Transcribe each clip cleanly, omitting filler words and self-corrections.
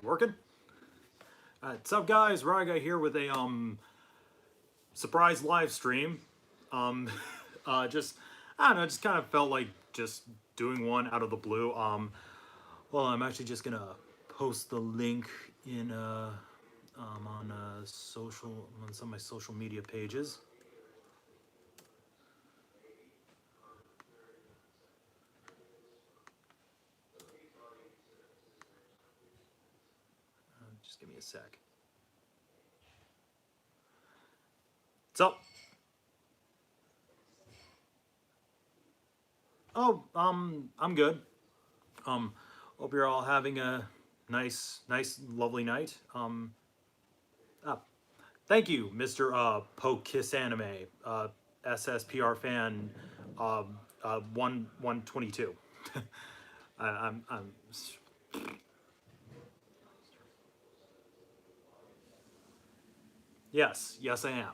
Working? What's up, guys? Ryeguy here with a surprise live stream. Just I don't know, just kind of felt like just doing one out of the blue. Well, I'm actually just gonna post the link in on some of my social media pages. Just give me a sec. What's up? Oh, I'm good. Hope you're all having a nice, lovely night. Thank you, Mr. Pokiss Anime, SSPR fan, 122. I'm yes, I am.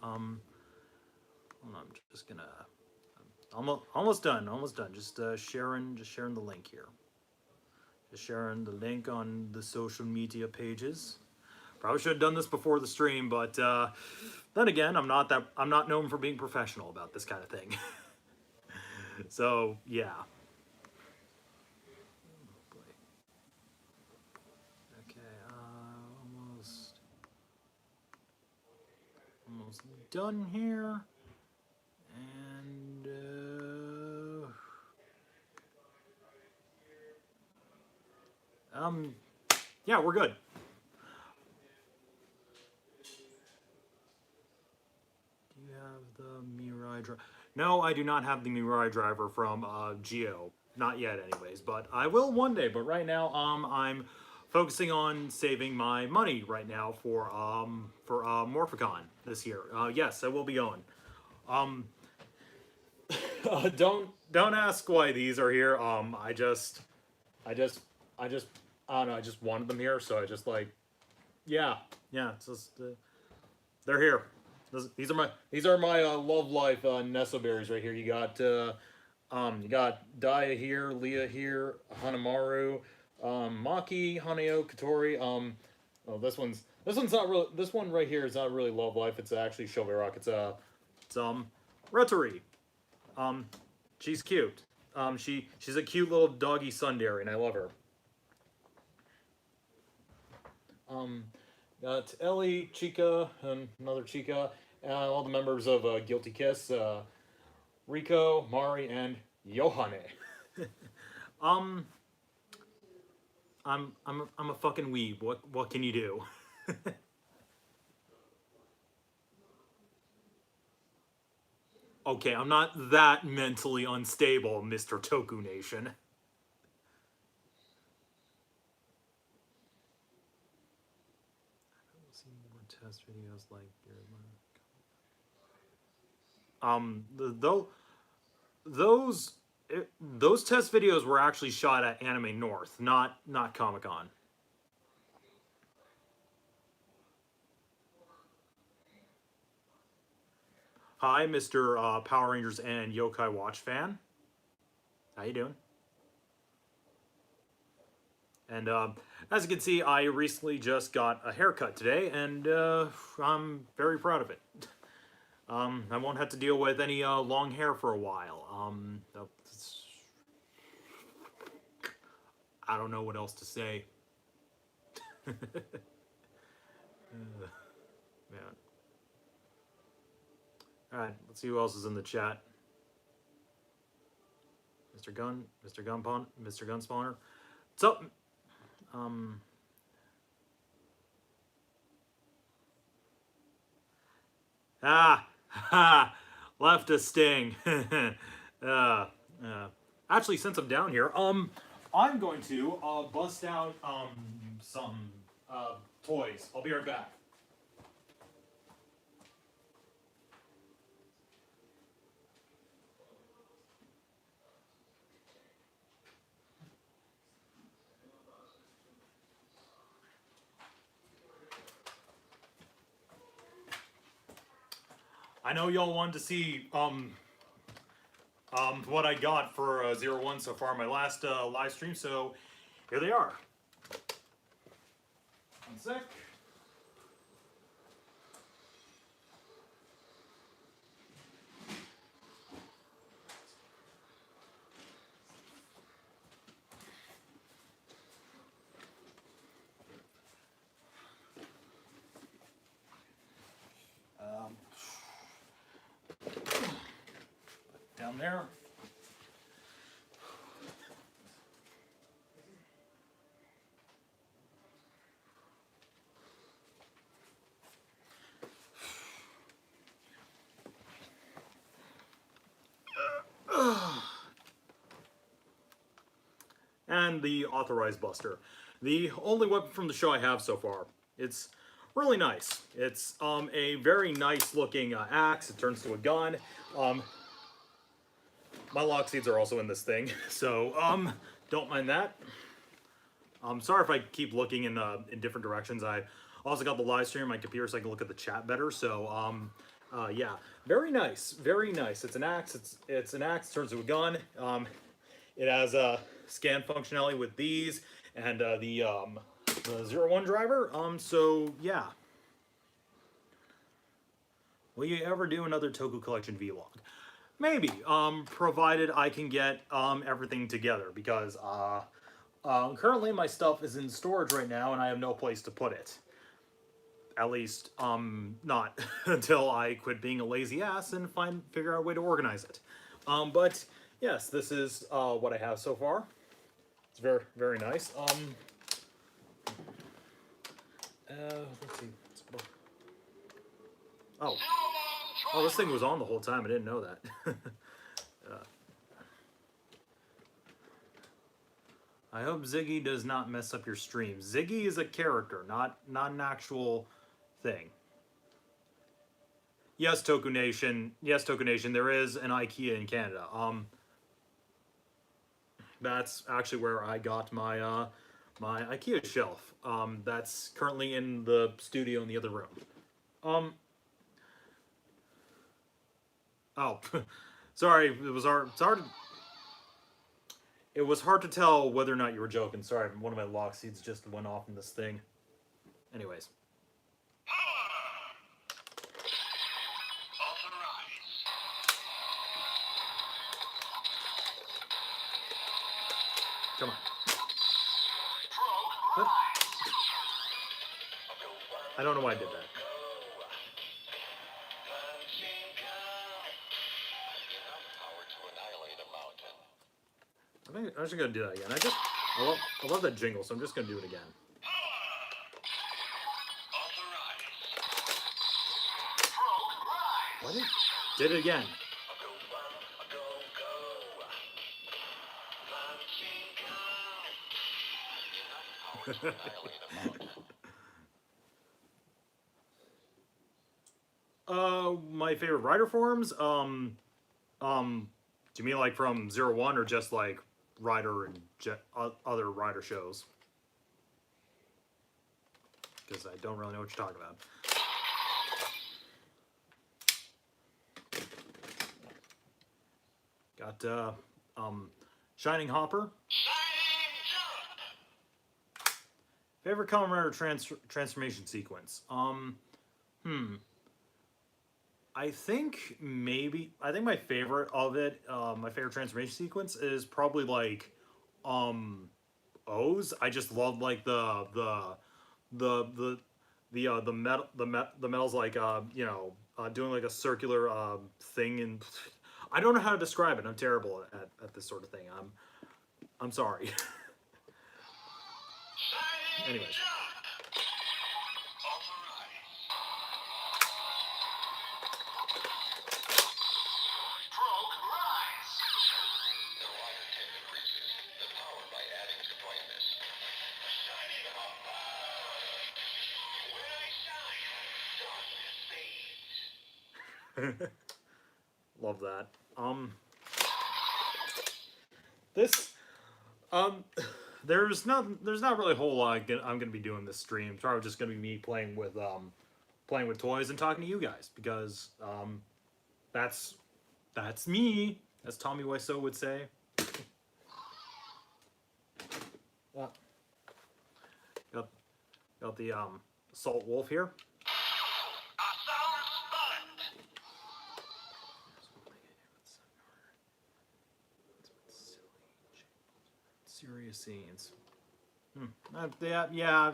Hold on, I'm just gonna. Almost done. Just sharing the link here. Just sharing the link on the social media pages. Probably should have done this before the stream, but then again, I'm not known for being professional about this kind of thing. So yeah. Okay, almost done here, and yeah, we're good. Do you have the Mirai driver? No, I do not have the Mirai driver from Geo. Not yet, anyways, but I will one day. But right now, I'm focusing on saving my money right now for Morphicon this year. Yes, I will be going. Don't ask why these are here. I don't know. I just wanted them here, so I just like, yeah. It's just they're here. These are my love life Nesso berries right here. You got Daya here, Leah here, Hanamaru, Maki, Haneo, Katori. Oh, this one's not really. This one right here is not really love life. It's actually Shelby Rock. It's Retori. She's cute. She's a cute little doggy tsundere, and I love her. Got Ellie, Chica, and another Chica, all the members of Guilty Kiss, Rico, Mari, and Yohane. I'm a fucking weeb. What can you do? Okay, I'm not that mentally unstable, Mr. Toku Nation. See more test videos like those test videos were actually shot at Anime North, not Comic-Con. Hi, Mr. Power Rangers and Yokai Watch fan. How you doing? And as you can see, I recently just got a haircut today, and I'm very proud of it. I won't have to deal with any long hair for a while. I don't know what else to say. Man. Alright, let's see who else is in the chat. Mr. Gunspawner. What's up? Left a sting. Actually, since I'm down here, I'm going to bust out some toys. I'll be right back. I know y'all wanted to see what I got for 01 so far, my last live stream, so here they are. One sec. Down there. And the authorized buster. The only weapon from the show I have so far. It's really nice. It's a very nice looking axe. It turns to a gun. My lock seeds are also in this thing, so don't mind that. Sorry if I keep looking in different directions. I also got the live stream on my computer so I can look at the chat better. So yeah, very nice, very nice. It's an axe. It's an axe. Turns to a gun. It has scan functionality with these and the 01 driver. So yeah. Will you ever do another Toku Collection vlog? Maybe, provided I can get everything together, because currently my stuff is in storage right now and I have no place to put it. At least, not until I quit being a lazy ass and figure out a way to organize it. But yes, this is what I have so far. It's very, very nice. Let's see. Oh, this thing was on the whole time. I didn't know that. I hope Ziggy does not mess up your stream. Ziggy is a character, not an actual thing. Yes, Toku Nation. Yes, Toku Nation. There is an IKEA in Canada. That's actually where I got my my IKEA shelf. That's currently in the studio in the other room. Oh, sorry. It was hard. It was hard to tell whether or not you were joking. Sorry, one of my lock seeds just went off in this thing. Anyways. Come on. What? I don't know why I did that. I'm just gonna do that again. I love that jingle, so I'm just gonna do it again. What? Did it again. My favorite rider forms. Do you mean like from 01 or just like Rider and other Rider shows? Because I don't really know what you're talking about. Got Shining Hopper. Favorite Kamen Rider transformation sequence. I think my favorite of it, my favorite transformation sequence is probably like O's. I just love like the metal's like you know, doing like a circular thing, and I don't know how to describe it. I'm terrible at this sort of thing. I'm sorry. Anyways. Love that. There's not really a whole lot I'm gonna be doing this stream. It's probably just gonna be me playing with toys and talking to you guys, because that's me, as Tommy Wiseau would say. Yep. Got the Salt Wolf here. Serious scenes. Yeah.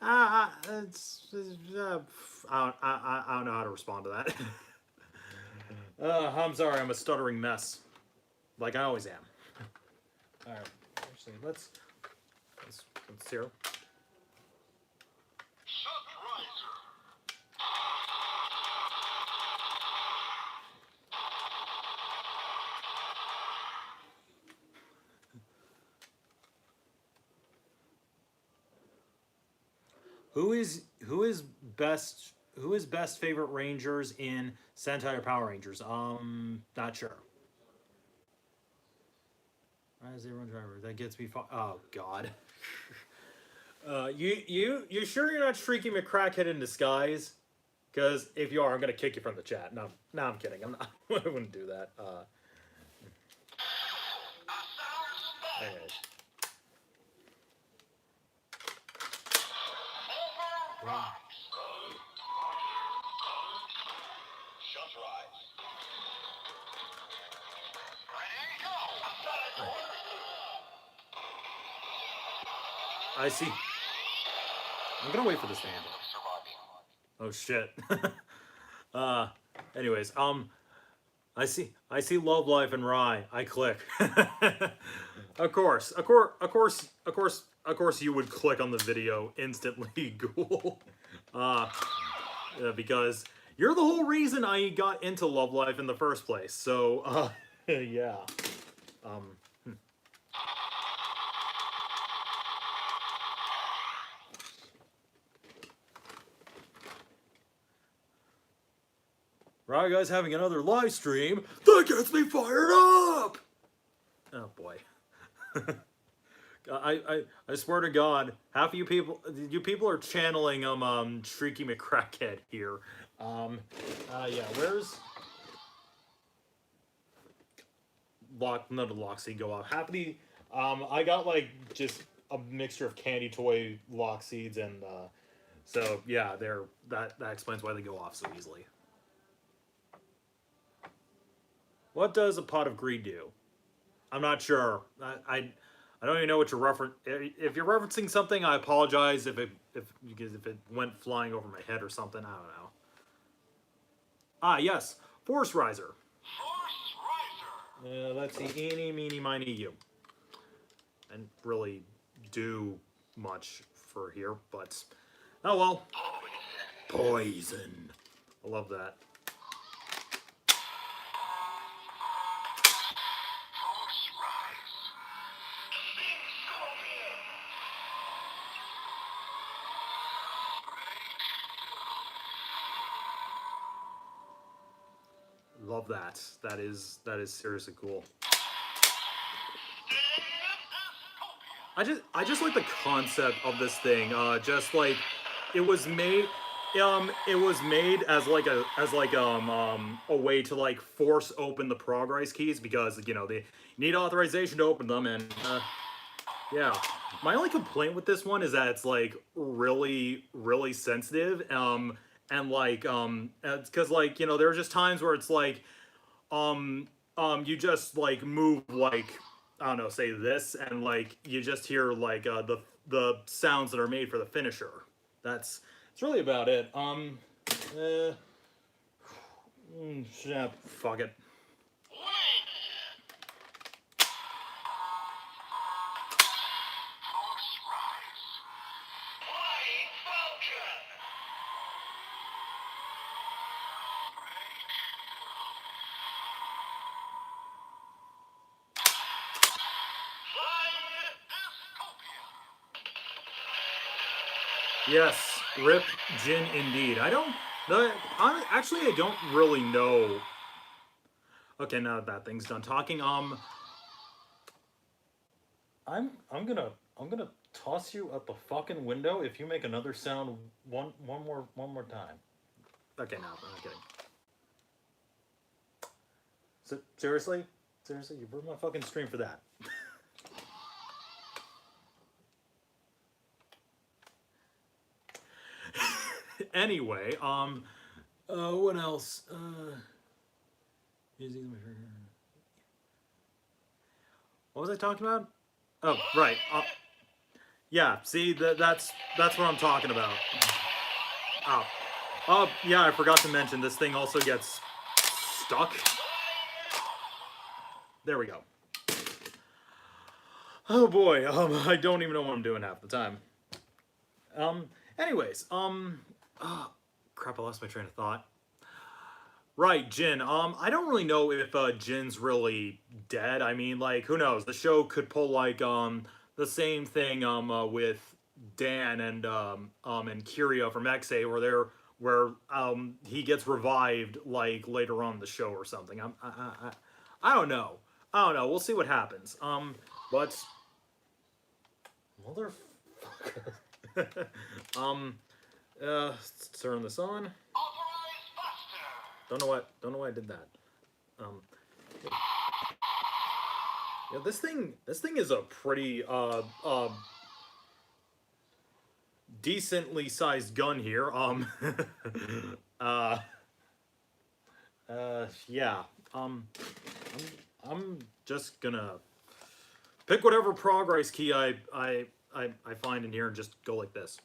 I don't know how to respond to that. I'm sorry, I'm a stuttering mess, like I always am. All right, actually, let's hear. Who is best favorite Rangers in Sentai or Power Rangers? Not sure. Why is everyone driver? That gets me. Oh God. You sure you're not Shrieky McCrackhead in disguise? Because if you are, I'm gonna kick you from the chat. No, I'm kidding. I'm not. I wouldn't do that. Anyways. Wow. I see. I'm gonna wait for this to handle. Oh shit. Anyways, I see Love Life and Rye. I click. Of course, you would click on the video instantly, Ghoul. Because you're the whole reason I got into Love Life in the first place. So, yeah. Ryeguy having another live stream that gets me fired up. Oh boy. I swear to God, half of you people are channeling Shrieky McCrackhead here. Yeah, where's none of the Loxy go off. Half of the I got like just a mixture of candy toy lock seeds and so yeah, that explains why they go off so easily. What does a pot of greed do? I'm not sure. I don't even know what you're referencing. If you're referencing something, I apologize if it went flying over my head or something. I don't know. Ah, yes, Force Riser. Let's see, eeny, meeny, miny, you. I didn't really do much for here, but oh well. Poison. I love that. Love that. That is seriously cool. I just like the concept of this thing. Just like it was made as like a way to like force open the progress keys because you know they need authorization to open them and yeah. My only complaint with this one is that it's like really sensitive and like because like you know there are just times where it's like you just like move like I don't know, say this, and like you just hear like the sounds that are made for the finisher. It's really about it. Yeah, fuck it. Yes, rip Jin indeed. I don't really know. Okay, now that thing's done talking, I'm gonna toss you out the fucking window if you make another sound one more time. Okay, no, I'm not kidding. So seriously, you ruined my fucking stream for that. Anyway, what else? What was I talking about? Oh, right. Yeah, see, that's what I'm talking about. Oh. Oh, yeah, I forgot to mention, this thing also gets stuck. There we go. Oh boy, I don't even know what I'm doing half the time. Anyways, oh, crap, I lost my train of thought. Right, Jin. I don't really know if Jin's really dead. I mean, like, who knows? The show could pull like the same thing with Dan and Kiria from XA, where he gets revived like later on in the show or something. I don't know. I don't know. We'll see what happens. But motherfucker. Let's turn this on. Don't know why I did that. Yeah, this thing is a pretty decently sized gun here. Yeah. I'm just gonna pick whatever progress key I find in here and just go like this.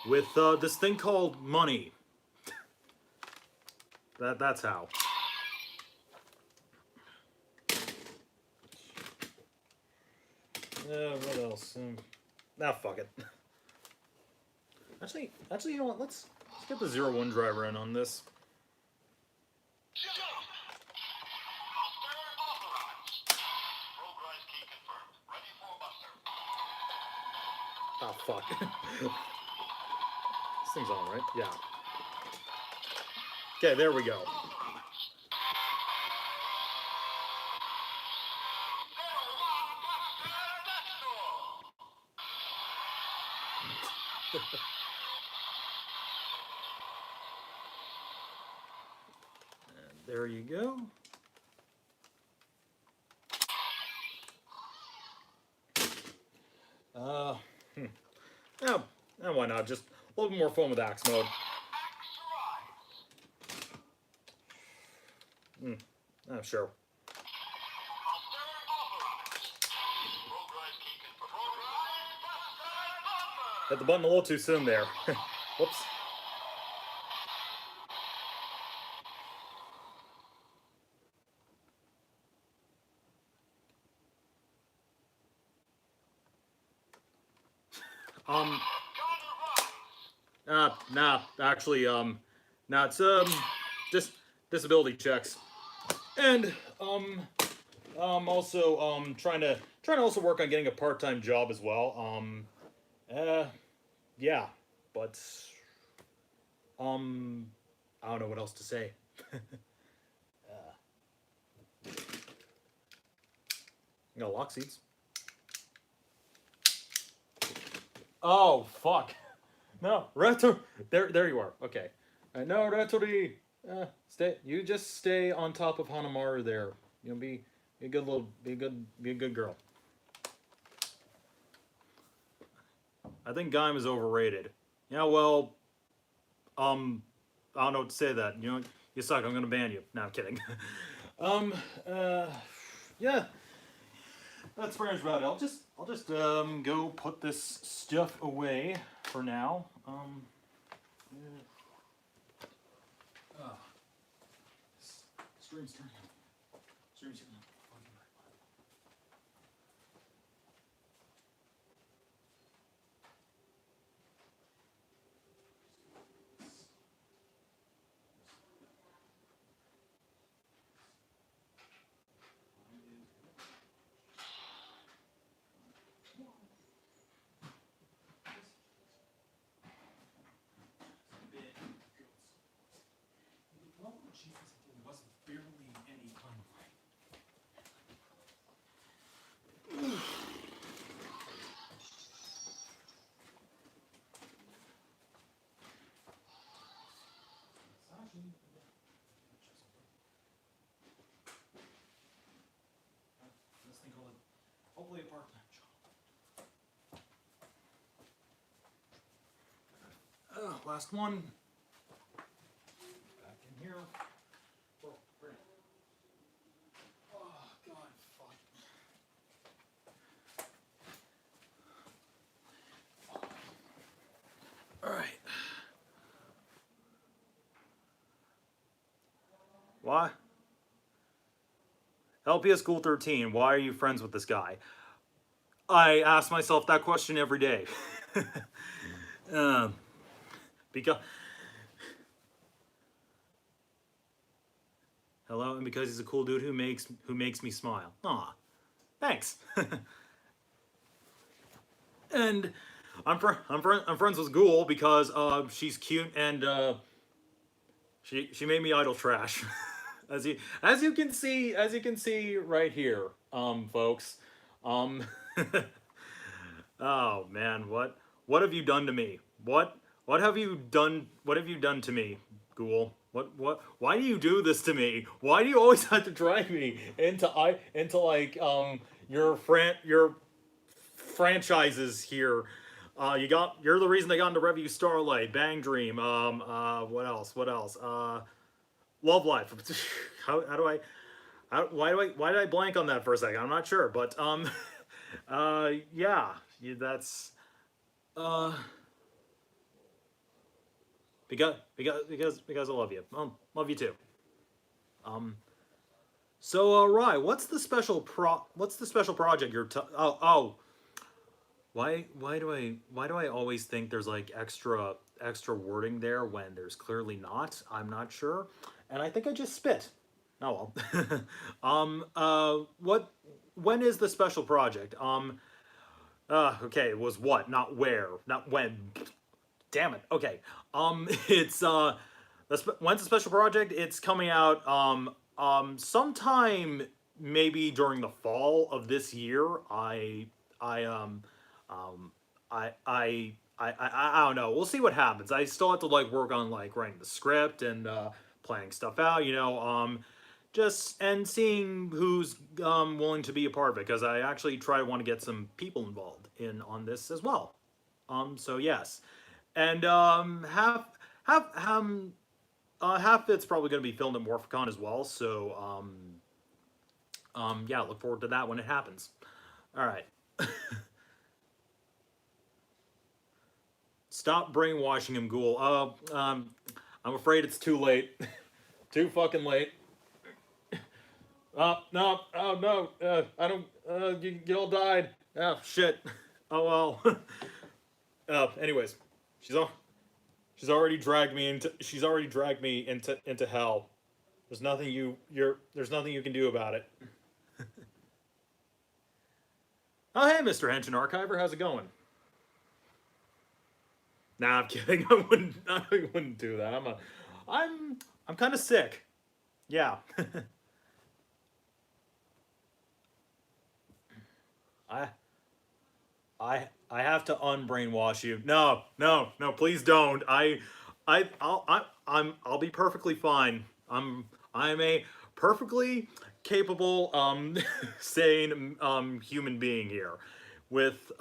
With this thing called money. That's how. What else? Fuck it. Actually, you know what? Let's get the 01 driver in on this. Oh fuck. This thing's on, right? Yeah. Okay, there we go. And there you go. Now why not? Just a little more fun with axe mode. Oh, sure. Hit the button a little too soon there. Whoops. Nah, actually, nah, it's, just disability checks. And, also, trying to also work on getting a part-time job as well. Yeah, but, I don't know what else to say. Got lock seats. Oh, fuck. No, Retro. There you are. Okay. No, Rettori. You just stay on top of Hanamaru there. You know, be a good girl. I think Gaim is overrated. Yeah, well, I don't know what to say that. You know, you suck. I'm gonna ban you. No, I'm kidding. Yeah. That's pretty much about it. I'll just go put this stuff away for now. Stream's turning on. Stream's turning on. hopefully a part-time job. Last one. Back in here. Oh, great. Oh, God, fuck. All right. Why? LPS School 13, why are you friends with this guy? I ask myself that question every day. Because hello, and because he's a cool dude who makes me smile. Aw, thanks. And I'm friends with Ghoul because she's cute and she made me idle trash. as you can see right here, folks. Oh man, what have you done to me? What have you done to me, Ghoul? Why do you do this to me? Why do you always have to drag me into like your franchises here? You're the reason I got into Review Starlight, Bang Dream, what else? Love Life. Why did I blank on that for a second? I'm not sure, but yeah, that's because I love you. Love you too. So Rye, what's the special project you're why do I always think there's like extra wording there when there's clearly not? I'm not sure. And I think I just spit. Oh well. When is the special project? Okay, it was what, not where, not when. Damn it. Okay. It's when's the special project? It's coming out sometime maybe during the fall of this year. I don't know. We'll see what happens. I still have to like work on like writing the script and planning stuff out, you know, just and seeing who's willing to be a part of it, because I actually want to get some people involved on this as well. So yes, and half it's probably going to be filmed at Morphicon as well. So yeah, look forward to that when it happens. All right. Stop brainwashing him, Ghoul. I'm afraid it's too late. Too fucking late. No, oh no, I don't, you all died. Oh, shit. Oh well. Anyways, she's already dragged me into hell. There's nothing you can do about it. Oh, hey, Mr. Henshin Archiver, how's it going? Nah, I'm kidding. I wouldn't do that. I'm kind of sick. Yeah. I have to unbrainwash you. No, please don't. I'll be perfectly fine. I'm a perfectly capable sane human being here with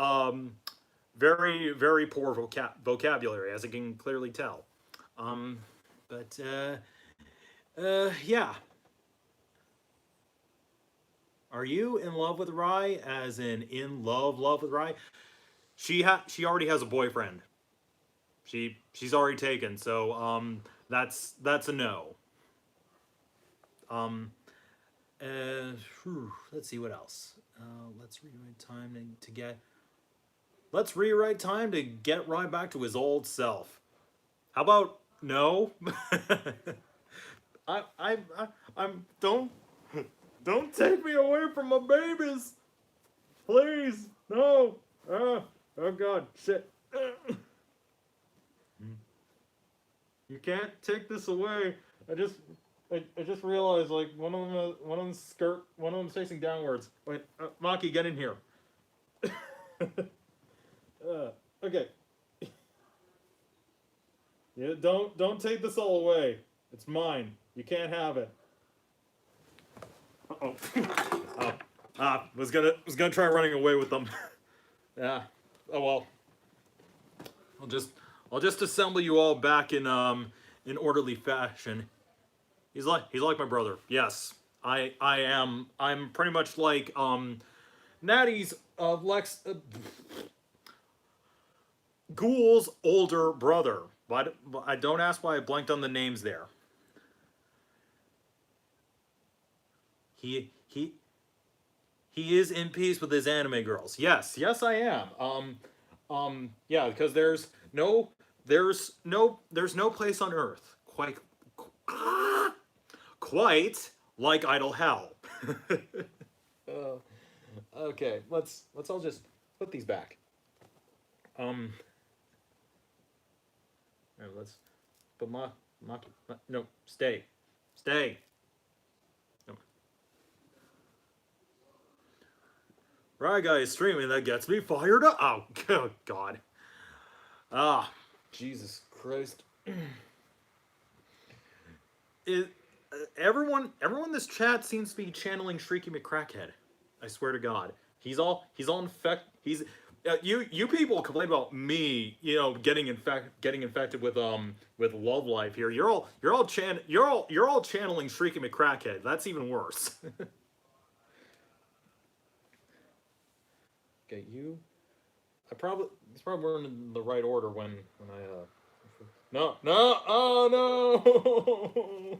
very, very poor vocabulary, as I can clearly tell. But yeah. Are you in love with Rye? As in love with Rye? She already has a boyfriend. She's already taken, so that's a no. Let's see what else. Let's rewrite time to get. Let's rewrite time to get Rye back to his old self. How about no? I'm don't take me away from my babies, please. No. Oh God, shit. You can't take this away. I just realized like one of them's facing downwards. Wait, Maki, get in here. Okay. Yeah, don't take this all away. It's mine. You can't have it. Uh-oh. Was gonna try running away with them. Yeah. Oh well. I'll just assemble you all back in orderly fashion. He's like my brother. Yes. I'm pretty much like Natty's Lex Ghoul's older brother. But I don't ask why I blanked on the names there. He he he is in peace with his anime girls. Yes, I am. Yeah, because there's no place on Earth quite like idle hell. Okay, let's all just put these back. All right, let's put no, stay. No. Ryeguy is streaming, that gets me fired up. Oh God. Jesus Christ. Everyone in this chat seems to be channeling Shrieky McCrackhead. I swear to God, he's all infected. You people complain about me, getting infected with love life here. You're all channeling Shrieky McCrackhead. That's even worse. Okay, it's probably weren't in the right order when I no, oh no,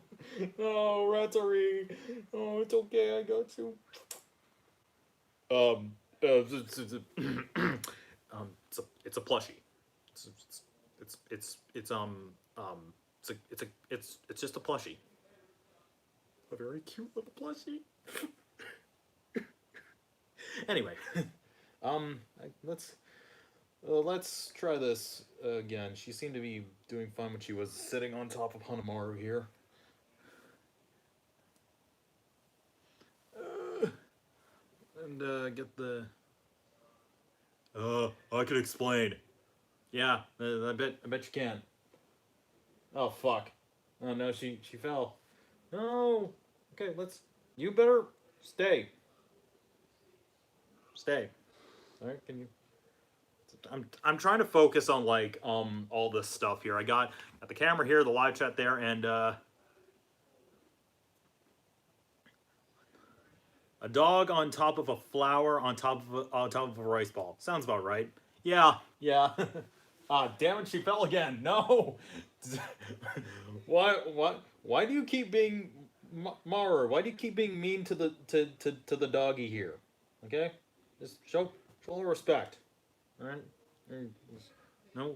no, Rattery. Oh, it's okay, I got you. It's a plushie. It's just a plushie. A very cute little plushie. Anyway, let's try this again. She seemed to be doing fine when she was sitting on top of Hanamaru here. And get the. I can explain. Yeah, I bet you can. Oh fuck! Oh no, she fell. No. Okay, You better stay. Stay. All right, can you? I'm trying to focus on like all this stuff here. I got the camera here, the live chat there, and a dog on top of a flower on top of a rice ball. Sounds about right. Yeah. Damn it, she fell again. No. Why do you keep being Mara? Why do you keep being mean to the doggy here? Okay? Just show a little respect. All right? No.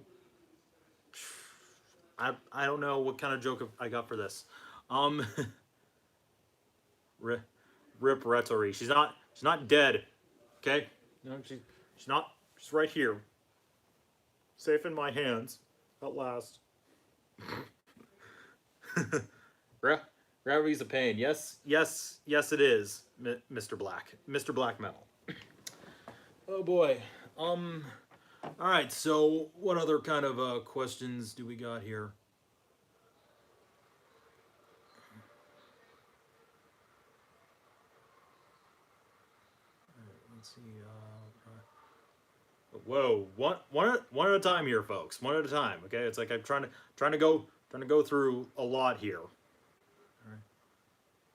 I don't know what kind of joke I got for this. Rip Retori. She's not dead. Okay? No, she's not. She's right here. Safe in my hands. At last. Gravity's a pain. Yes, it is, Mr. Black. Mr. Black Metal. Oh boy. Alright, so what other kind of questions do we got here? Let's see. Whoa, one at a time here, folks. One at a time. Okay, it's like I'm trying to go through a lot here. All right.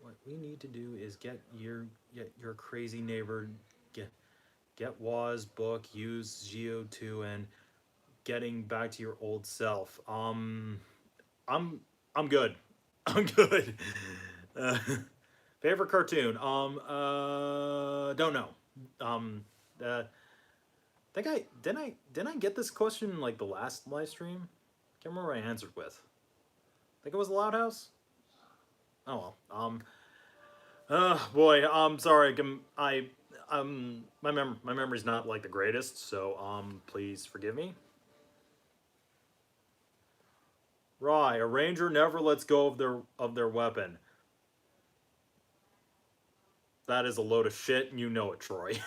What we need to do is get your crazy neighbor get Waz book, use Geo 2, and getting back to your old self. I'm good. I'm good. Favorite cartoon? Don't know. Didn't I get this question in like the last live stream? Can't remember what I answered with. I think it was the Loud House. Oh well. Boy. Sorry. My memory's not like the greatest, so please forgive me. Rye, a ranger never lets go of their weapon. That is a load of shit, and you know it, Troy.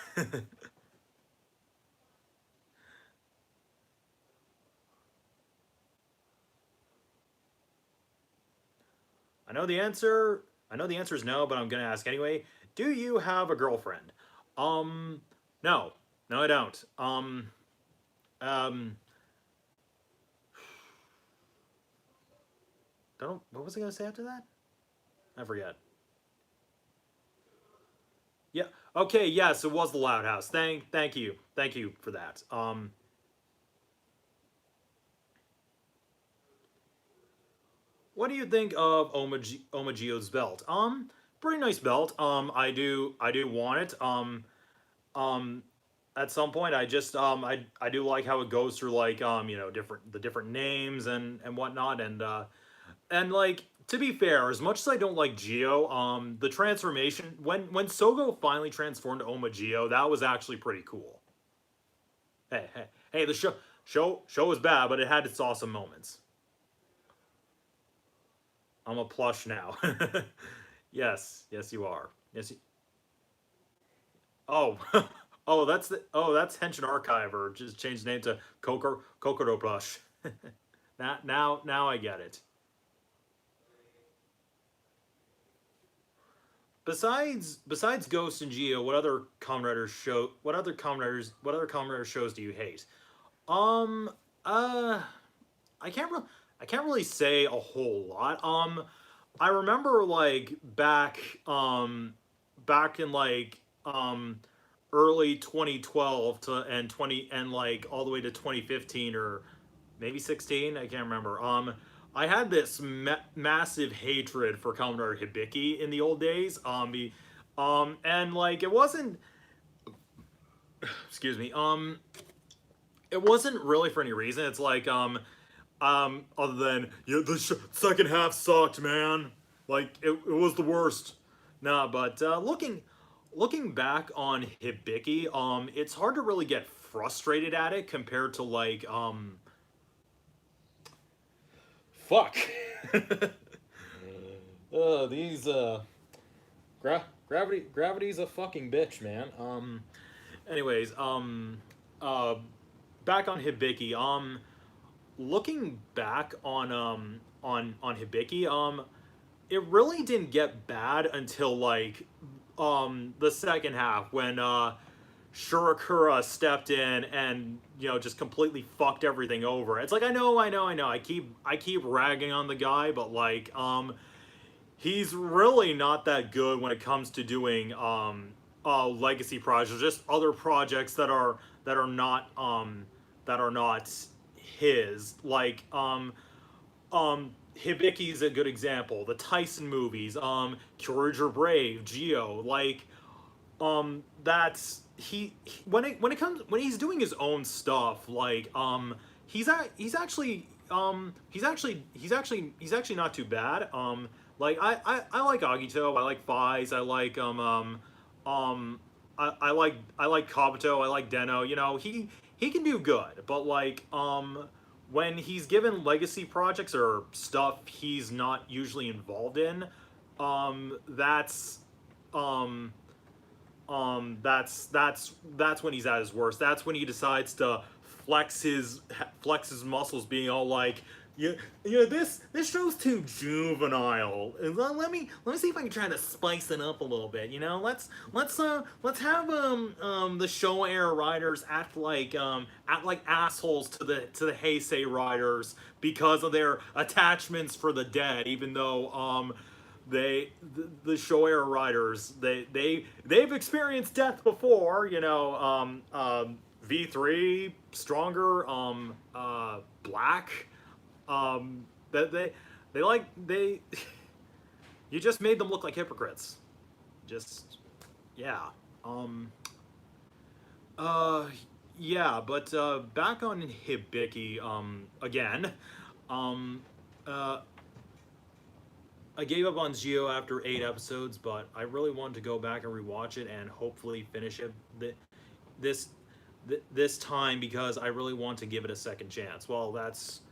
I know the answer is no, but I'm gonna ask anyway. Do you have a girlfriend? No, no, I don't. Um, don't. What was I gonna say after that? I forget. Yeah. Okay. Yes, it was the Loud House. Thank you for that. What do you think of Omagio's belt? Pretty nice belt. I do want it. Um, at some point, I do like how it goes through like you know the different names and whatnot and like to be fair, as much as I don't like Geo, the transformation when Sogo finally transformed to Omagio, that was actually pretty cool. Hey, the show was bad, but it had its awesome moments. I'm a plush now. Yes, you are. Oh, that's Henshin Archiver. Just changed the name to Kokoro Plush. Now I get it. Besides Ghost and Geo, what other Kamen Rider show? What other Kamen Rider shows do you hate? Um, uh, I can't really I can't really say a whole lot. I remember like back in like early 2012 to and 20 and like all the way to 2015 or maybe 16, I can't remember. I had this massive hatred for Commodore Hibiki in the old days. And like it wasn't excuse me. It wasn't really for any reason. It's like other than yeah, the second half sucked, man. Like it was the worst. Nah, but looking back on Hibiki, it's hard to really get frustrated at it compared to like fuck. These gravity's a fucking bitch, man. Anyways, uh, back on Hibiki. Looking back on Hibiki, it really didn't get bad until like the second half when Shirakura stepped in and you know just completely fucked everything over. It's like I know. I keep ragging on the guy, but like he's really not that good when it comes to doing legacy projects, just other projects that are not that are not his. Like Hibiki's a good example. The Tyson movies, Kyuranger Brave, Geo, like that's when it comes when he's doing his own stuff, like he's actually not too bad. Like I like Agito, I like Fies, um I like Kabuto, I like Deno. You know, he can do good, but like when he's given legacy projects or stuff he's not usually involved in, that's um that's when he's at his worst. That's when he decides to flex his muscles, being all like, yeah, yeah, this show's too juvenile. Let me see if I can try to spice it up a little bit. You know, let's have the show era writers act like assholes to the Heisei writers because of their attachments for the dead, even though the show era writers they've experienced death before, you know. V3 stronger, black, that they like they you just made them look like hypocrites. Just yeah. um uh yeah, but back on Hibiki again. um uh I gave up on Geo after 8 episodes, but I really wanted to go back and rewatch it and hopefully finish it this this time because I really want to give it a second chance. Well, that's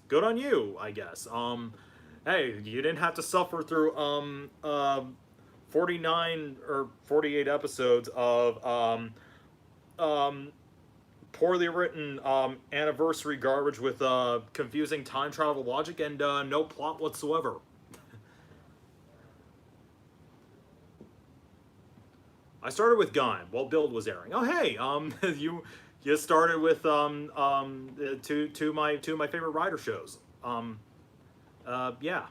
good on you, I guess. Hey, you didn't have to suffer through 49 or 48 episodes of um poorly written anniversary garbage with confusing time travel logic and no plot whatsoever. I started with Gun while Build was airing. Oh hey, you started with two of my favorite Rider shows. Yeah.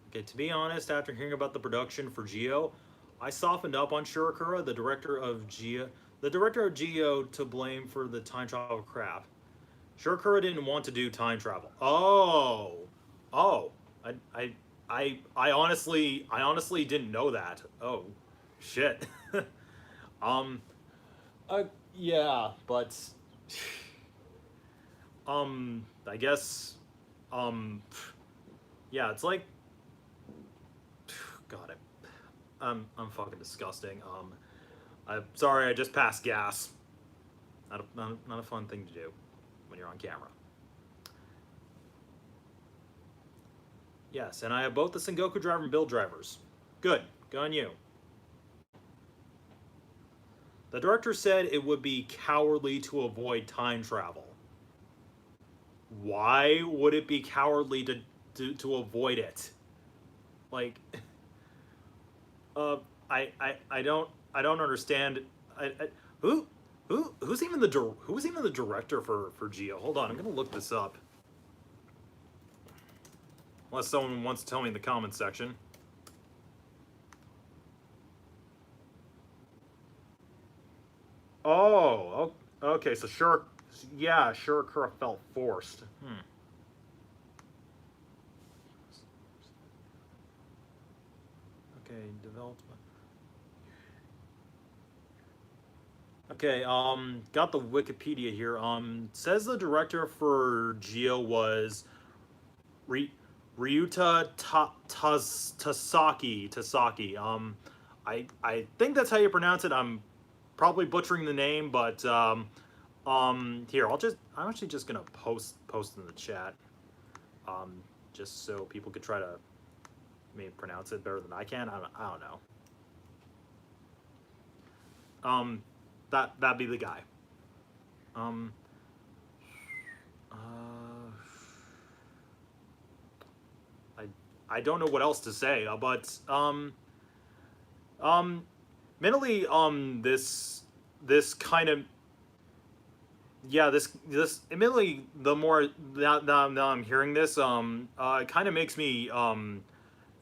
Okay, to be honest, after hearing about the production for Geo, I softened up on Shirakura, the director of Geo. The director of Geo to blame for the time travel crap. Shirakura didn't want to do time travel. Oh, oh, I, I, I honestly didn't know that. Oh, shit. um, uh, yeah, but, I guess, um, yeah, it's like, God, I'm fucking disgusting. I'm sorry, I just passed gas. Not a fun thing to do when you're on camera. Yes, and I have both the Sengoku driver and Build drivers. Good, good on you. The director said it would be cowardly to avoid time travel. Why would it be cowardly to avoid it? Like, I don't understand. Who who's even the director for Geo? Hold on, I'm gonna look this up. Unless someone wants to tell me in the comments section. Oh, okay. So sure, yeah, Shirakura felt forced. Okay, development. Okay, got the Wikipedia here. Says the director for Geo was Ryuta Tasaki. I think that's how you pronounce it. I'm probably butchering the name, but here I'm actually just gonna post in the chat, just so people could try to maybe pronounce it better than I can. I don't know. That'd be the guy. Um, uh, I don't know what else to say, but mentally, this kind of, yeah, this admittedly, the more now I'm hearing this, it kind of makes me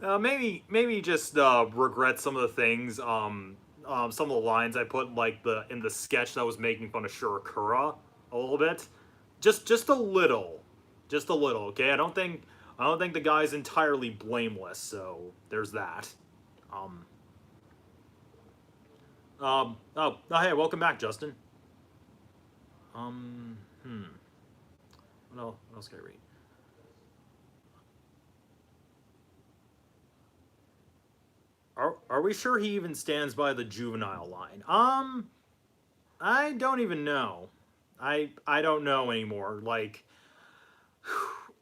maybe just regret some of the things, some of the lines I put like in the sketch that was making fun of Shirakura a little bit, just a little, Okay, I don't think the guy's entirely blameless, so there's that. Um, oh, hey, welcome back, Justin. Um, hmm. What else can I read? Are we sure he even stands by the juvenile line? I don't even know. I don't know anymore. Like,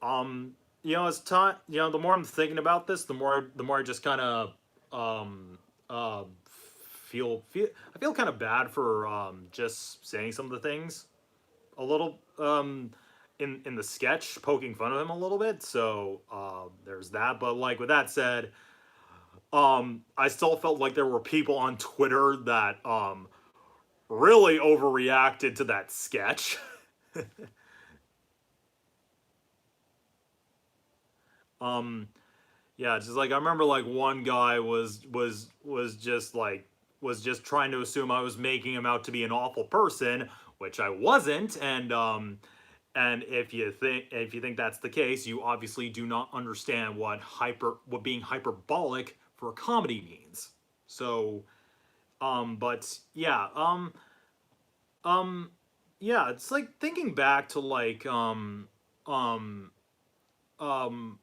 it's time. The more I'm thinking about this, the more I just kind of uh feel I feel kind of bad for just saying some of the things a little in the sketch, poking fun of him a little bit. So there's that. But like with that said, I still felt like there were people on Twitter that really overreacted to that sketch. um, yeah, just like I remember, like one guy was just trying to assume I was making him out to be an awful person, which I wasn't, and if you think that's the case, you obviously do not understand what being hyperbolic for a comedy means. So, but yeah, um, yeah, it's like thinking back to like um, um, come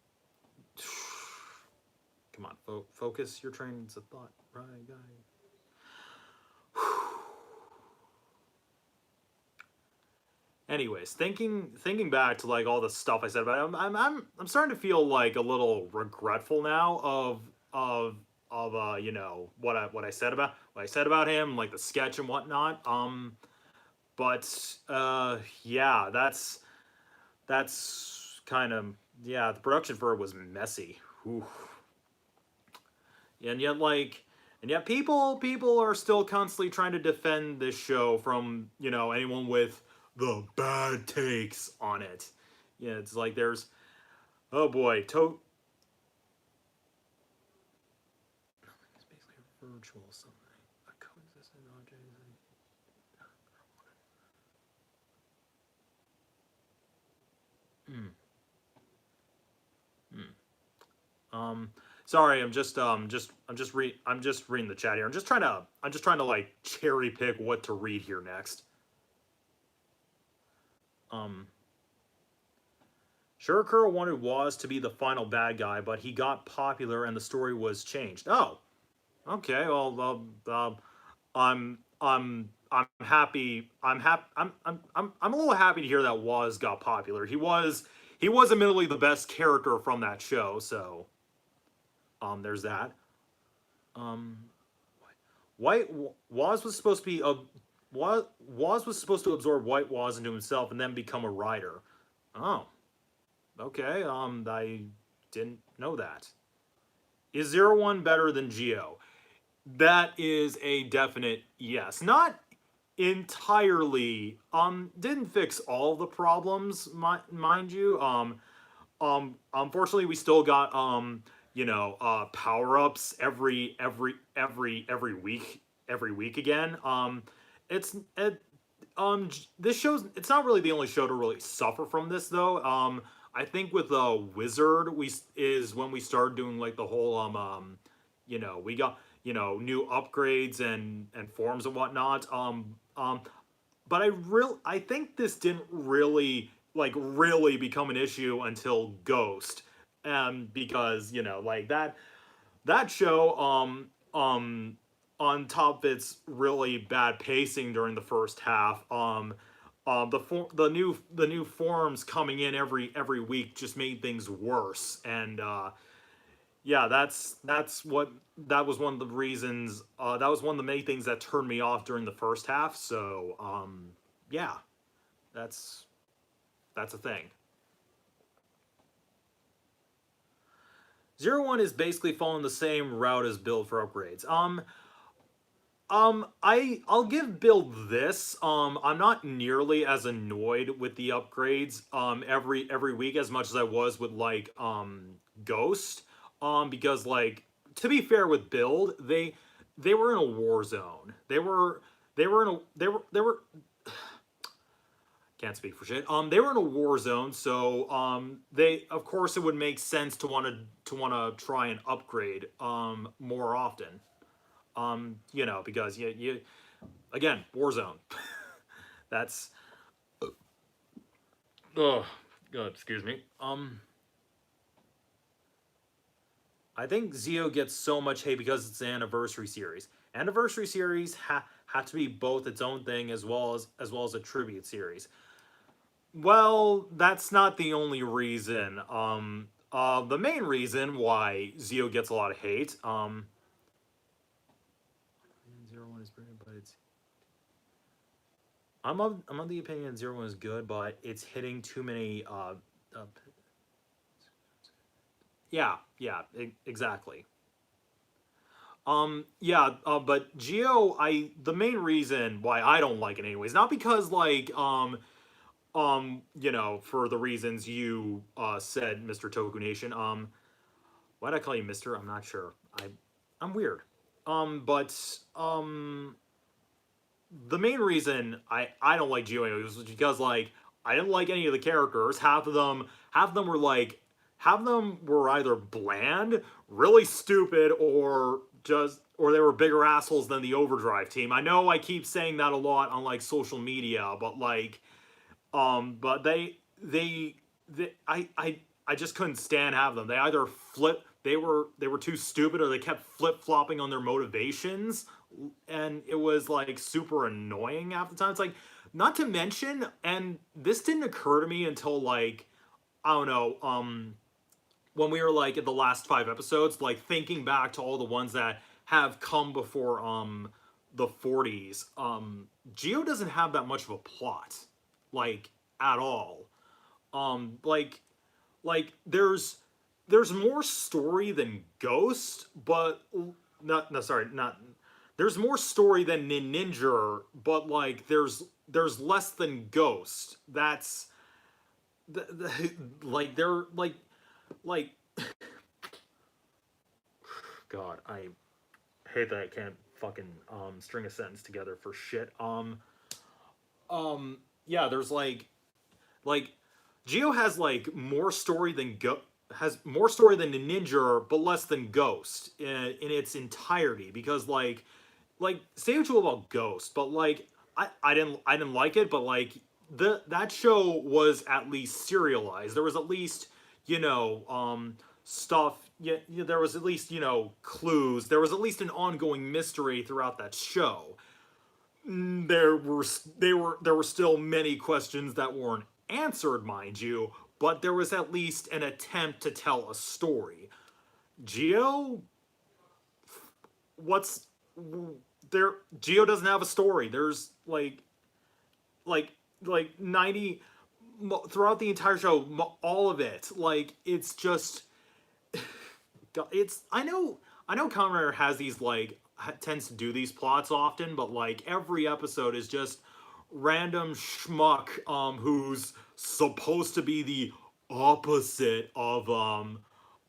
on, focus your trains of thought, right, guy. Anyways, thinking back to like all the stuff I said about him, I'm starting to feel like a little regretful now of what I said about him, like the sketch and whatnot. but yeah, that's kind of, yeah. The production for it was messy. Oof. And yet, people are still constantly trying to defend this show from, anyone with the bad takes on it. Yeah, it's like there's, oh boy, it's basically a virtual something. A coexistent object. Hmm. Um, Sorry, I'm just reading the chat here. I'm just trying to like cherry pick what to read here next. Um, Shirakura wanted Waz to be the final bad guy, but he got popular and the story was changed. Oh, okay. Well, I'm happy. I'm a little happy to hear that Waz got popular. He was admittedly the best character from that show. So there's that. Um, White Waz was supposed to be a Waz was supposed to absorb White Waz into himself and then become a rider. Oh, okay. I didn't know that. Is Zero One better than Geo? That is a definite yes. Not entirely. Didn't fix all the problems, mind you. Unfortunately, we still got power ups every week again. It's it, this show's it's not really the only show to really suffer from this though. I think with Wizard we is when we started doing like the whole we got new upgrades and forms and whatnot. But I think this didn't really become an issue until Ghost, because like that show on top of its really bad pacing during the first half, the new forms coming in every week just made things worse. And yeah, that was one of the reasons, that was one of the many things that turned me off during the first half. So yeah, that's that's a thing. Zero One is basically following the same route as Build for upgrades. I'll give Build this. I'm not nearly as annoyed with the upgrades every week as much as I was with Ghost. Because like, to be fair with Build, they were in a war zone. They were in a they were can't speak for shit. They were in a war zone, so they of course it would make sense to try and upgrade more often. Because you again, war zone. That's oh god, excuse me. I think Zio gets so much hate because it's an anniversary series. Anniversary series had to be both its own thing as well as a tribute series. Well, that's not the only reason. The main reason why Zio gets a lot of hate. Zero One is brilliant, but it's. I'm of the opinion Zero One is good, but it's hitting too many. Yeah, yeah, exactly. Yeah, but Geo, the main reason why I don't like it anyways, not because for the reasons you said, Mr. Toku Nation. Why did I call you Mister? I'm not sure. I'm weird. But the main reason I don't like Geo was because like I didn't like any of the characters. Half of them were either bland, really stupid, or they were bigger assholes than the Overdrive team. I know I keep saying that a lot on like social media, but but I just couldn't stand having them. They either they were too stupid, or they kept flip flopping on their motivations, and it was like super annoying half the time. It's like, not to mention, and this didn't occur to me until like, I don't know, when we were like at the last 5 episodes, like thinking back to all the ones that have come before the 40s, Geo doesn't have that much of a plot, like, at all. Like, there's more story than Ghost, but not no sorry not there's more story than Ninja, but like there's less than Ghost. That's like they're like God, I hate that I can't fucking string a sentence together for shit. Yeah, there's like Geo has like more story than has more story than Ninja, but less than Ghost in its entirety. Because like say what you will about Ghost, but like I didn't like it, but like that show was at least serialized. There was at least stuff. Yeah, there was at least clues. There was at least an ongoing mystery throughout that show. There were still many questions that weren't answered, mind you, but there was at least an attempt to tell a story. Geo, what's there? Geo doesn't have a story. There's like like 90 throughout the entire show, all of it. Like it's just it's I know Kamen Rider has these like tends to do these plots often, but like every episode is just random schmuck who's supposed to be the opposite of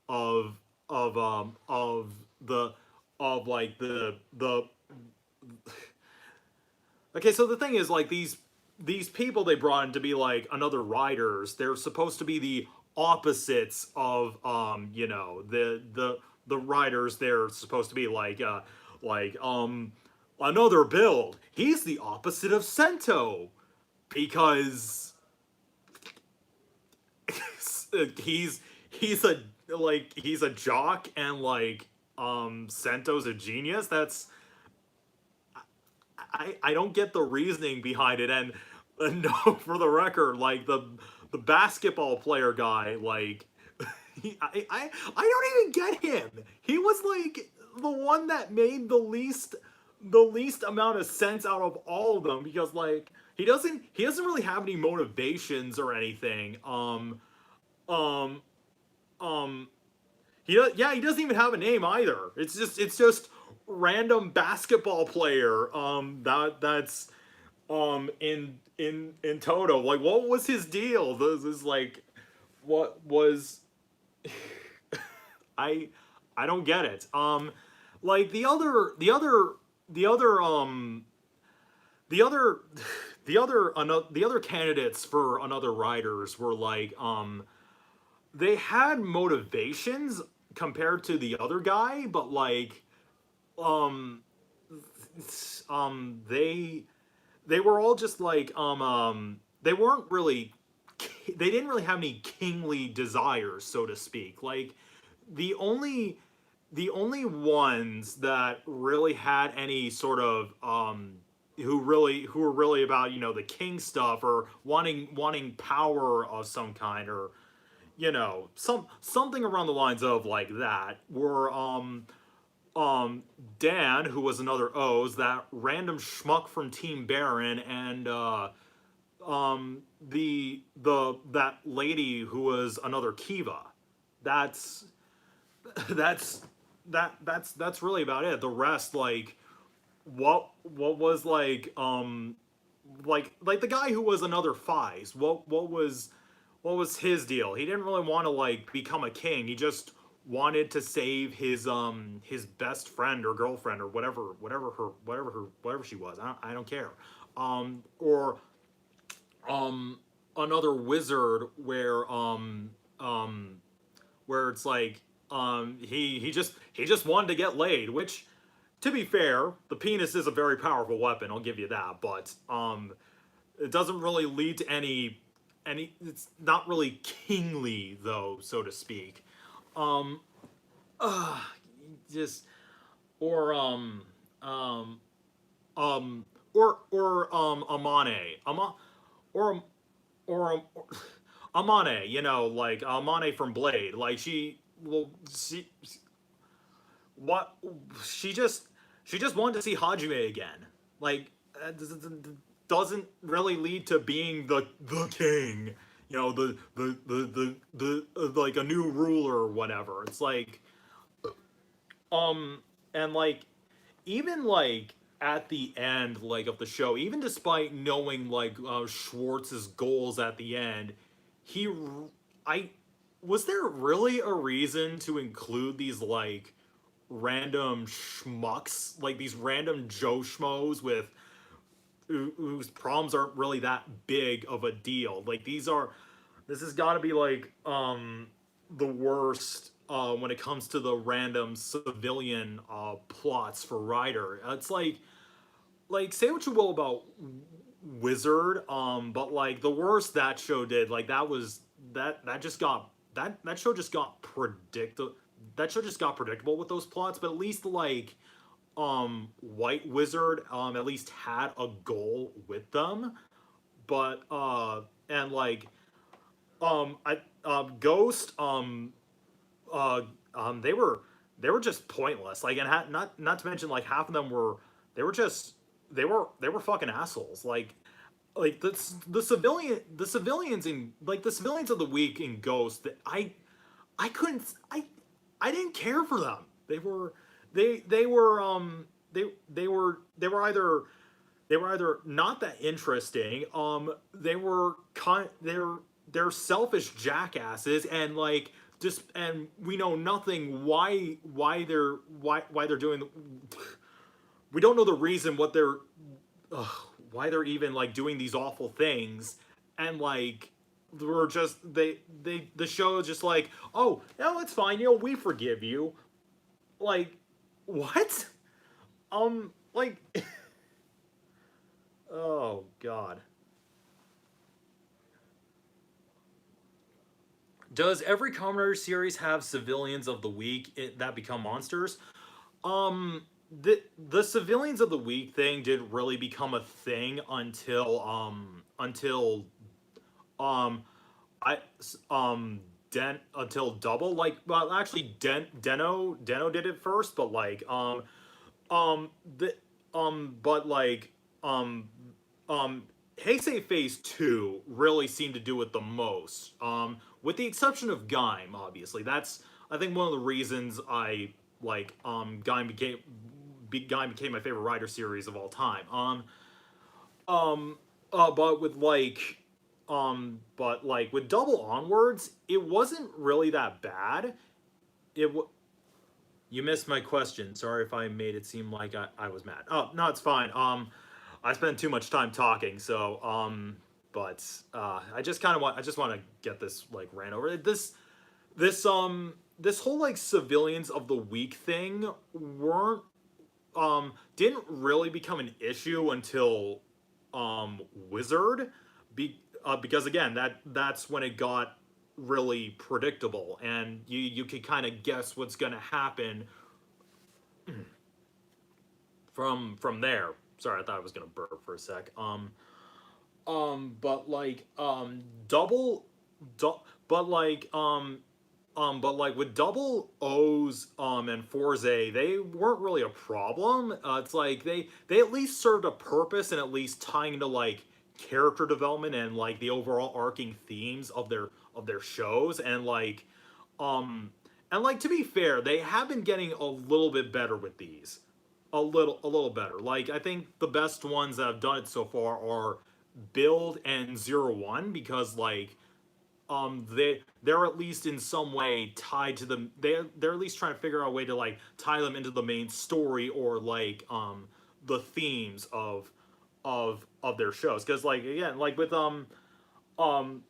of the of like the okay, so the thing is like these people they brought in to be like another riders, they're supposed to be the opposites of the riders. They're supposed to be like another build. He's the opposite of Sento because he's a he's a jock and like Sento's a genius. That's I don't get the reasoning behind it. And no, for the record, like the basketball player guy, like I don't even get him. He was like the one that made the least amount of sense out of all of them because like he doesn't really have any motivations or anything. Um he doesn't even have a name either. It's just random basketball player that's in Toto. Like what was his deal? This is like what was I I don't get it. Like the other the other the other candidates for another riders were like they had motivations compared to the other guy, but like um they were all just like they weren't really they didn't really have any kingly desires, so to speak. Like the only the only ones that really had any sort of who were really about the king stuff or wanting power of some kind or something around the lines of like that were Dan, who was another O's, that random schmuck from Team Baron, and the that lady who was another Kiva. That's that's that's really about it. The rest, like what was like the guy who was another Fies. What was his deal? He didn't really want to like become a king. He just wanted to save his best friend or girlfriend or whatever she was. I don't care. Or another wizard where it's like he just wanted to get laid, which to be fair, the penis is a very powerful weapon, I'll give you that, but it doesn't really lead to any it's not really kingly though, so to speak. Um just or Amane. Or or Amane, like Amane from Blade. Like she what she just she just wanted to see Hajime again. Like, doesn't really lead to being the king. You know, like a new ruler or whatever. It's like, and like, even like at the end, like of the show, even despite knowing like Schwartz's goals at the end, he, I, was there really a reason to include these like random schmucks, like these random Joe schmoes with whose problems aren't really that big of a deal? Like this has got to be like the worst when it comes to the random civilian plots for Rider. It's like say what you will about Wizard, but like the worst that show did, like that was that just got that show just got predictable. That show just got predictable with those plots, but at least like White Wizard at least had a goal with them. But and like I Ghost they were just pointless. Like, and not to mention like half of them were they were just they were fucking assholes. Like the civilians in like the civilians of the week in Ghost, that I couldn't I didn't care for them. They were they were either not that interesting. They're selfish jackasses, and like just, and we know nothing why they're doing. We don't know the reason what they're why they're even like doing these awful things, and like we're just the show is just like, oh no, it's fine, you know, we forgive you. Like, what? Like, oh god. Does every Kamen Rider series have civilians of the week that become monsters? The civilians of the week thing didn't really become a thing um I until Double, like, well, actually Deno did it first, but like the but like Heisei Phase 2 really seemed to do it the most. With the exception of Gaim, obviously. That's, I think, one of the reasons I like Gaim became my favorite Rider series of all time. But with like with Double onwards, it wasn't really that bad. You missed my question. Sorry if I made it seem like I was mad. Oh no, it's fine. I spent too much time talking, so but I just kind of want, I just want to get this like ran over. This whole like civilians of the week thing weren't didn't really become an issue until Wizard, because again that's when it got really predictable, and you could kind of guess what's gonna happen from there. Sorry, I thought I was gonna burp for a sec. But like double, but like but like with Double O's and Forze, they weren't really a problem. It's like they at least served a purpose, and at least tying into like character development and like the overall arcing themes of their shows, and like to be fair, they have been getting a little bit better with these. A little better. Like, I think the best ones that have done it so far are Build and 01, because like they're at least in some way tied to them. They're at least trying to figure out a way to like tie them into the main story, or like the themes of their shows. Because like, again, like with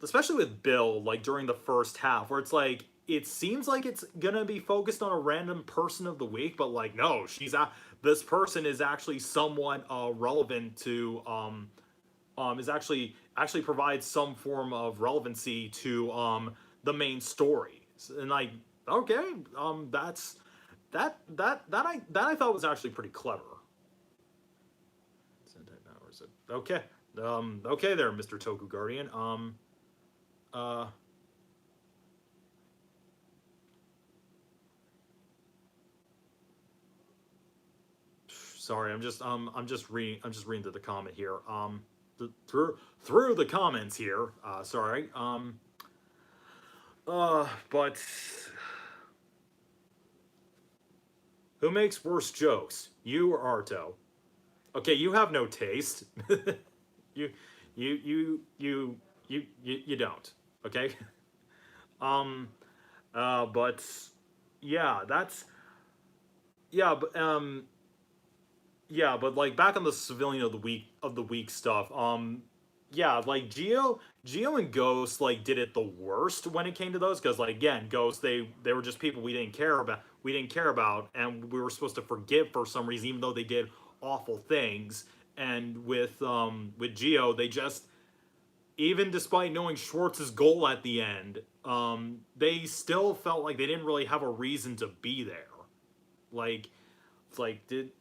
especially with Bill, like during the first half, where it's like it seems like it's gonna be focused on a random person of the week, but like, no, this person is actually somewhat relevant to is actually provides some form of relevancy to the main story. And like, okay, that's that I thought was actually pretty clever. Okay. Okay there, Mr. Toku Guardian. Uh sorry, I'm just reading through the comment here. Through the comments here. Sorry. But who makes worse jokes, you or Arto? Okay, you have no taste. you, you don't. Okay. Um. But yeah, that's yeah. But like back on the civilian of the week stuff. Yeah, like Geo and Ghost like did it the worst when it came to those because like again, Ghost they were just people we didn't care about. We didn't care about, and we were supposed to forgive for some reason, even though they did awful things. And with Geo, they just even despite knowing Schwartz's goal at the end, they still felt like they didn't really have a reason to be there. Like, it's like did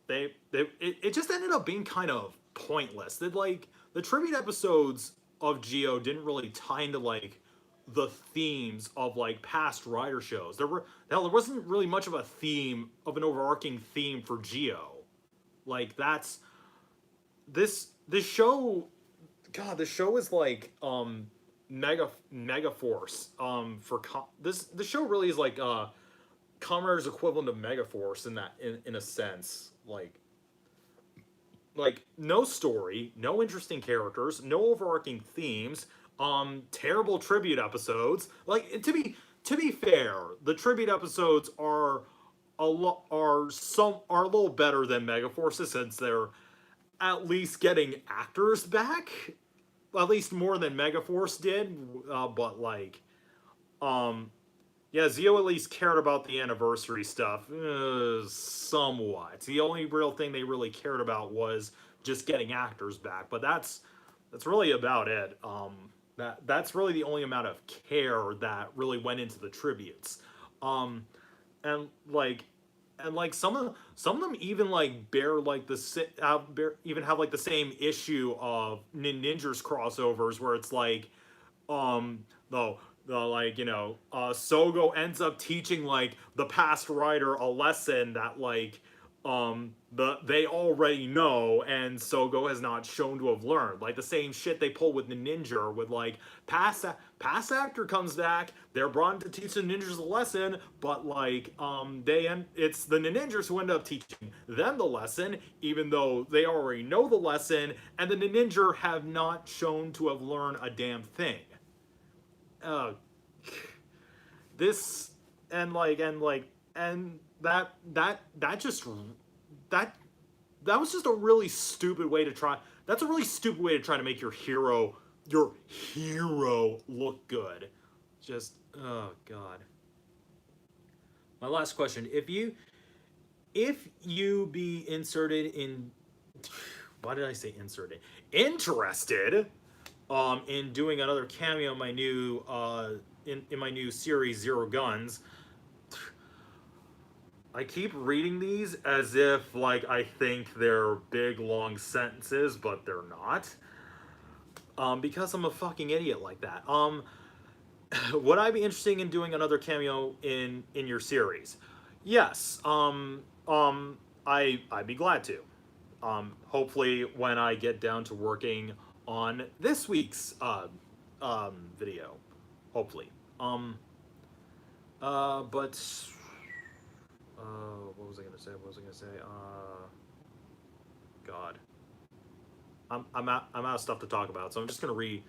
it just ended up being kind of pointless. That like the tribute episodes of Geo didn't really tie into like the themes of like past Rider shows. There wasn't really much of a theme of an overarching theme for Geo. Like that's this show. God, this show is like mega force this show really is like Kamen Rider's equivalent of Megaforce in that in a sense. Like no story, no interesting characters, no overarching themes, terrible tribute episodes. Like to be fair, the tribute episodes are a little better than Megaforce's since they're at least getting actors back, at least more than Megaforce did. But like, yeah, Zio at least cared about the anniversary stuff, somewhat. The only real thing they really cared about was just getting actors back, but that's really about it. That's really the only amount of care that really went into the tributes. Um, and like some of them even like bear like even have like the same issue of Ninja's crossovers where it's like the like Sogo ends up teaching like the past Rider a lesson that like they already know and Sogo has not shown to have learned. Like the same shit they pull with the ninja with like past actor comes back, they're brought in to teach the ninjas a lesson, but like it's the ninjas who end up teaching them the lesson even though they already know the lesson and the ninja have not shown to have learned a damn thing. uh, this and that just that that was just a really stupid way to try. That's a really stupid way to try to make your hero look good. Just oh god. My last question: if you be inserted in, why did I say inserted? Interested in doing another cameo in my new in my new series Zero Guns. I keep reading these as if like I think they're big long sentences, but they're not. Because I'm a fucking idiot like that. Would I be interested in doing another cameo in your series? Yes. I'd be glad to. Hopefully when I get down to working on this week's video. Hopefully. But what was I gonna say? God. I'm out of stuff to talk about, so I'm just gonna read.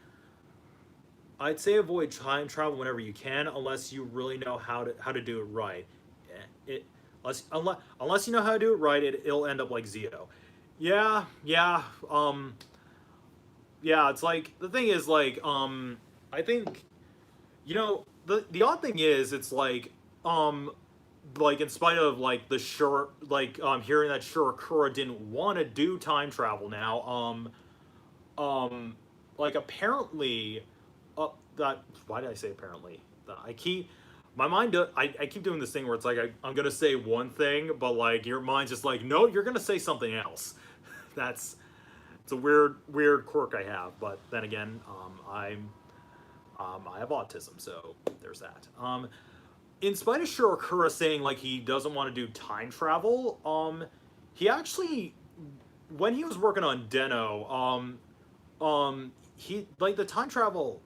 I'd say avoid time travel whenever you can, unless you really know how to do it right. Unless you know how to do it right, it'll end up like Zio. Yeah. Yeah. It's like the thing is like I think the odd thing is it's like in spite of like the hearing that Shirakura didn't want to do time travel now, like apparently that why did I say apparently? I keep my mind I keep doing this thing where it's like I'm gonna say one thing but like your mind's just like no, you're gonna say something else. It's a weird quirk I have, but then again I have autism, so there's that. in spite of Shirakura saying like he doesn't want to do time travel, he actually, when he was working on Den-O, he like the time travel.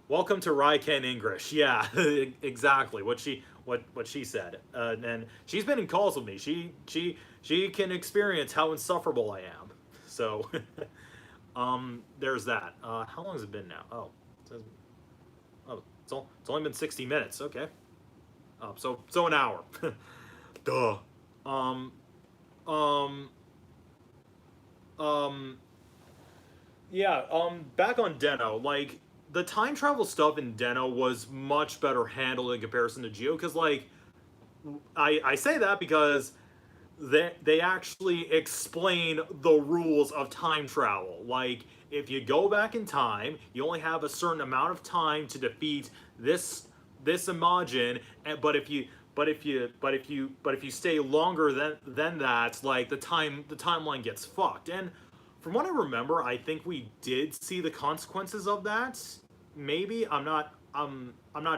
Welcome to Ryeguy and English. Yeah, exactly what she said, and she's been in calls with me. She can experience how insufferable I am. So, there's that. How long has it been now? Oh, it says, oh, it's only been 60 minutes. Okay. So an hour. Duh. Um, um, um, yeah. Back on Den-O, like the time travel stuff in Den-O was much better handled in comparison to Geo, because like I say that because they actually explain the rules of time travel. Like, if you go back in time, you only have a certain amount of time to defeat this Imagine, and but if you stay longer than that, like the timeline gets fucked. And from what I remember, I think we did see the consequences of that. Maybe I'm not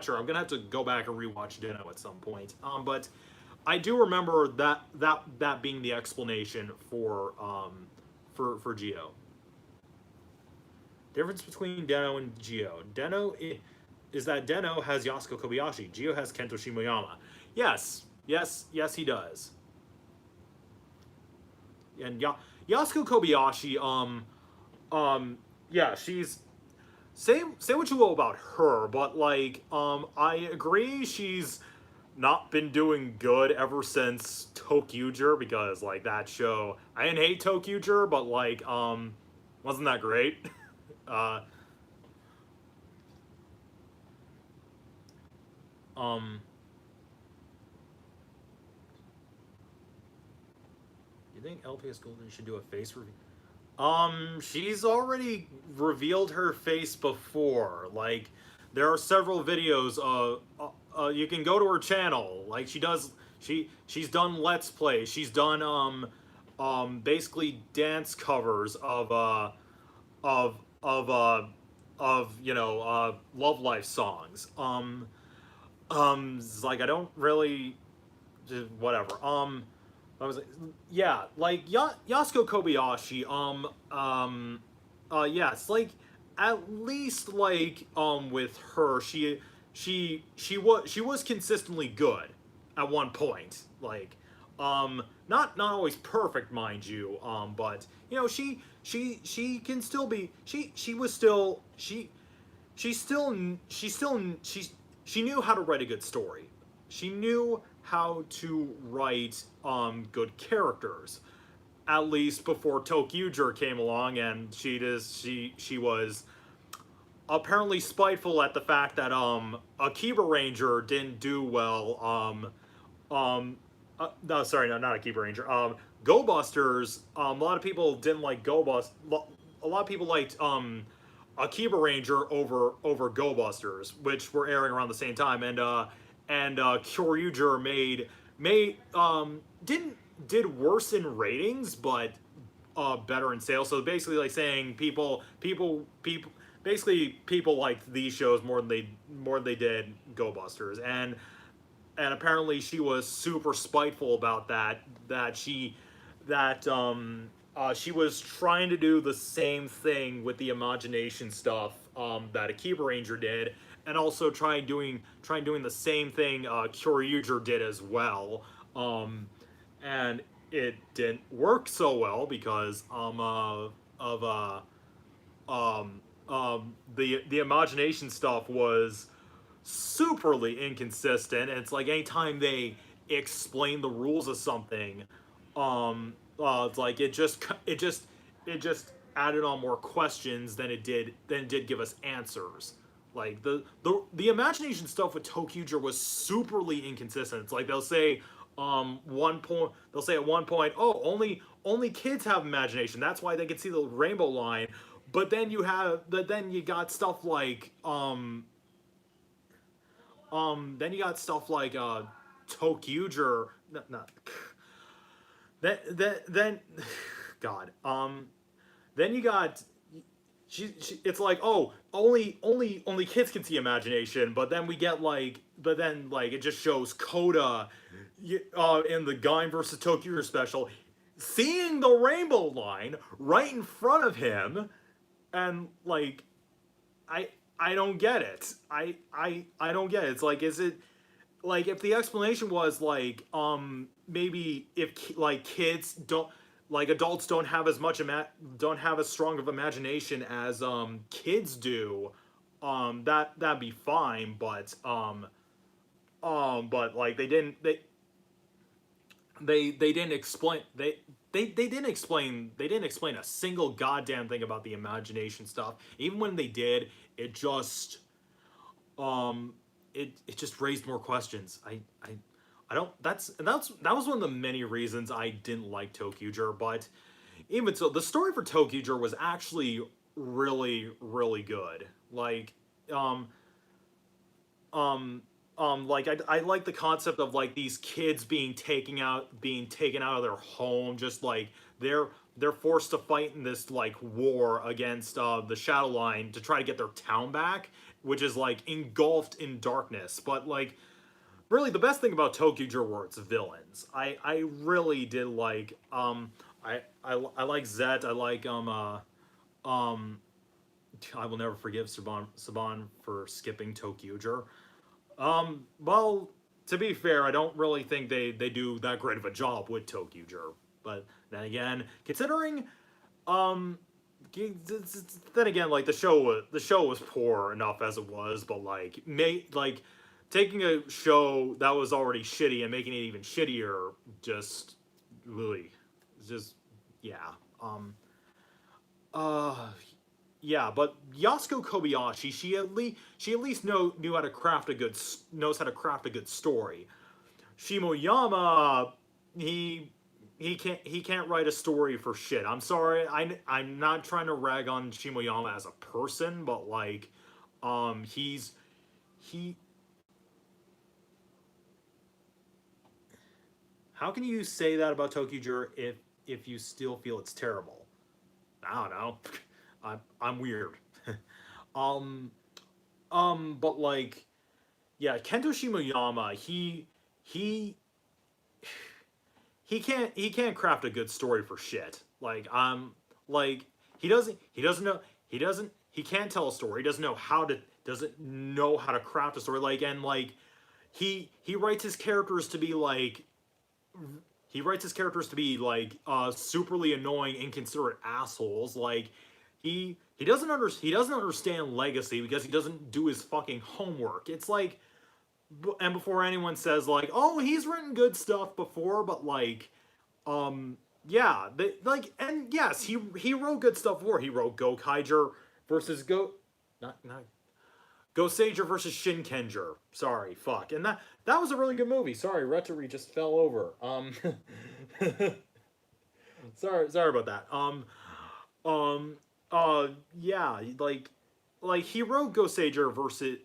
sure. I'm gonna have to go back and rewatch Den-O at some point. But I do remember that being the explanation for Geo. Difference between Den-O and Geo. Den-O is that Den-O has Yasuko Kobayashi. Geo has Kento Shimoyama. Yes, he does. And Yasuko Kobayashi, yeah, she's say what you will about her, but like, I agree she's not been doing good ever since Tokkyuger, because like that show, I didn't hate Tokkyuger, but like, wasn't that great? uh, um, you think LPS Golden should do a face review? She's already revealed her face before. Like, there are several videos. You can go to her channel. Like, she's done Let's Play. She's done basically dance covers of Love Life songs. It's like I don't really, just whatever. I was like, yeah, like Yasuko Kobayashi. Yeah, it's like at least like with her, she was consistently good at one point. Like, not always perfect, mind you. But you know, she can still be. She was still she still she knew how to write a good story. She knew how to write good characters, at least before Tokkyuger came along, and she was apparently spiteful at the fact that Akiba Ranger didn't do well. No, sorry, no, not Akiba Ranger. Go Busters. A lot of people didn't like Go Bust. A lot of people liked Akiba Ranger over Go Busters, which were airing around the same time, and Kyuranger did worse in ratings, but better in sales. So basically, like saying people basically people liked these shows more than they did Go Busters, and apparently she was super spiteful about that she was trying to do the same thing with the imagination stuff that Akiba Ranger did, and also trying doing the same thing Kyuranger did as well, and it didn't work so well because the imagination stuff was superly inconsistent. And it's like anytime they explain the rules of something, it's like it just added on more questions than it did give us answers. Like the imagination stuff with Tokkyuger was superly inconsistent. It's like they'll say at one point, oh, only kids have imagination. That's why they can see the rainbow line. But then you got stuff like Tokkyuger, not then God, then you got it's like, oh, only kids can see imagination, but then we get like, but then like it just shows Koda in the Guy versus Tokkyuger special seeing the rainbow line right in front of him, and like I I don't get it. I don't get it. It's like, is it like, if the explanation was like, maybe if like kids don't, like adults don't have as much don't have as strong of imagination as kids do, that'd be fine, but like they didn't explain, they didn't explain a single goddamn thing about the imagination stuff. Even when they did, it just um it just raised more questions. I don't, that was one of the many reasons I didn't like Tokkyuger. But even so, the story for Tokkyuger was actually really good. Like um like I like the concept of like these kids being taken out of their home, just like they're forced to fight in this like war against the Shadow Line to try to get their town back, which is like engulfed in darkness. But like, really, the best thing about Tokkyuger were its villains. I really did like I like Zet. I like um I will never forgive Saban for skipping Tokkyuger. Well, to be fair, I don't really think they do that great of a job with Tokkyuger. But then again, considering, um, then again, like the show was poor enough as it was, but like taking a show that was already shitty and making it even shittier, just really, just yeah. Uh, yeah, but Yasuko Kobayashi, she at least knew how to craft a good knows how to craft a good story. Shimoyama, he he can't write a story for shit. I'm sorry. I'm not trying to rag on Shimoyama as a person, but like he how can you say that about Tokyo if you still feel it's terrible? I don't know. I'm weird. um but like, yeah, Kento Shimoyama, he he can't craft a good story for shit. Like he doesn't know he can't tell a story. He doesn't know how to craft a story. Like, and like he writes his characters to be like superly annoying, inconsiderate assholes. Like he doesn't understand legacy because he doesn't do his fucking homework. It's like, and before anyone says like, oh, he's written good stuff before, but like, yeah, and yes, he wrote good stuff before. He wrote Gokaiger versus not Goseiger versus Shinkenger. Sorry, fuck, and that was a really good movie. Sorry, Retori just fell over. Sorry about that. Yeah, like he wrote Goseiger versus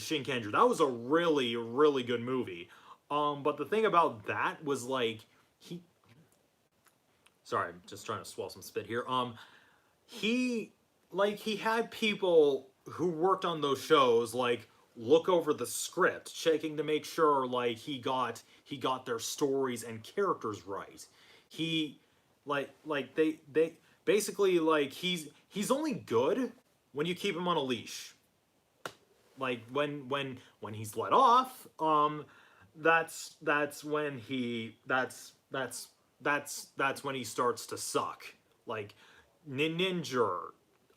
Shinkenger. That was a really good movie. But the thing about that was like he. Sorry, I'm just trying to swallow some spit here. He he had people who worked on those shows like look over the script, checking to make sure like he got their stories and characters right. He they basically like he's only good when you keep him on a leash. Like when he's let off, that's when that's when he starts to suck. Like Ninja,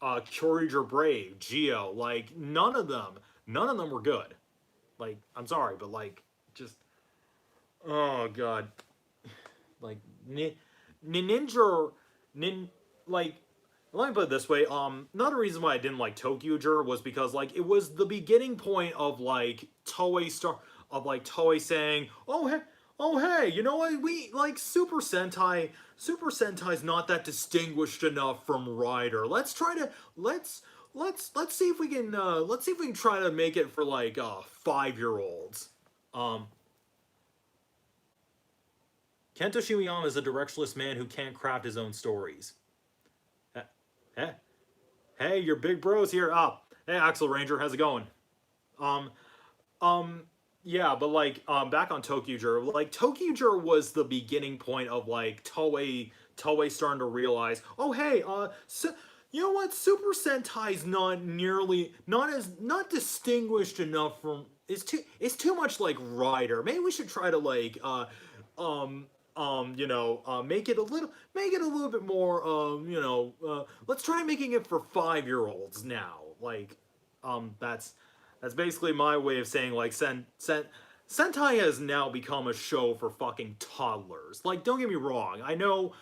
Kyuranger Brave, Geo, like none of them were good. Like, I'm sorry, but like just, oh god, like Ninja, like, let me put it this way. Another reason why I didn't like Tokkyuger was because like it was the beginning point of like Toei saying, oh hey, you know what? We like Super Sentai. Super Sentai's not that distinguished enough from Rider. Let's see if we can try to make it for like 5-year-olds. Um, Kento Shimoyama is a directionless man who can't craft his own stories. Eh, eh, Hey, your big bros here. Hey, Axel Ranger, how's it going? Um, um, yeah, but like, back on Tokkyuger, like Tokkyuger was the beginning point of like Toei starting to realize, oh hey, you know what, Super Sentai's not distinguished enough from, it's too much like Rider. Maybe we should try to like, um, make it a little bit more, let's try making it for 5-year-olds now. Like, that's basically my way of saying like Sentai has now become a show for fucking toddlers. Like, don't get me wrong. I know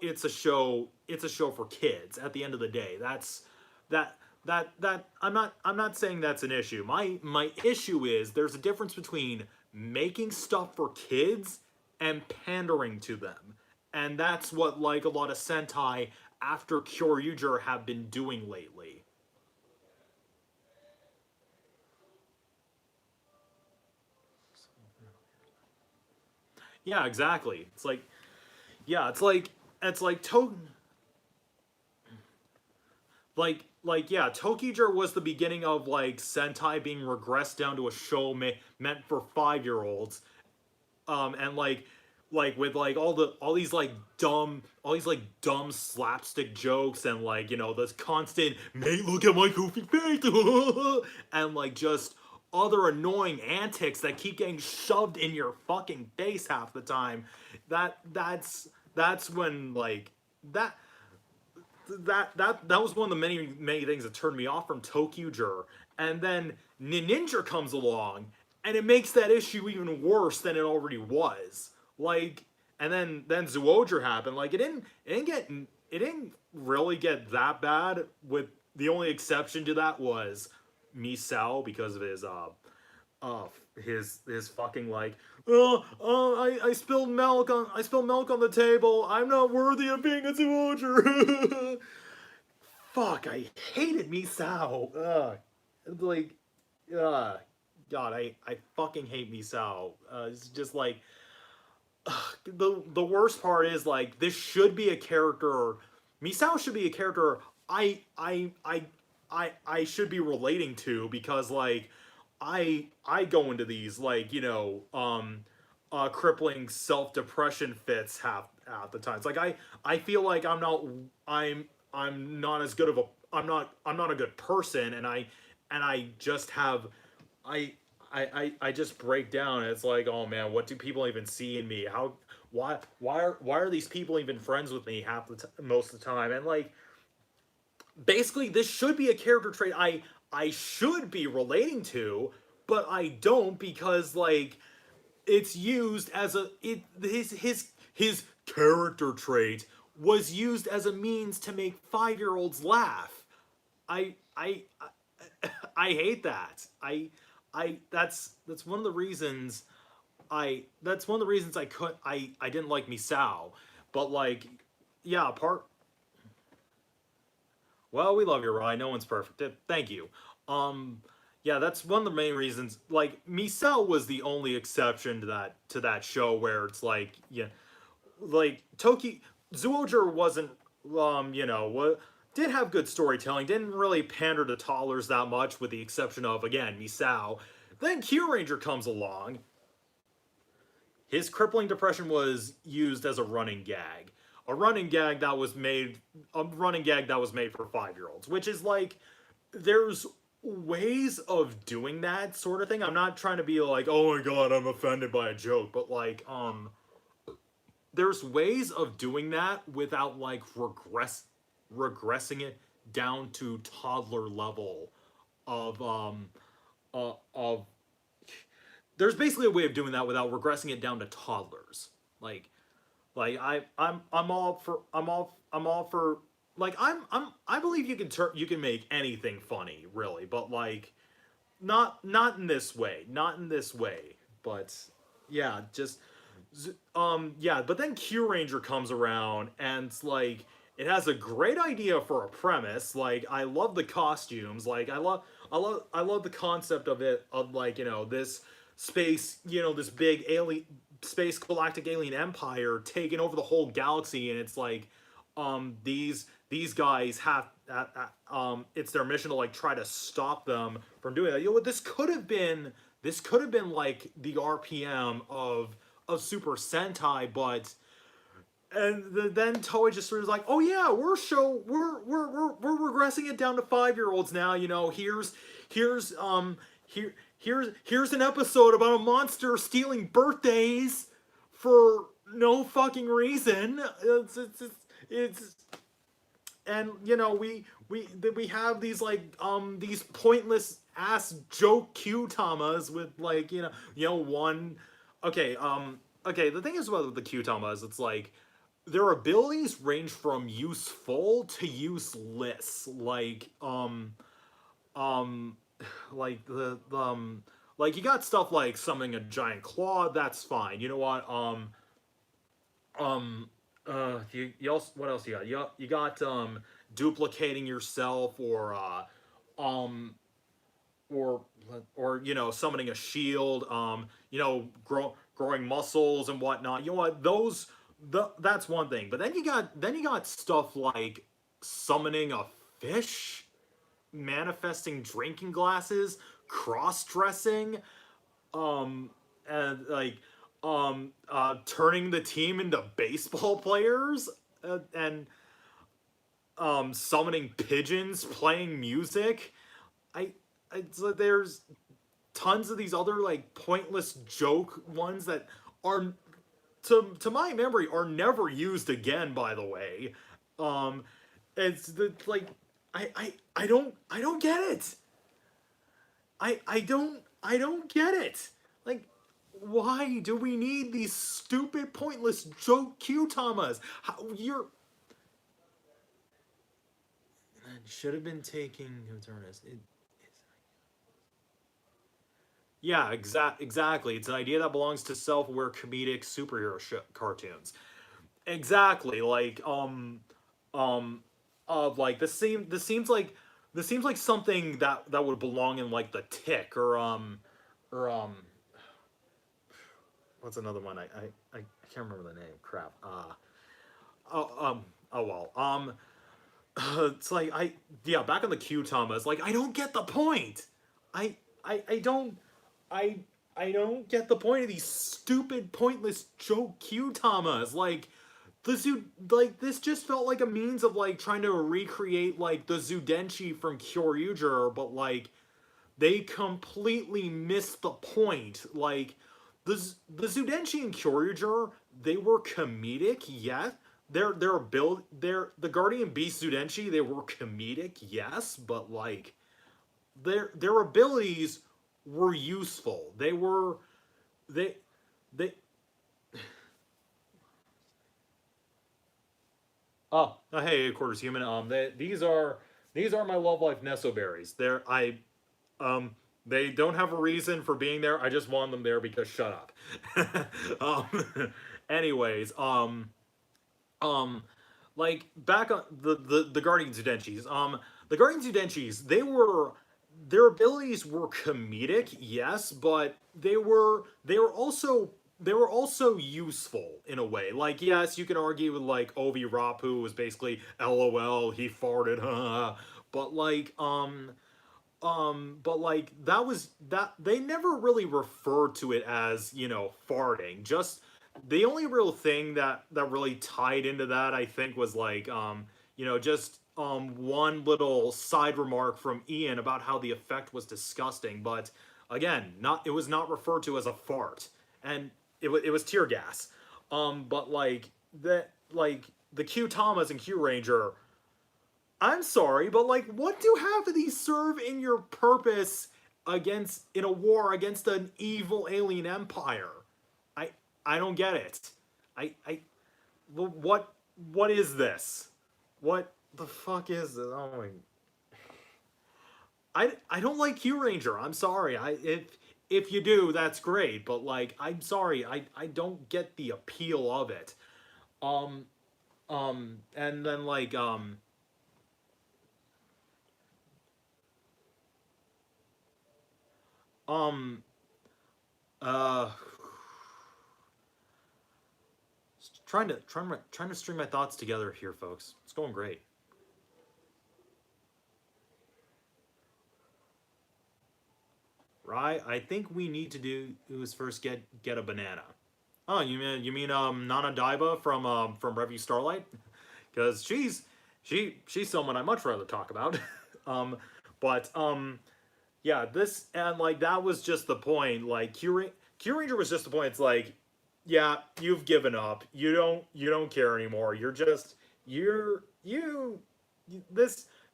it's a show for kids at the end of the day. That I'm not saying that's an issue. My issue is there's a difference between making stuff for kids and pandering to them. And that's what like a lot of Sentai after Kyuranger have been doing lately. Yeah, exactly. It's like, yeah, it's like yeah, Tokuger was the beginning of like Sentai being regressed down to a show meant for 5-year-olds. And like with like all these like dumb slapstick jokes and like this constant mate look at my goofy face and like just other annoying antics that keep getting shoved in your fucking face half the time. That's when like that that was one of the many things that turned me off from Tokuger. And then Ninja comes along, and it makes that issue even worse than it already was. Like, and then Zoojer happened. Like, it didn't really get that bad. With the only exception to that was Misao because of uh his fucking like, I spilled milk on the table. I'm not worthy of being a Zoojer. Fuck, I hated Misao. Like, uh, God, I fucking hate Misao. It's just like, the worst part is like this should be a character. Misao should be a character I should be relating to because like I go into these like crippling self depression fits half the time. It's like I feel like I'm not as good of a I'm not a good person, and I just have I I just break down, and it's like, oh man, what do people even see in me? Why are these people even friends with me most of the time? And like, basically, this should be a character trait I should be relating to, but I don't because like it's used as his character trait was used as a means to make 5-year-olds laugh. I hate that. That's one of the reasons I didn't like Misao. But like, yeah, well, we love you, Rye. No one's perfect. Thank you. Um yeah, that's one of the main reasons. Like, Misao was the only exception to that show where it's like, yeah, like Toki Zoojer wasn't did have good storytelling, didn't really pander to toddlers that much, with the exception of again Misao. Then Kyuranger comes along. His crippling depression was used as a running gag that was made for 5-year-olds, which is like, there's ways of doing that sort of thing. I'm not trying to be like, oh my god, I'm offended by a joke, but like, there's ways of doing that without like regressing it down to toddler level of of there's basically a way of doing that without regressing it down to toddlers. Like I'm all for like I believe you can make anything funny, really, but like, not in this way, not in this way. But yeah, just yeah, but then Q Ranger comes around, and it's like, it has a great idea for a premise. Like, I love the costumes. Like, I love the concept of it, of like, this space, this big alien space galactic alien empire taking over the whole galaxy, and it's like, these guys it's their mission to like try to stop them from doing that. This could have been like the RPM of Super Sentai, but then Toei just sort of like, oh yeah, we're regressing it down to 5-year-olds now. You know, here's here's an episode about a monster stealing birthdays for no fucking reason. It's and you know we have these like these pointless ass joke Q-tamas with like one okay, the thing is about the Q-tamas, it's like their abilities range from useful to useless, um like like you got stuff like summoning a giant claw, that's fine. You know what, you also, what else you got? You got duplicating yourself, um or you know, summoning a shield, you know, growing muscles and whatnot. You know what, that's one thing. But then you got stuff like summoning a fish, manifesting drinking glasses, cross dressing, um and like turning the team into baseball players, and summoning pigeons, playing music. I it's like there's tons of these other like pointless joke ones that are, to my memory, are never used again, by the way. um it's the like I don't get it. I don't get it. Like, why do we need these stupid pointless joke Q-tamas? How you're should have been taking Eternus. Yeah, exactly. It's an idea that belongs to self-aware comedic superhero cartoons. Exactly. Like of like this seems like something that would belong in like the Tick, or what's another one? I can't remember the name. Crap. Oh oh well. It's like yeah, back on the Q-tamas, like I don't get the point. I I don't I I don't get the point of these stupid pointless joke Q-tamas. Like like this just felt like a means of like trying to recreate like the Zudenchi from Kyuranger, but like they completely missed the point. Like the Zudenchi and Kyuranger, they were comedic, yes. Their Guardian Beast Zudenchi, they were comedic, yes, but like their abilities were useful. They they hey, quarters human. These are my love life Nesso berries. Um they don't have a reason for being there. I just want them there because shut up. Anyways, um like back on the Guardian Zudenchis. The Guardian Zudenchis, their abilities were comedic, yes, but they were also useful in a way. Like, yes, you can argue with like Obi Rapu was basically LOL, he farted, but but like that was that they never really referred to it as, you know, farting. Just the only real thing that really tied into that, I think, was like you know, just one little side remark from Ian about how the effect was disgusting, but again, not it was not referred to as a fart, and it was tear gas. But like the Q Thomas and Q Ranger, I'm sorry, but like, what do half of these serve in your purpose against in a war against an evil alien empire? I I don't get it. I what is this? What the fuck is this? Oh my! I don't like Kyuranger. I'm sorry. If you do, that's great. But like, I'm sorry. I don't get the appeal of it. Um and then like um uh trying to string my thoughts together here, folks. It's going great. right? I think we need to do is first get a banana. Oh, you mean Nana Daiba from Revue Starlight? Because she's someone I much rather talk about. um, but yeah, this and like that was just the point. Like Kyuranger was just the point. It's like, yeah, you've given up. You don't care anymore.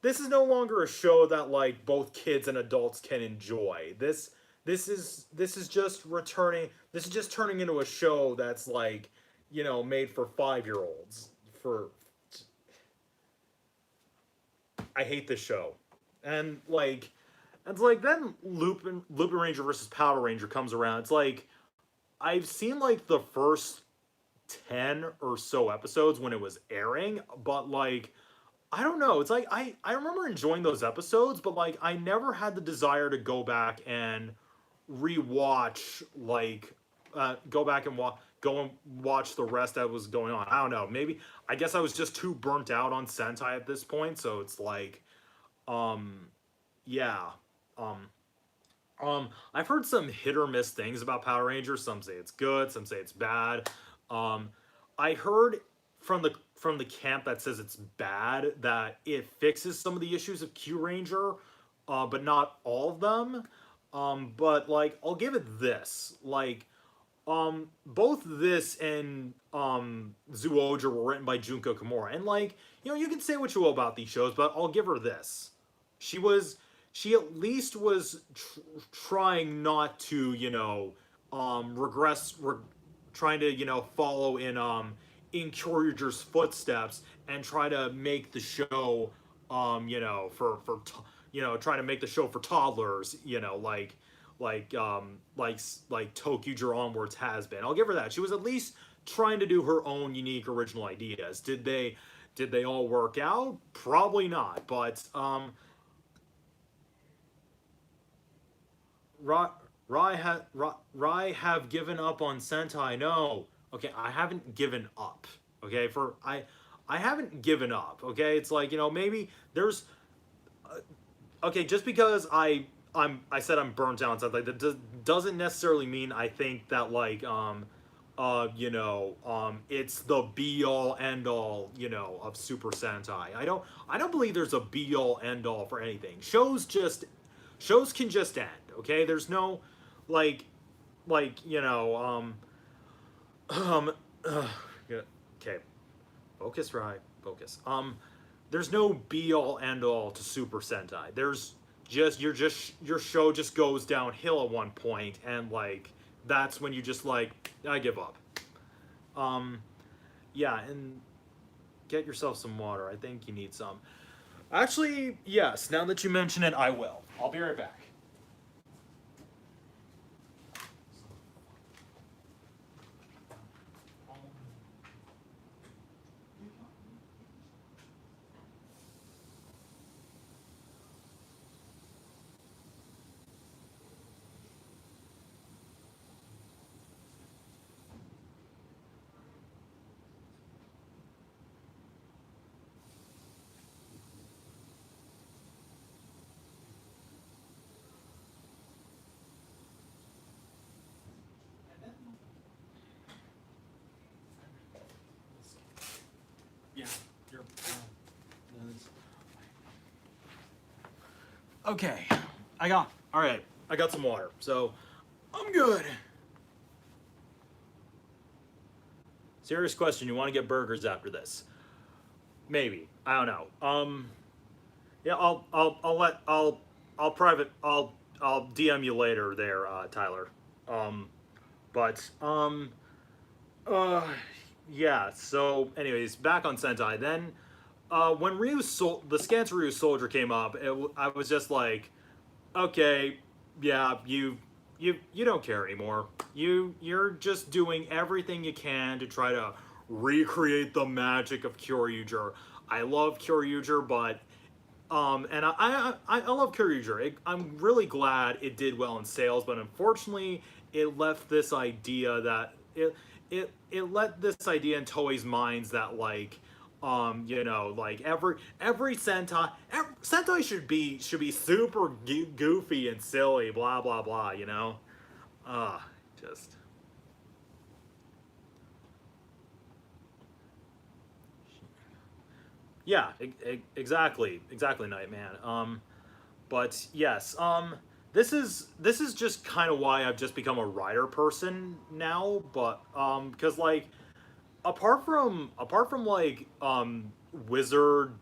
This is no longer a show that like both kids and adults can enjoy. This is just returning. This is just turning into a show that's like, made for 5-year-olds. For I hate this show, and like, it's like then Lupin Ranger versus Power Ranger comes around. It's like I've seen like the first 10 or so episodes when it was airing, but like I don't know. It's like I remember enjoying those episodes, but like I never had the desire to go back and rewatch like go back and go and watch the rest that was going on. I don't know. Maybe I guess I was just too burnt out on Sentai at this point, so it's like yeah. Um I've heard some hit or miss things about Power Rangers. Some say it's good, some say it's bad. I heard from the camp that says it's bad that it fixes some of the issues of Kyuranger, but not all of them. But like I'll give it this. Like both this and Zyuohger were written by Junko Kimura. And like, you can say what you will about these shows, but I'll give her this. She at least was trying not to, trying to, follow in Kyurager's footsteps and try to make the show, trying to make the show for toddlers, like Tokkyuger onwards has been. I'll give her that. She was at least trying to do her own unique original ideas. Did they all work out? Probably not, but Rye have given up on Sentai. No. Okay, I haven't given up. Okay, I haven't given up. Okay, it's like, maybe there's okay, just because I said I'm burnt out and stuff like that doesn't necessarily mean I think that like it's the be all end all, of Super Sentai. I don't believe there's a be all end all for anything. Shows can just end, okay? There's no like okay. Focus, right? Focus. There's no be all end all to Super Sentai. There's your show just goes downhill at one point, and like that's when you just like I give up. Yeah, and get yourself some water. I think you need some. Actually, yes. Now that you mention it, I will. I'll be right back. Yeah, you're. Okay, all right. I got some water, so I'm good. Serious question: you want to get burgers after this? Maybe. I don't know. Yeah, I'll DM you later there, Tyler. But uh, yeah. So, anyways, back on Sentai. Then, when the Scans Ryu Soldier came up, I was just like, okay, yeah, you don't care anymore. You're just doing everything you can to try to recreate the magic of Kyuranger. I love Kyuranger, but and I love Kyuranger. I'm really glad it did well in sales, but unfortunately, it left this idea that it let this idea in Toei's minds that like You know, like every Sentai should be super goofy and silly, blah blah blah, you know. Just yeah, exactly, Nightman. But yes, this is just kind of why I've just become a writer person now. But because like apart from like Wizard,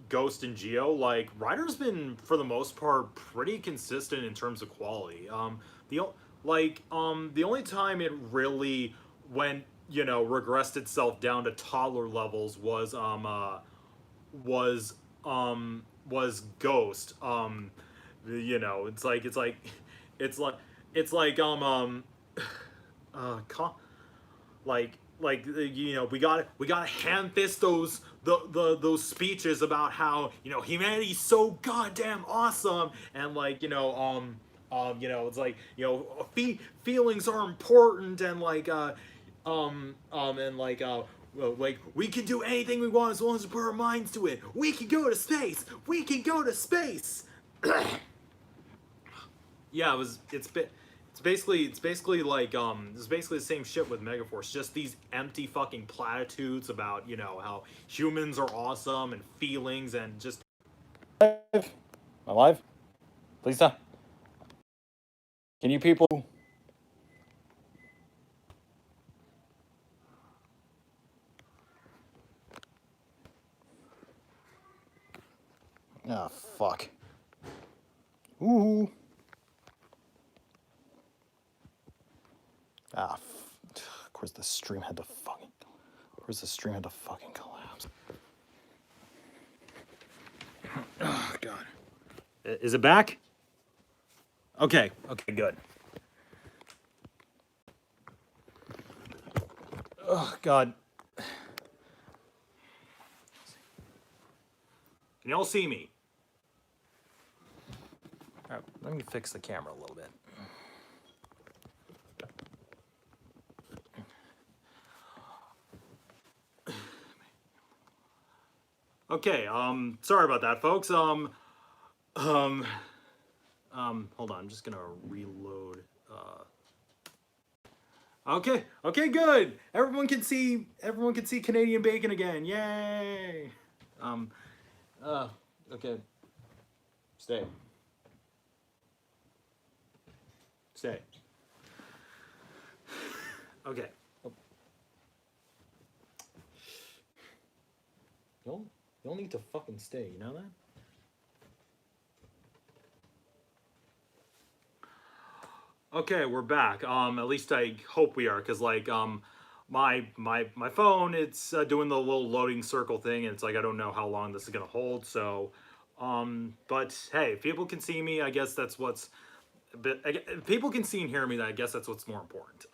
Ghost, and Geo, like Ryder's been for the most part pretty consistent in terms of quality. The only time it really went, you know, regressed itself down to toddler levels was was Ghost. You know, it's like it's like uh you know, we got to hand fist those speeches about how, you know, humanity's so goddamn awesome, and like, you know, you know, it's like, you know, feelings are important, and like and like well, like we can do anything we want as long as we put our minds to it. We can go to space. We can go to space. Yeah, it's basically like it's basically the same shit with Megaforce, just these empty fucking platitudes about, you know, how humans are awesome and feelings and just alive? Lisa? Can you people Oh fuck. Ooh. Of course the stream had to fucking collapse. Oh god. Is it back? Okay, good. Oh god. Can y'all see me? All right, let me fix the camera a little bit. Okay, sorry about that, folks. Hold on, I'm just gonna reload. Okay, good. Everyone can see Canadian bacon again. Yay! Um, okay. Stay. Okay. You'll need to fucking stay. You know that? Okay, we're back. At least I hope we are, cause like my phone, it's doing the little loading circle thing, and it's like I don't know how long this is gonna hold. So, but hey, if people can see me, I guess that's what's. But if people can see and hear me, I guess that's what's more important.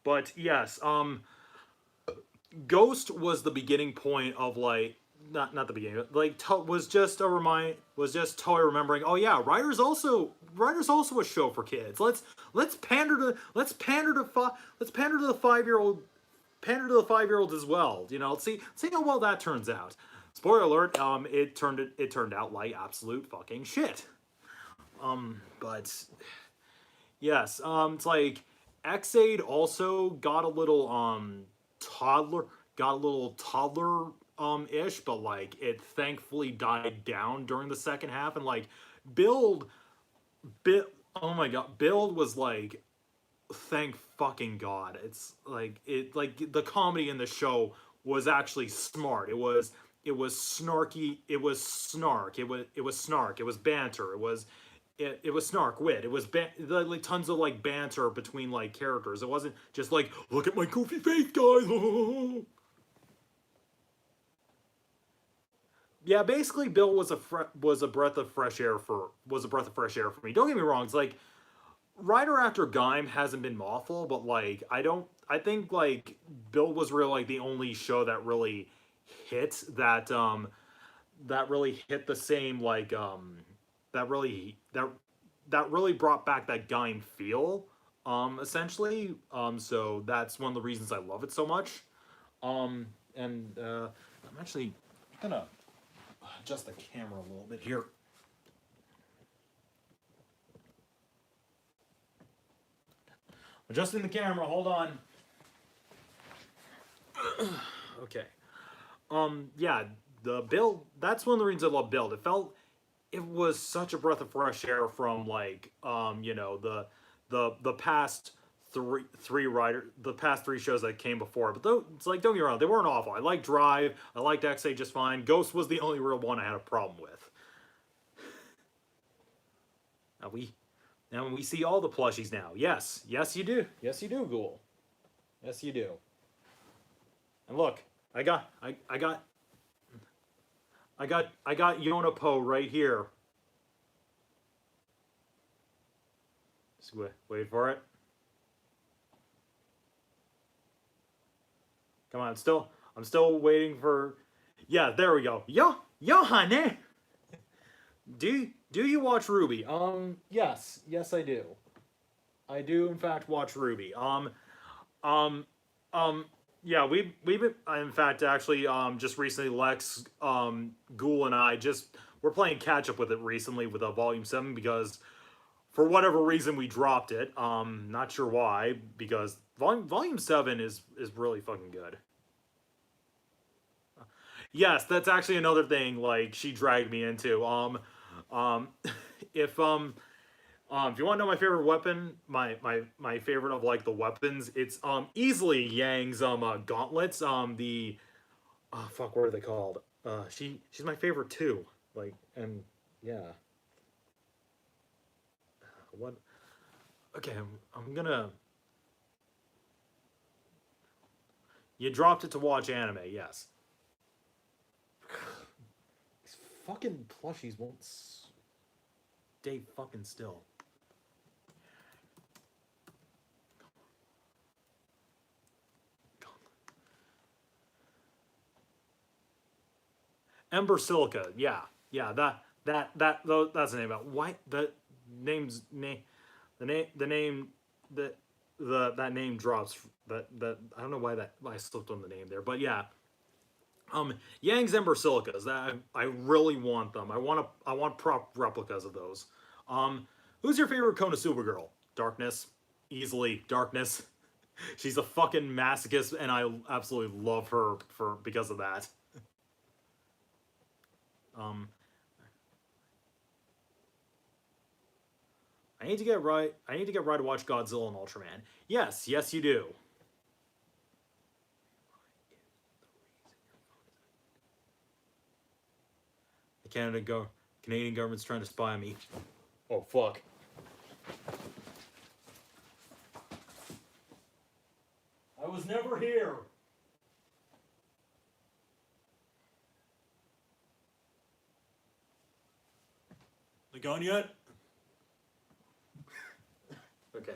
But yes, Ghost was the beginning point of like not the beginning, like was just totally remembering. Oh yeah, Rider's also a show for kids. Let's pander to the 5-year-old as well. You know, let's see how well that turns out. Spoiler alert, it turned out like absolute fucking shit. But yes, it's like Xaid also got a little toddler ish, but like it thankfully died down during the second half, and like build bit oh my god, build was like, thank fucking god. It's like the comedy in the show was actually smart. It was snarky, it was snark, it was snark, it was banter, it was snark wit. It was like tons of like banter between like characters. It wasn't just like, look at my goofy face, guys. Yeah, basically, Bill was a breath of fresh air for me. Don't get me wrong. It's like Rider after Gaim hasn't been awful, but like I think like Bill was really like the only show that really hit that really hit the same like that really that really brought back that Gaim feel, essentially. So that's one of the reasons I love it so much. and I'm actually gonna adjust the camera a little bit here. Adjusting the camera, hold on. Okay. Yeah, the build, that's one of the reasons I love build. It was such a breath of fresh air from like, you know, the past the past three shows that came before. But though, it's like, don't get me wrong, they weren't awful. I liked Drive, I liked XA just fine. Ghost was the only real one I had a problem with. Now we see all the plushies now. Yes, yes you do. Yes you do, Ghoul. Yes you do. And look, I got Yonapo right here. Just wait for it. Come on, I'm still waiting for. Yeah, there we go. Johanne. Do you watch RWBY? Yes, I do. I do in fact watch RWBY. Yeah, we've been, in fact, actually, just recently, Lex, Ghoul, and I we're playing catch up with it recently with Volume 7 because for whatever reason we dropped it. Not sure why, because Volume 7 is really fucking good. Yes, that's actually another thing, like, she dragged me into. If you want to know my favorite weapon, my favorite of like the weapons, it's easily Yang's gauntlets. The fuck, what are they called? She's my favorite too. Like, and yeah. What? Okay, I'm gonna. You dropped it to watch anime, yes. These fucking plushies won't stay fucking still. Ember Silica, yeah, that's the name of it. Why the name's name, the name that name drops. That I don't know why I slipped on the name there, but yeah. Yang's Ember Silicas. That I really want them. I want prop replicas of those. Who's your favorite Konosuba girl? Darkness, easily Darkness. She's a fucking masochist, and I absolutely love her because of that. I need to get right to watch Godzilla and Ultraman. Yes, you do. The Canadian government's trying to spy on me. Oh fuck. I was never here. They gone yet? Okay.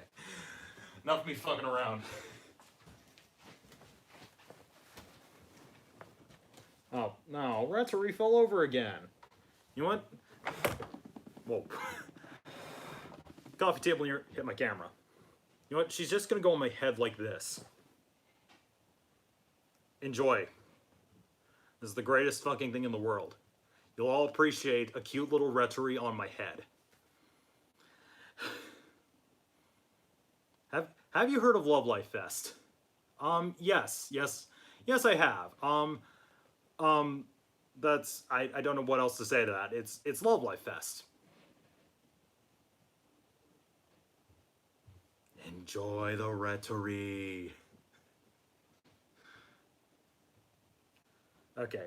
Enough of me fucking around. Oh, no, we're at to refill over again. You know what? Whoa. Coffee table here, hit my camera. You know what? She's just gonna go on my head like this. Enjoy. This is the greatest fucking thing in the world. You'll all appreciate a cute little Retori on my head. Have you heard of Love Life Fest? Yes, I have. That's I don't know what else to say to that. It's Love Life Fest. Enjoy the Retori. Okay,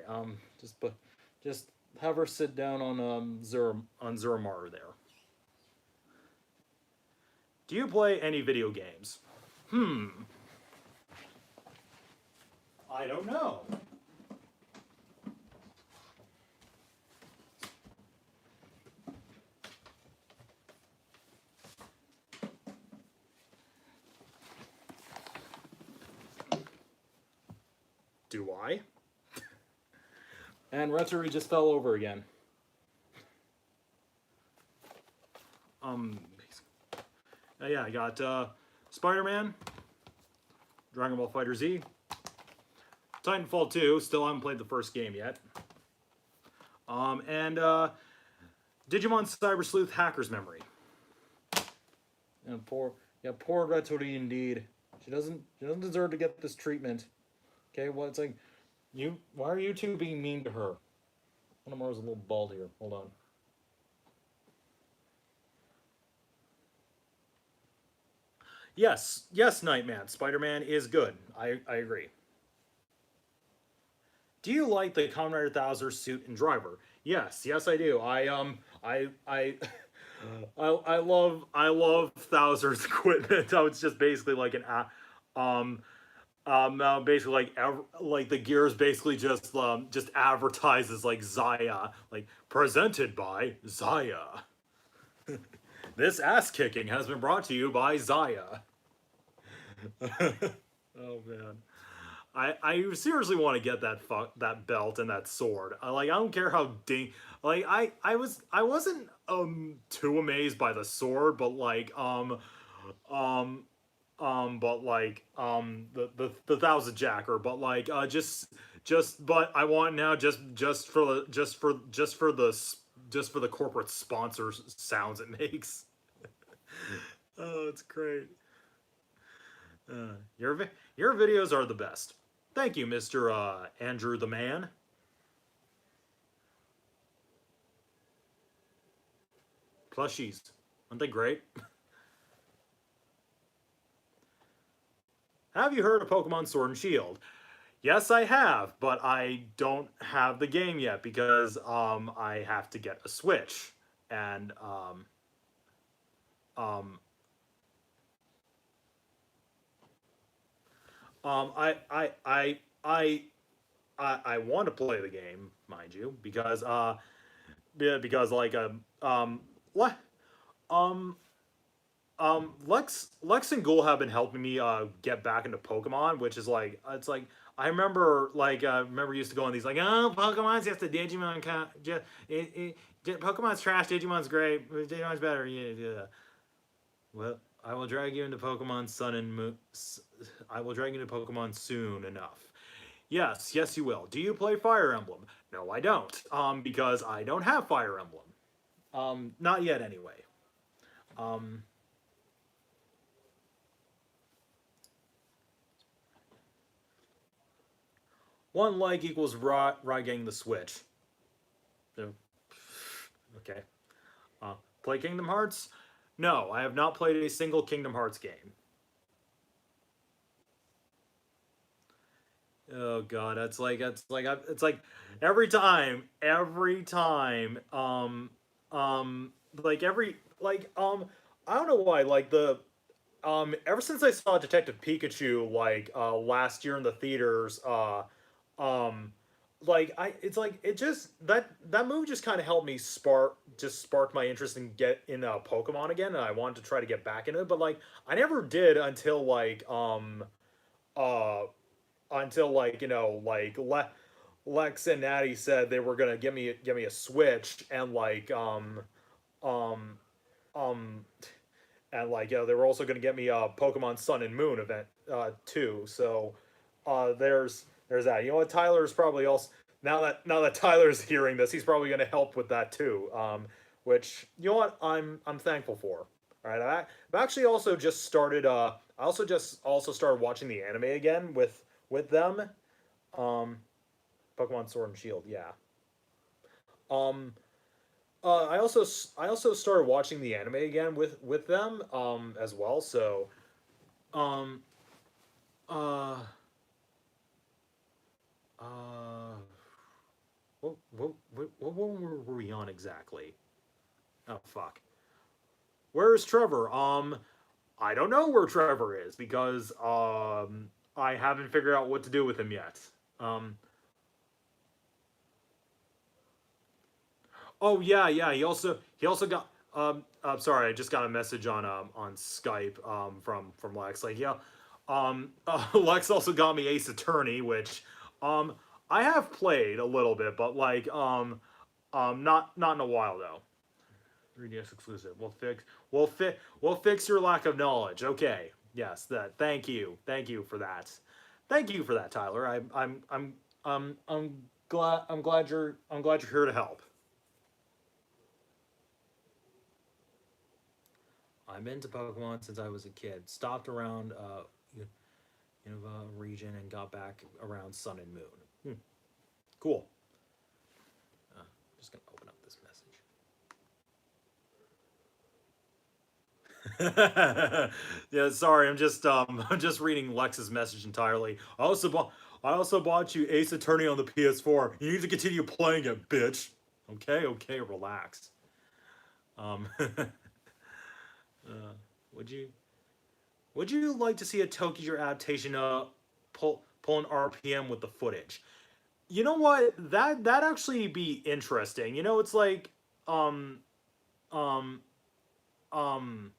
just have her sit down on Zuramaru there. Do you play any video games? I don't know. Do I? And Retori just fell over again. Yeah, I got Spider-Man, Dragon Ball FighterZ, Titanfall 2. Still haven't played the first game yet. And Digimon Cyber Sleuth Hacker's Memory. And poor Ryeguy indeed. She doesn't deserve to get this treatment. Okay, well, it's like, why are you two being mean to her? Hanamaru's a little bald here. Hold on. Yes, Nightman. Spider-Man is good. I agree. Do you like the Kamen Rider Thouser suit and driver? Yes, I do. I love Thouser's equipment. So it's just basically like basically like the gears basically just advertises like Zaya, like presented by Zaya. This ass kicking has been brought to you by Zaya. Oh man. I seriously want to get that belt and that sword. I don't care how I wasn't too amazed by the sword, but the Thousand Jacker, but but I want now just for the corporate sponsor sounds it makes. Oh, it's great. Your videos are the best. Thank you, Mr. Andrew the Man. Plushies. Aren't they great? Have you heard of Pokemon Sword and Shield? Yes, I have, but I don't have the game yet because I have to get a Switch. And I want to play the game, mind you, because like Lex and Ghoul have been helping me get back into Pokemon, which is like I remember used to go on these like, oh, Pokemon's just a Digimon Pokemon's trash, Digimon's great, Digimon's better. Yeah. Well, I will drag you into Pokemon Sun and Moon. I will drag you into Pokemon soon enough. Yes, you will. Do you play Fire Emblem? No, I don't. Because I don't have Fire Emblem. Not yet, anyway. One like equals Ryeguy the Switch. Okay. Play Kingdom Hearts? No, I have not played a single Kingdom Hearts game. Oh god, it's like every time, I don't know why, ever since I saw Detective Pikachu last year in the theaters, that movie just kind of helped me spark my interest in Pokemon again, and I wanted to try to get back into it, but I never did until Lex and Natty said they were gonna give me a Switch, and they were also gonna get me a Pokemon Sun and Moon event too. So there's that. You know what? Tyler's probably also now that Tyler's hearing this, he's probably gonna help with that too. Which, you know what, I'm thankful for. All right, I've actually also just started. I also started watching the anime again with them. Pokemon Sword and Shield, yeah. I also started watching the anime again with them as well. So, what were we on exactly? Oh fuck. Where is Trevor? I don't know where Trevor is because I haven't figured out what to do with him yet. Oh yeah. He also got. I'm sorry. I just got a message on Skype from Lex. Lex also got me Ace Attorney, which I have played a little bit, but not in a while though. 3DS exclusive. We'll fix your lack of knowledge. Okay. Yes. Thank you for that. thank you for that, Tyler. I'm glad you're here to help. I've been to Pokemon since I was a kid. Stopped around Unova region and got back around Sun and Moon. Cool. Just gonna open up this message. Yeah, sorry, I'm just reading Lex's message entirely. I also bought you Ace Attorney on the PS4. You need to continue playing it, bitch. Okay, relax. Would you like to see a Tokkyuger adaptation pull an RPM with the footage? You know what? That actually be interesting. You know, it's um um um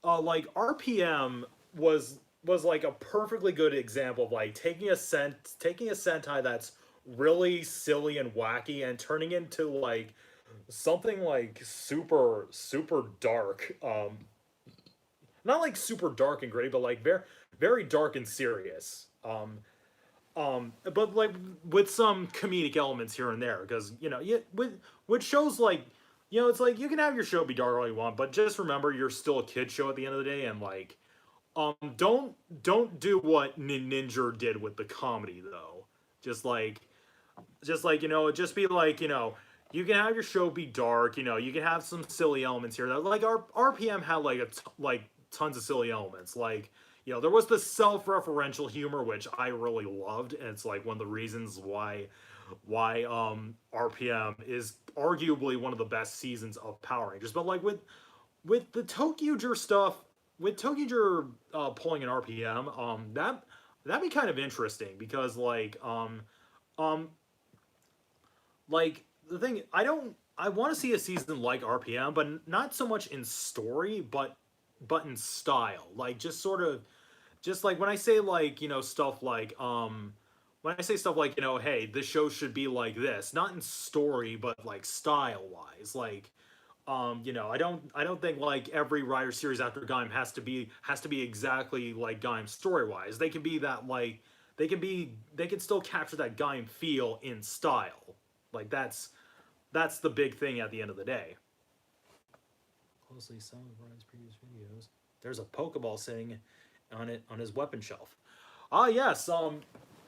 like RPM was like a perfectly good example of like taking a Sentai that's really silly and wacky and turning into like something like super dark. Not like super dark and gritty, but like very dark and serious. But like with some comedic elements here and there, because you know, with shows like, you know, it's like you can have your show be dark all you want, but just remember you're still a kid show at the end of the day, and like, don't do what Ninja did with the comedy though. Just like, you know, just be like, you know, you can have your show be dark, you know, you can have some silly elements here. Like our RPM had like like tons of silly elements. Like, you know, there was the self-referential humor which I really loved, and it's like one of the reasons why RPM is arguably one of the best seasons of Power Rangers. But like with the Tokkyuger stuff, with Tokkyuger pulling an RPM, that'd be kind of interesting because um like the thing I want to see a season like RPM, but not so much in story, but in style. Like just like when I say like, you know, stuff like when I say stuff like, you know, hey, this show should be like this, not in story, but like style wise. Like you know, I don't think like every Rider series after Gaim has to be exactly like Gaim story wise. They can be that like they can still capture that Gaim feel in style. Like that's the big thing at the end of the day. Closely some of Ryan's previous videos. There's a Pokeball sitting on his weapon shelf. Ah yes,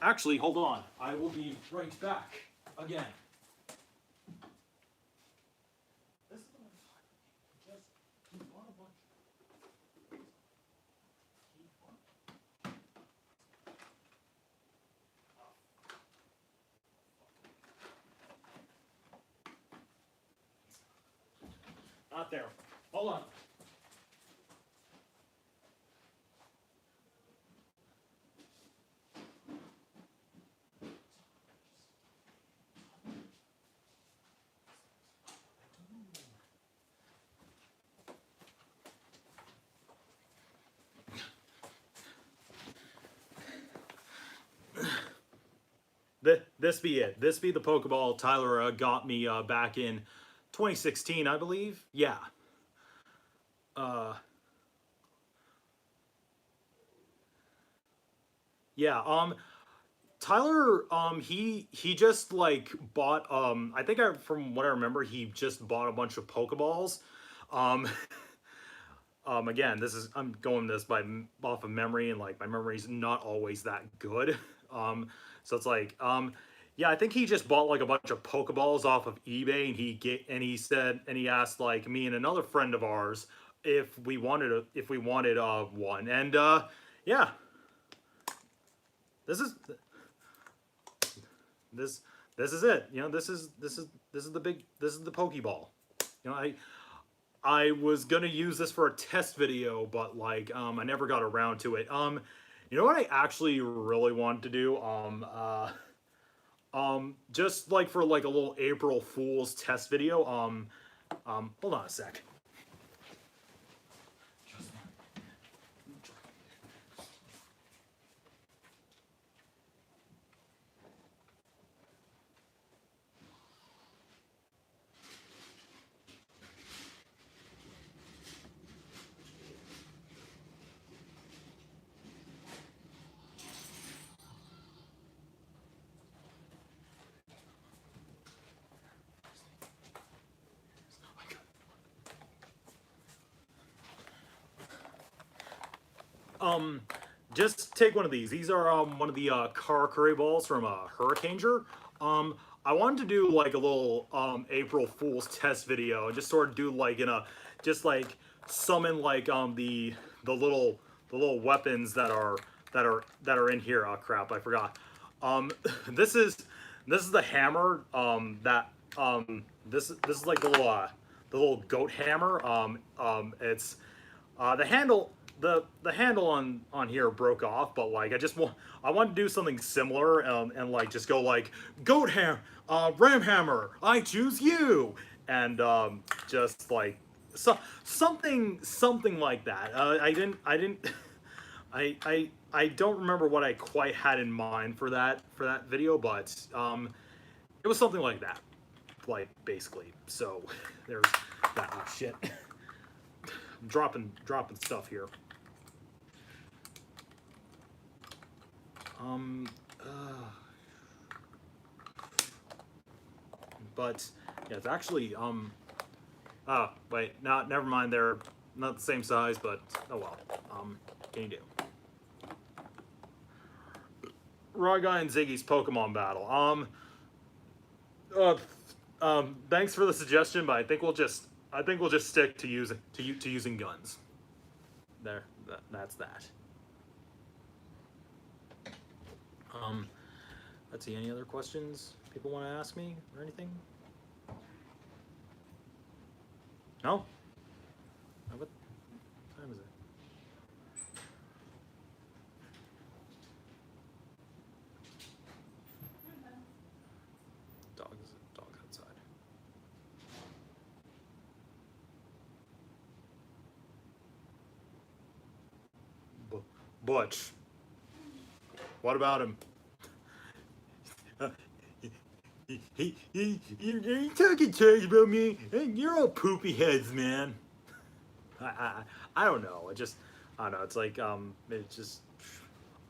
actually hold on. I will be right back again. Not there. Hold on. This be it. This be the Pokeball Tyler got me back in 2016, I believe. Yeah. Uh, yeah. Tyler, he just like bought. I think from what I remember, he just bought a bunch of Pokeballs. Um, again, I'm going this by off of memory, and like my memory's not always that good. So it's like, yeah, I think he just bought like a bunch of Pokeballs off of eBay, and he asked like me and another friend of ours if we wanted one, and yeah, this is this this is it. You know, this is the Pokeball. You know, I was gonna use this for a test video, but like I never got around to it. You know what I actually really wanted to do? Just like for like a little April Fool's test video. Hold on a sec. just take one of these. These are one of the Karakuri balls from Hurricaneger. I wanted to do like a little April Fool's test video and just sort of do like just like summon like the little weapons that are in here. Oh crap, I forgot. This is the hammer this is like the little goat hammer. It's the handle on here broke off, but like I want to do something similar and like just go like goat ham ram hammer, I choose you, and just like something like that. I didn't I don't remember what I quite had in mind for that video, but it was something like that, like basically. So there's that. Oh shit. I'm dropping stuff here. But yeah, it's actually oh wait, no, never mind. They're not the same size, but oh well. Can you do? Ryeguy and Ziggy's Pokemon battle. Thanks for the suggestion, but I think we'll just stick to using guns. There, that's that. Let's see. Any other questions people want to ask me or anything? No. What time is it? Dog's outside. Butch. What about him? You're talking trash about me. You're all poopy heads, man. I don't know. I don't know. It's like it's just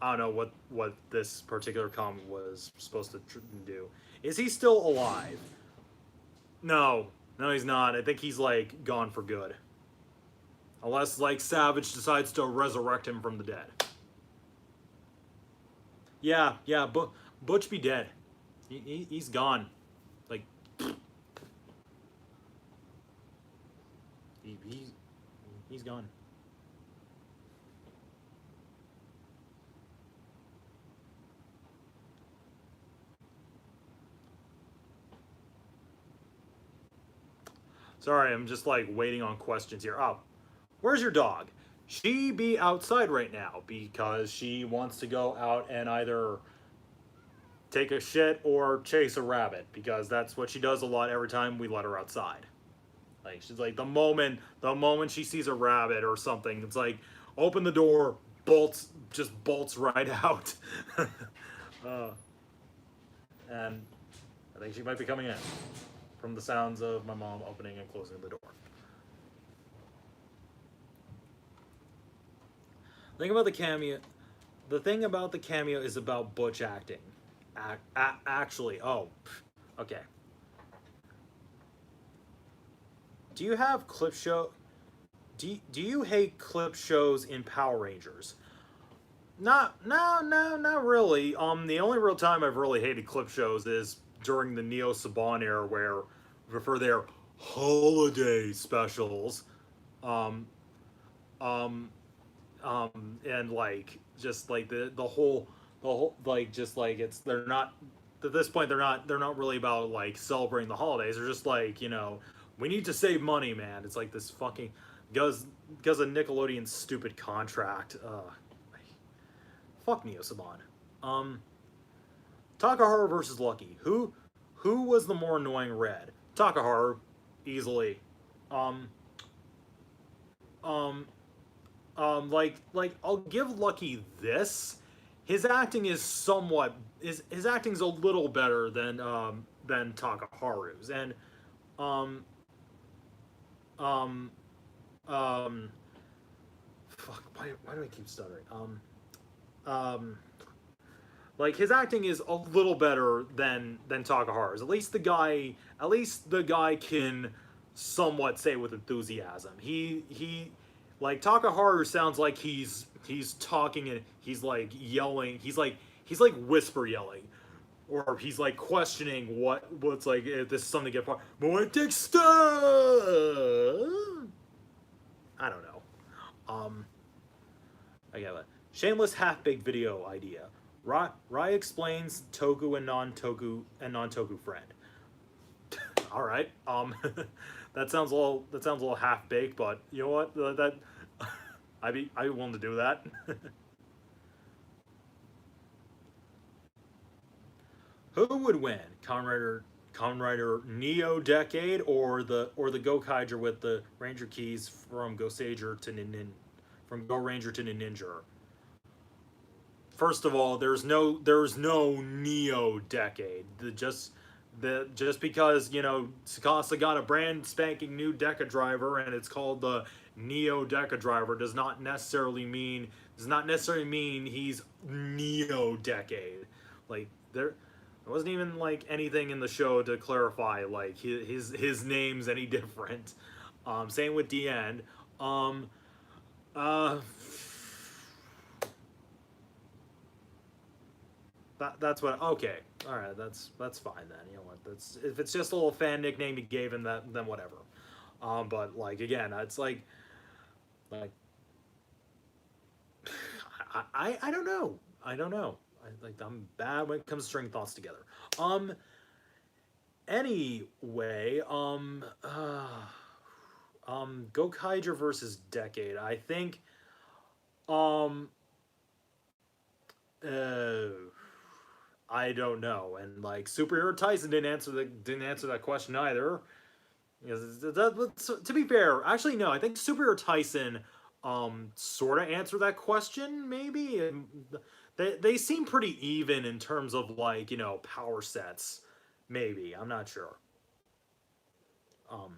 I don't know what this particular comment was supposed to do. Is he still alive? No, he's not. I think he's like gone for good. Unless like Savage decides to resurrect him from the dead. Yeah, Butch be dead. He's gone. Like he's gone. Sorry, I'm just like waiting on questions here. Oh, where's your dog? She be outside right now because she wants to go out and either take a shit or chase a rabbit, because that's what she does a lot every time we let her outside. Like she's like the moment she sees a rabbit or something, it's like open the door, bolts right out. And I think she might be coming in from the sounds of my mom opening and closing the door. The thing about the cameo is about Butch acting. Actually, oh, okay. Do you have clip show? Do you hate clip shows in Power Rangers? No, not really. The only real time I've really hated clip shows is during the Neo Saban era, where for their holiday specials, and like just like the whole like just like they're not at this point they're not really about like celebrating the holidays. They're just like, you know, we need to save money, man. It's like this fucking because of Nickelodeon's stupid contract. Fuck Neo Saban. Takaharu versus Lucky. Who was the more annoying Red? Takaharu, easily. Like I'll give Lucky this. His acting is somewhat his acting's a little better than Takaharu's, and fuck, why do I keep stuttering? Like his acting is a little better than Takaharu's. At least the guy can somewhat say with enthusiasm. He like Takaharu sounds like he's talking and he's like yelling. He's like whisper yelling, or he's like questioning what's like if this is something to get part. More Dexter. I don't know. I got a shameless half-baked video idea. Rai explains Toku and non-Toku friend. All right. That sounds a little half-baked, but you know what? That I'd be willing to do that. Who would win, Kamen Rider Neo Decade, or the Gokaiger with the Ranger keys from Gokaiger to from Go Ranger to Ninja? First of all, there's no Neo Decade. Just because Tsukasa got a brand spanking new Deca driver and it's called the Neo Deca driver does not necessarily mean he's Neo Decade. Like there wasn't even like anything in the show to clarify like his name's any different. Same with the end. Uh, that's what. Okay, all right. That's fine then. You know what? That's if it's just a little fan nickname you gave him, that then whatever. But like again, it's like I don't know. I don't know. I'm bad when it comes to string thoughts together. Anyway, Gokaiger versus Decade. I think um uh I don't know. And like Superhero Tyson didn't answer that question either. Because to be fair, actually no, I think Superhero Tyson sort of answered that question maybe. And they seem pretty even in terms of like, power sets. Maybe. I'm not sure. Um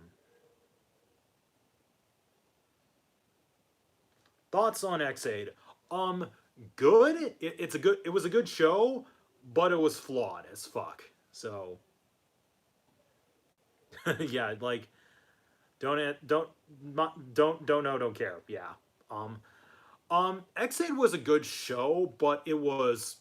Thoughts on X8? Um Good. It was a good show, but it was flawed as fuck. So, yeah, like don't know, don't care. Yeah. Um X8 was a good show, but it was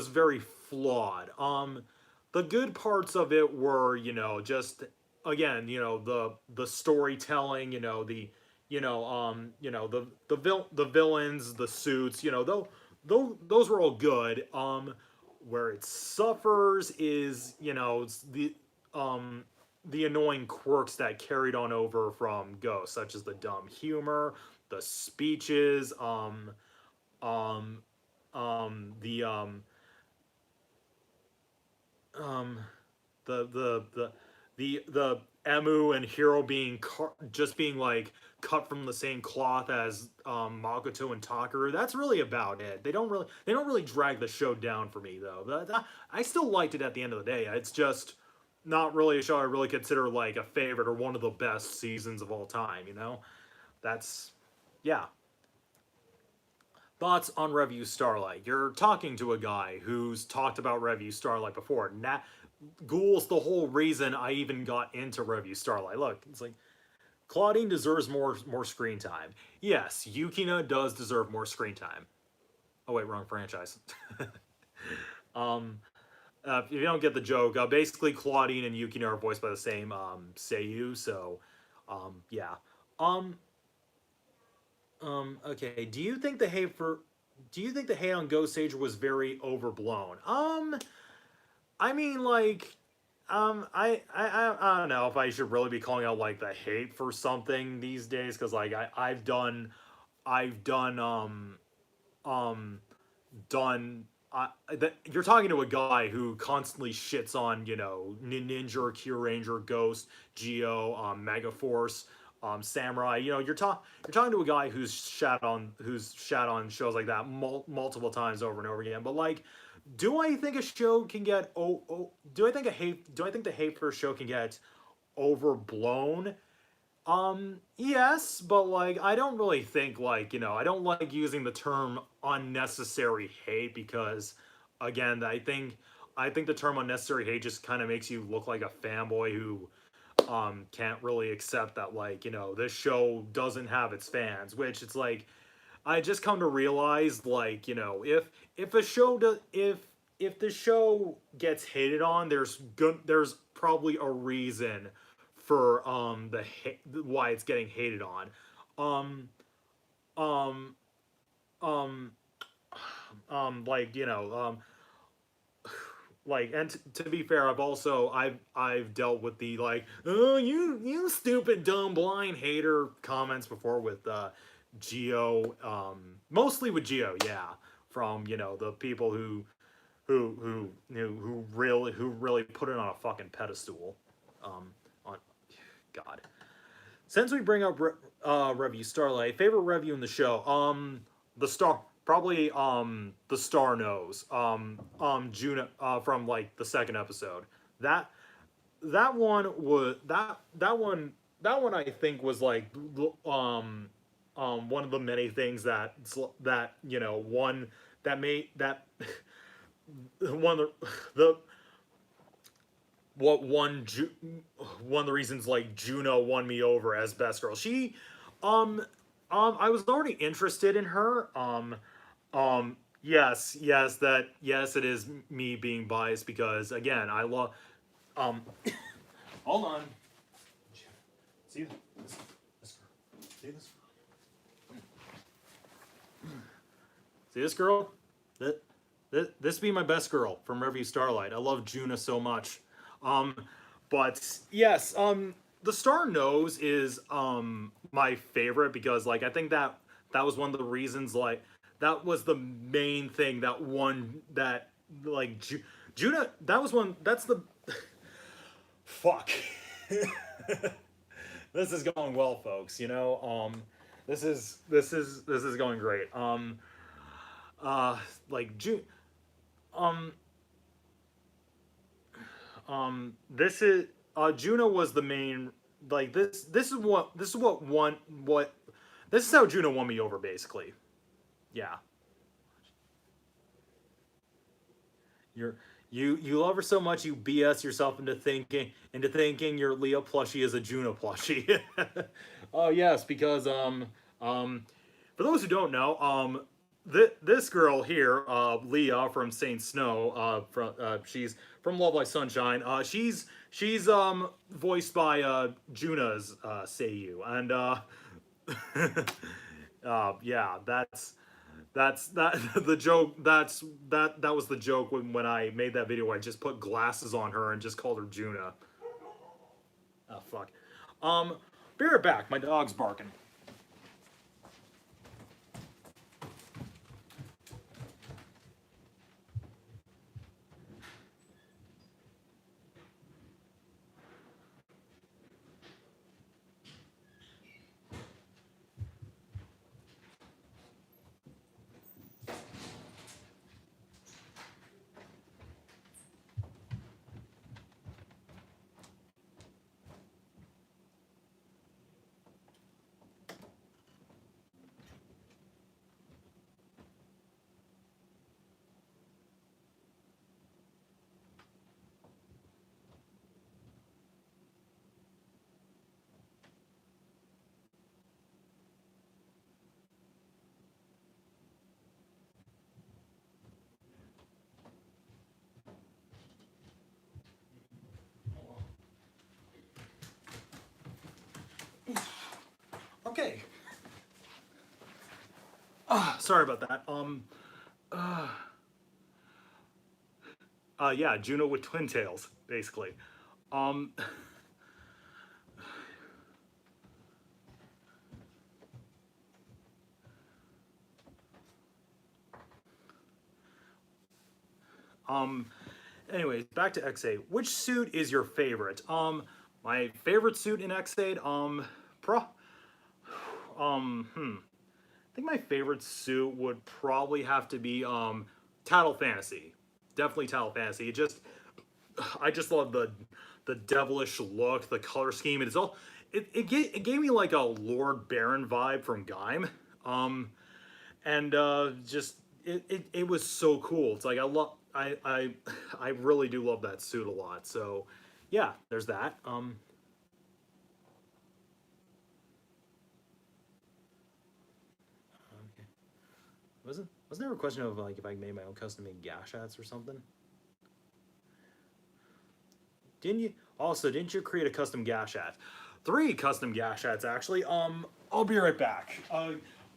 very flawed. The good parts of it were, just again, the storytelling, the villains, the suits, those were all good. Where it suffers is, um the annoying quirks that carried on over from Ghost, such as the dumb humor, the speeches, um, the um, the Emu and Hero being just being like cut from the same cloth as Makoto and Takaru. That's really about it. They don't really drag the show down for me though. I still liked it at the end of the day. It's just not really a show I really consider like a favorite or one of the best seasons of all time. That's yeah. Thoughts on Review Starlight? You're talking to a guy who's talked about Review Starlight before. Ghoul's the whole reason I even got into Review Starlight. Look, it's like Claudine deserves more screen time. Yes, Yukina does deserve more screen time. Oh wait, wrong franchise. um, if you don't get the joke, basically Claudine and Yukina are voiced by the same Seiyu. So, yeah. Um, okay. Do you think the hate on Ghost Age was very overblown? I mean, like, I don't know if I should really be calling out like the hate for something these days, because like I've um done. You're talking to a guy who constantly shits on Ninja, Kyuranger, Ghost, Geo, Megaforce, Samurai. You're talking to a guy who's shat on shows like that multiple times over and over again. But like, do I think a show can get do I think the hate for a show can get overblown? Yes, but like I don't really think like, I don't like using the term unnecessary hate, because again, I think the term unnecessary hate just kind of makes you look like a fanboy who can't really accept that, like, you know, this show doesn't have its fans, which it's like, I just come to realize, like, you know, if a show does, if the show gets hated on, there's probably a reason for why it's getting hated on. Um um um like, you know, like, and to be fair, I've dealt with the, like, oh, you stupid dumb blind hater comments before with Geo, mostly with Geo, yeah, from, you know, the people who really put it on a fucking pedestal. On God. Since we bring up review Starlight, favorite review in the show, the star, probably the star knows, Juna, from like the second episode. That that one was that one I think was like one of the many things that, you know, one that made that one of the what one of the reasons, like, Juno won me over as best girl. She I was already interested in her. Yes, it is me being biased because, again, I love um hold on. See this girl. See this? See this girl? This be my best girl from Review Starlight. I love Juna so much. Um, but yes, the Star Nose is my favorite because, like, I think that was one of the reasons, like, that was the main thing that won that, like, Juna, that was one, that's the fuck. This is going well, folks, you know. This is going great. Like, um this is Juno was the main, like, this is how Juno won me over, basically. Yeah. You're you love her so much you BS yourself into thinking your Leah plushie is a Juno plushie. Oh yes, because for those who don't know, this girl here, Leah from Saint Snow, she's from Love Live Sunshine. She's voiced by Juna's Seiyu, and yeah, that's that the joke. That was the joke when I made that video. Where I just put glasses on her and just called her Juna. Oh fuck. Be right back. My dog's barking. Okay. Sorry about that. Yeah, Juno with twin tails, basically. Um, um, anyways, back to X8. Which suit is your favorite? My favorite suit in X8, I think my favorite suit would probably have to be Tattle Fantasy. Definitely Tattle Fantasy. I just love the devilish look, the color scheme. It gave me like a Lord Baron vibe from Gaim. And just it was so cool. It's like I really do love that suit a lot. So yeah, there's that. wasn't there a question of like if I made my own custom made gash hats or something? Didn't you create a custom gash hat? 3 custom gash hats actually. I'll be right back.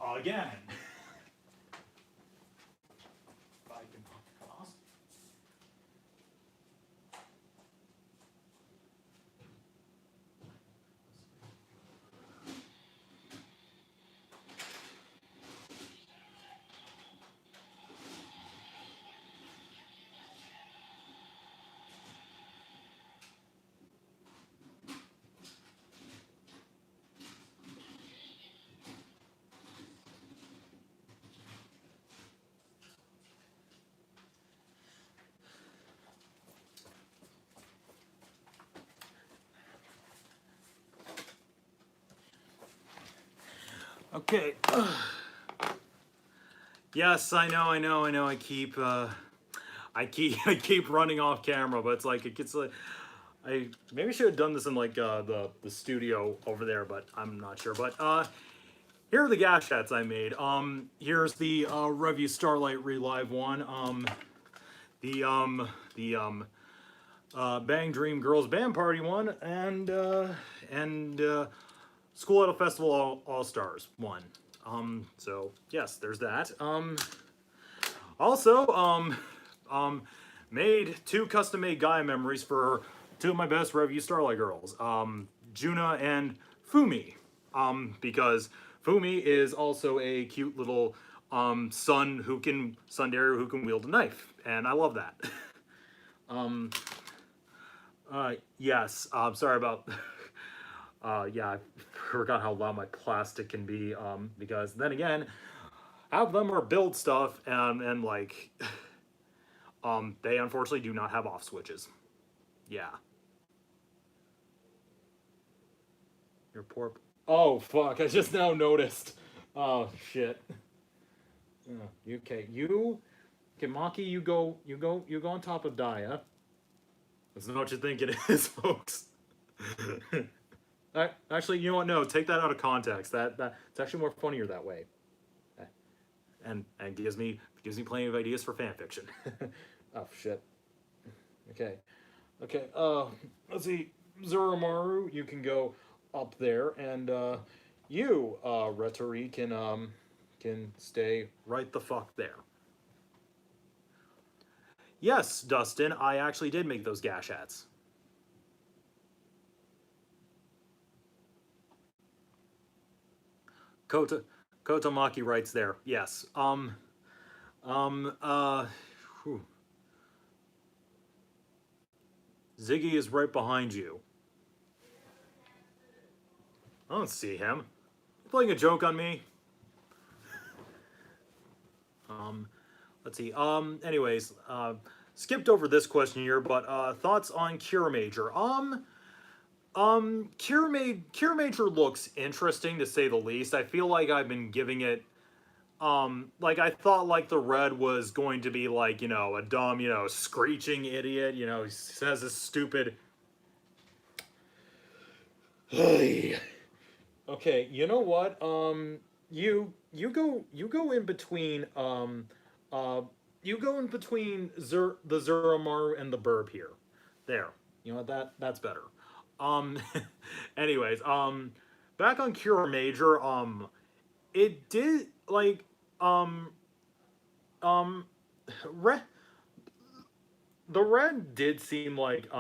Again. Okay. Yes, I know. I keep running off camera, but it's like it gets like I maybe should have done this in like the studio over there, but I'm not sure. But here are the gash hats I made. Here's the Review Starlight Relive one. The Bang Dream Girls Band Party one, and School Idol Festival All Stars one. So yes, there's that. Also, made 2 custom-made Gaia memories for 2 of my best Review Starlight girls, Juna and Fumi, because Fumi is also a cute little tsundere who can wield a knife, and I love that. Yes, sorry about. Yeah, I forgot how loud my plastic can be, because then again, half of them are build stuff, and like, they unfortunately do not have off switches. Yeah. Your poor. Oh fuck! I just now noticed. Oh shit. Okay, Maki, you go on top of Daya. That's not what you think it is, folks. Actually, you know what? No, take that out of context. It's actually more funnier that way. And gives me plenty of ideas for fan fiction. Oh shit. Okay. Let's see. Zurumaru, you can go up there, and you, Retori, can stay right the fuck there. Yes, Dustin, I actually did make those gash hats. Kotomaki writes there. Yes. Ziggy is right behind you. I don't see him. You playing a joke on me? Let's see. Anyways, skipped over this question here, but thoughts on Kyuranger. Kyuranger looks interesting to say the least. I feel like I've been giving it, like I thought like the red was going to be like, you know, a dumb, you know, screeching idiot, you know, he says this stupid. Okay, you know what? You go in between you go in between the Zurumaru and the Burb here. There. You know what, that's better. Anyways, back on Kyuranger, it did like red the red did seem like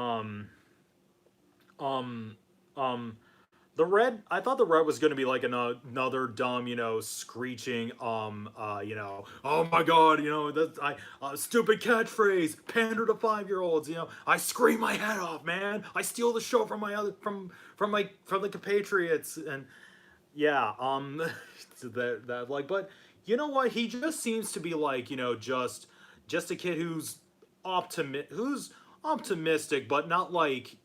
the red, I thought the red was going to be like another dumb, you know, screeching, you know, oh my god, you know, that's stupid catchphrase, pander to 5-year-olds, you know, I scream my head off, man, I steal the show from from the compatriots, and yeah, that like, but you know what, he just seems to be like, you know, just a kid who's optimistic, but not like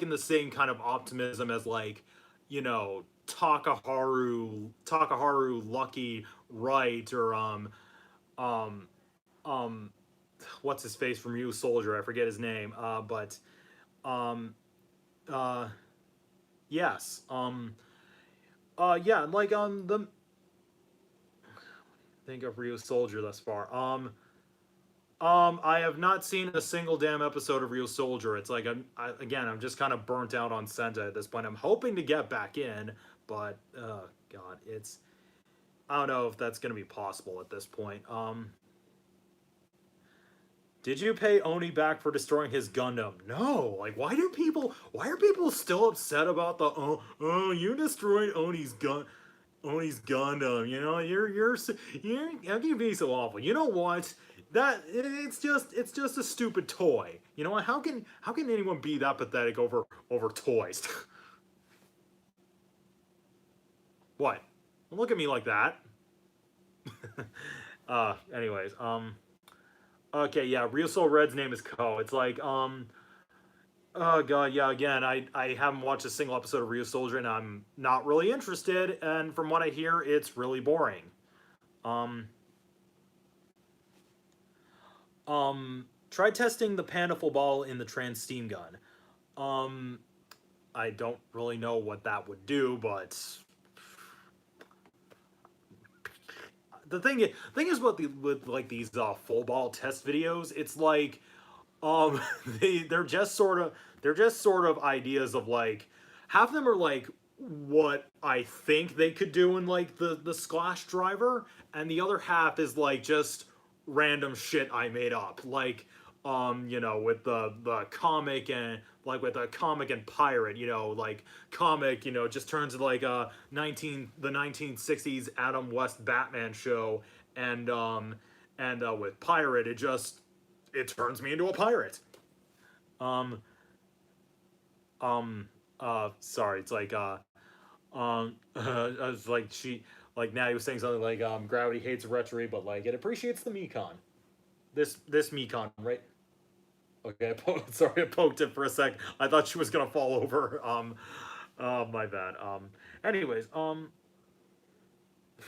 in the same kind of optimism as like, you know, Takaharu Lucky Wright, or what's his face from You Soldier, I forget his name, but yes, yeah, like the think of Ryu Soldier thus far. I have not seen a single damn episode of Real Soldier. It's like I'm just kind of burnt out on Sentai at this point. I'm hoping to get back in, but God, I don't know if that's gonna be possible at this point. Did you pay Oni back for destroying his Gundam? No. Like, why are people still upset about the you destroyed Oni's Gundam? You know, you're how can you be so awful? You know what? It's just a stupid toy. You know what? How can anyone be that pathetic over toys? What? Don't look at me like that. Anyways, okay, yeah, Real Soul Red's name is Ko. It's like, oh god, yeah, again, I haven't watched a single episode of Real Soldier and I'm not really interested, and from what I hear, it's really boring. Try testing the Pandaful Ball in the Trans Steam Gun. I don't really know what that would do, but the thing is with like these full ball test videos, it's like they're just sort of ideas of like half of them are like what I think they could do in like the Splash Driver, and the other half is like just random shit I made up, like you know, with the comic and like with a comic and pirate, you know, like comic, you know, just turns into like a the 1960s Adam West Batman show, and with pirate it turns me into a pirate. Sorry, it's like it's like now he was saying something like gravity hates retro, but like it appreciates the Mekon. This Mekon, right? Okay, sorry, I poked it for a sec. I thought she was gonna fall over. My bad. Anyways, from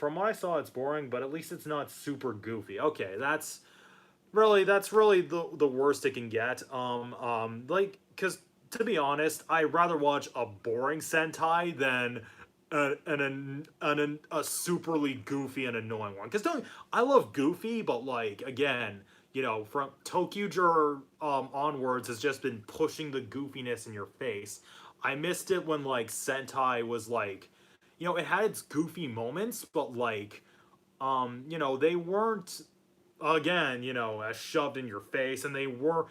what I saw, it's boring, but at least it's not super goofy. Okay, that's really the worst it can get. Like, cause to be honest, I'd rather watch a boring Sentai than a superly goofy and annoying one. Cause I love goofy, but like again, you know, from Tokkyuger onwards has just been pushing the goofiness in your face. I missed it when like Sentai was like, you know, it had its goofy moments, but like, you know, they weren't again, you know, as shoved in your face, and they were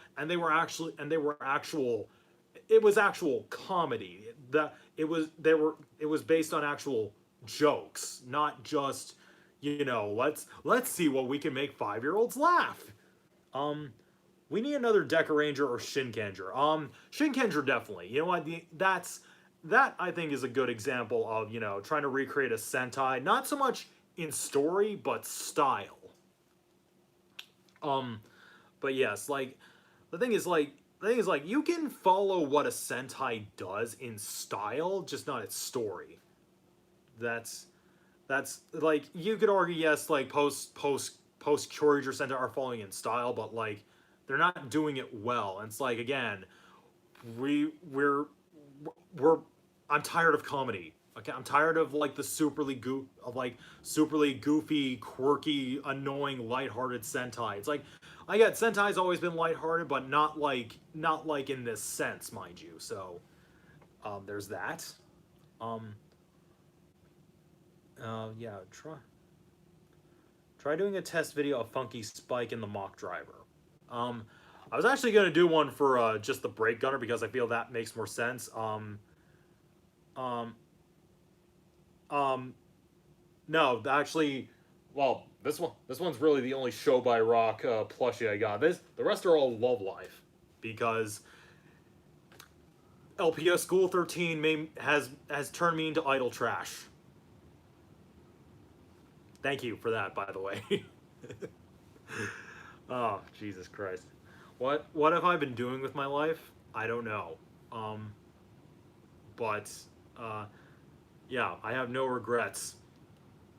actual. It was actual comedy. It was based on actual jokes, not just, you know, let's see what we can make 5-year-olds laugh. We need another Dekaranger or Shinkenger. Shinkenger definitely. You know what? That I think is a good example of, you know, trying to recreate a Sentai, not so much in story but style. But yes, like the thing is like you can follow what a Sentai does in style, just not its story. That's like you could argue yes, like post Kyuranger Sentai are following in style, but like they're not doing it well. And it's like again, we're I'm tired of comedy. Okay, I'm tired of like the superly goofy, quirky, annoying, lighthearted Sentai. It's like I get Sentai's always been lighthearted, but not like in this sense, mind you. So there's that. Um, yeah, try doing a test video of Funky Spike in the mock driver. I was actually gonna do one for just the brake gunner because I feel that makes more sense. Um, no, actually, well, this one's really the only Show by Rock plushie I got. The rest are all Love Life because LPS School 13 has turned me into idle trash. Thank you for that, by the way. Oh, Jesus Christ. What have I been doing with my life? I don't know. But yeah, I have no regrets.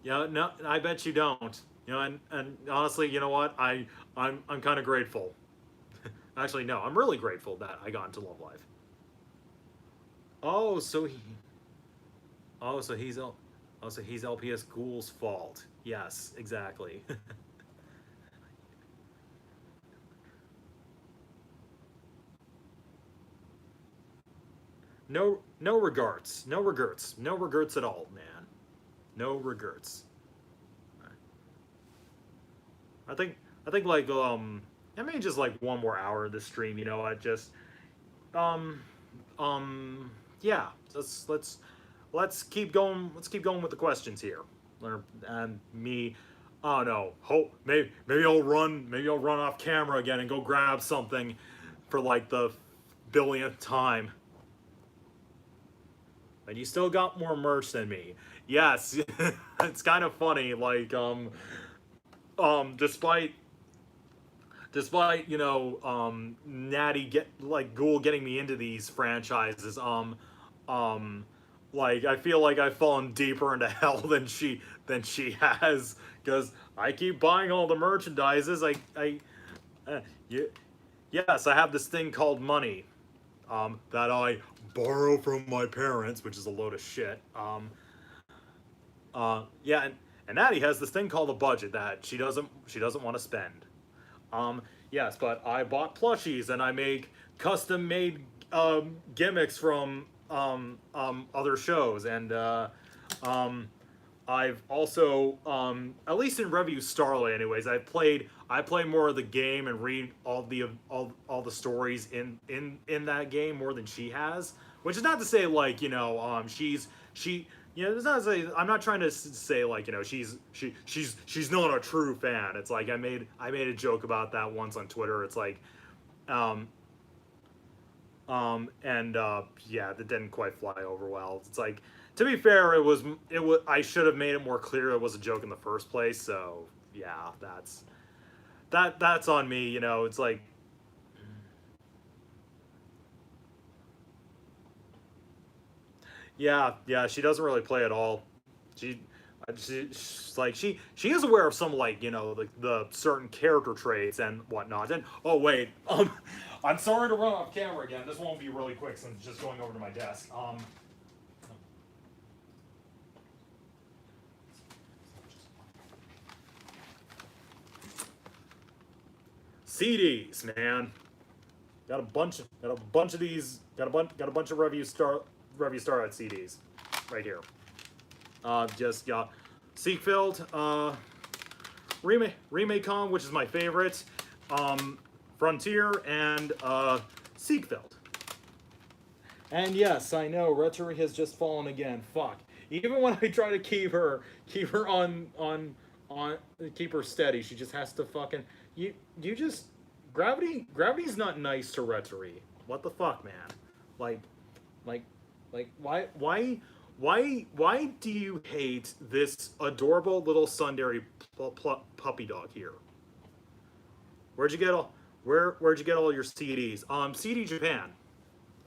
Yeah, no, I bet you don't. You know, and honestly, you know what? I'm kind of grateful. Actually, no, I'm really grateful that I got into Love Life. Oh, so he. Oh, so he's. Also, he's LPS Ghoul's fault. Yes, exactly. No regrets. No regrets. No regrets at all, man. No regrets. I think I think like I mean just like one more hour of this stream, you know, I just um yeah, let's keep going. Let's keep going with the questions here. And me, oh no, hope maybe I'll run off camera again and go grab something for like the billionth time. And you still got more merch than me. Yes, it's kind of funny. Like despite you know Natty get like Ghoul getting me into these franchises, um like I feel like I've fallen deeper into hell than she has, because I keep buying all the merchandises. I uh, y- yes, I have this thing called money, that I borrow from my parents, which is a load of shit. Yeah, and Natty has this thing called a budget that she doesn't want to spend. Um, yes, but I bought plushies and I make custom made gimmicks from other shows, and um, I've also at least in Review Starlight, anyways, I play more of the game and read all the stories in that game more than she has. Which is not to say like you know she you know, it's not to say I'm not trying to say like you know she's not a true fan. It's like I made a joke about that once on Twitter. It's like um and yeah, that didn't quite fly over well. It's like, to be fair, it was I should have made it more clear it was a joke in the first place. So yeah, that's on me. You know, it's like yeah, she doesn't really play at all. She she's like she is aware of some like you know the certain character traits and whatnot. And oh wait, I'm sorry to run off camera again. This won't be really quick since it's just going over to my desk. CDs, man. Got a bunch of these. Got a bunch of Review Starlight CDs, right here. Just got Seekfield, Remake Con, which is my favorite, Frontier, and Seekfield. And yes, I know Rhetoric has just fallen again. Fuck. Even when I try to keep her on keep her steady, she just has to fucking you just gravity's not nice to Rhetoric. What the fuck, man? Like like why do you hate this adorable little Sundari puppy dog here? Where'd you get all where'd you get all your CDs? CD Japan.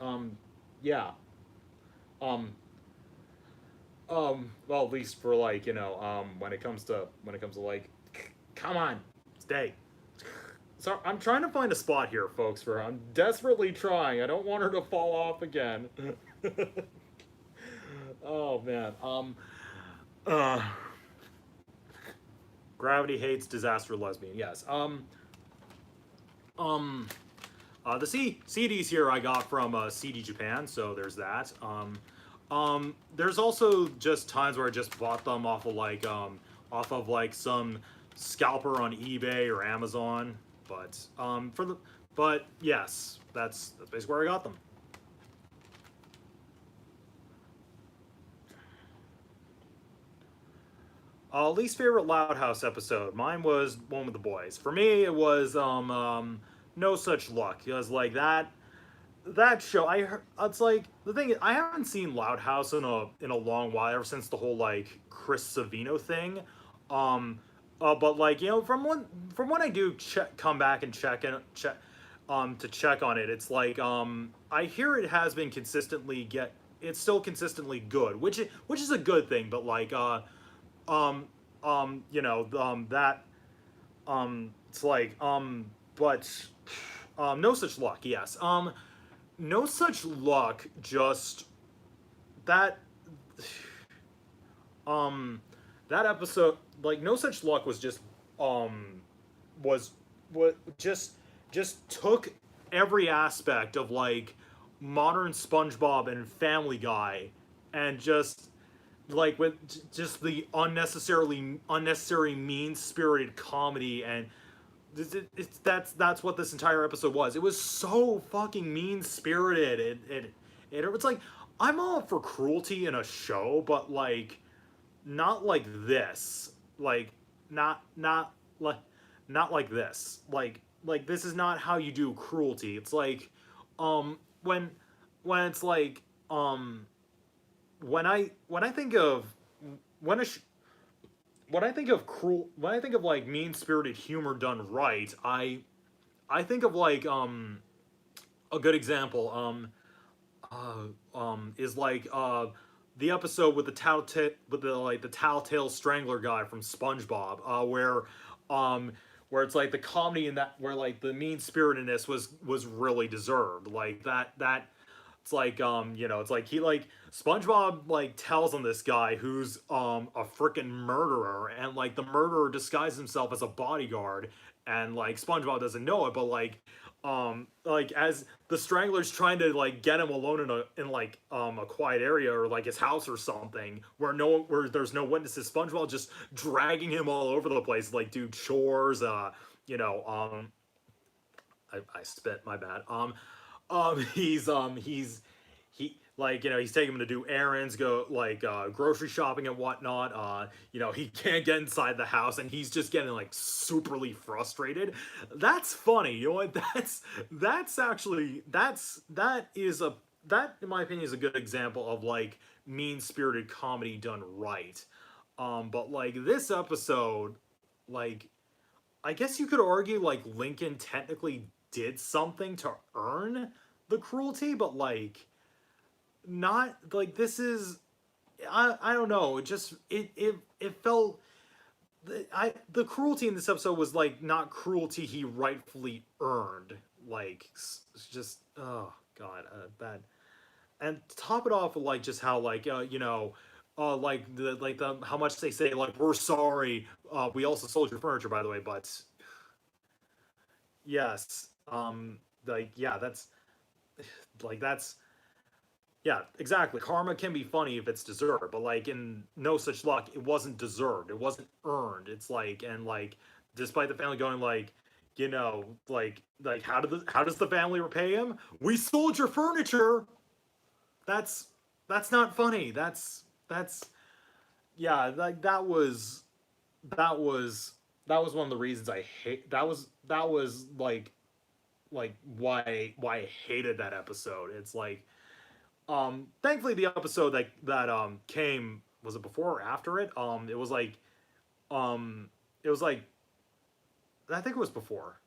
Um yeah. Um well, at least for like, you know, when it comes to like come on, stay. So I'm trying to find a spot here, folks, for I'm desperately trying. I don't want her to fall off again. Oh man. Uh Gravity hates disaster lesbian. Yes. The CDs here I got from CD Japan, so there's that. There's also just times where I just bought them off of like some scalper on eBay or Amazon. But yes, that's basically where I got them. Least favorite Loud House episode. Mine was one with the boys. For me, it was No Such Luck. It was like that show. It's like the thing is, I haven't seen Loud House in a long while, ever since the whole like Chris Savino thing. But like you know, from when I do come back and check to check on it, it's like I hear it has been it's still consistently good, which is a good thing. But like you know, that it's like but No Such Luck, yes. No Such Luck, just that um that episode, like No Such Luck was just was what just took every aspect of like modern SpongeBob and Family Guy, and just like with just the unnecessary mean spirited comedy, and that's what this entire episode was. It was so fucking mean spirited. It was like, I'm all for cruelty in a show, but like not like this. Like not not like this. Like this is not how you do cruelty. It's like um when it's like when I think of when a when I think of when I think of like mean spirited humor done right, I think of like a good example is like the episode with with the like the Telltale Strangler guy from SpongeBob, where it's like the comedy in that, where like the mean spiritedness was really deserved, like that it's like you know, it's like he like SpongeBob like tells on this guy who's a freaking murderer, and like the murderer disguises himself as a bodyguard, and like SpongeBob doesn't know it, but like as the Strangler's trying to like get him alone in like a quiet area, or like his house or something, where there's no witnesses, SpongeBob just dragging him all over the place, like do chores, you know, I spit, my bad. He, like, you know, he's taking him to do errands, go like grocery shopping and whatnot. You know, he can't get inside the house, and he's just getting like superly frustrated. That's funny. You know what? That's actually that is a that in my opinion is a good example of like mean spirited comedy done right. But like this episode, like I guess you could argue like Lincoln technically did something to earn the cruelty, but like not like this is I don't know. It just it felt the cruelty in this episode was like not cruelty he rightfully earned. Like it's just oh god, bad. And top it off with like just how like you know like the how much they say like we're sorry, we also sold your furniture by the way, but yes, like yeah, that's like that's yeah, exactly. Karma can be funny if it's deserved, but like in No Such Luck, it wasn't deserved. It wasn't earned. It's like, and like despite the family going like, you know, like how does the family repay him? We sold your furniture. That's that's not funny. That's yeah, like that was that was one of the reasons I hate that was like why I hated that episode. It's like thankfully the episode that came, was it before or after it? Um it was like I think it was before.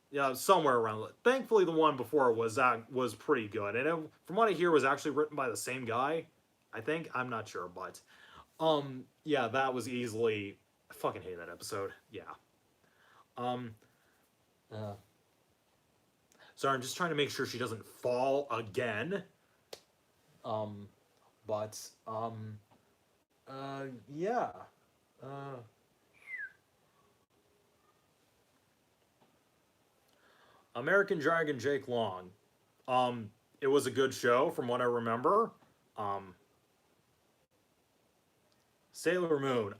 Yeah, somewhere around. Thankfully the one before was pretty good. And it, from what I hear, was actually written by the same guy. I think, I'm not sure, but yeah, that was easily, I fucking hate that episode. Yeah. Um uh, sorry, I'm just trying to make sure she doesn't fall again. Um but yeah. Uh American Dragon Jake Long. It was a good show from what I remember. Um Sailor Moon.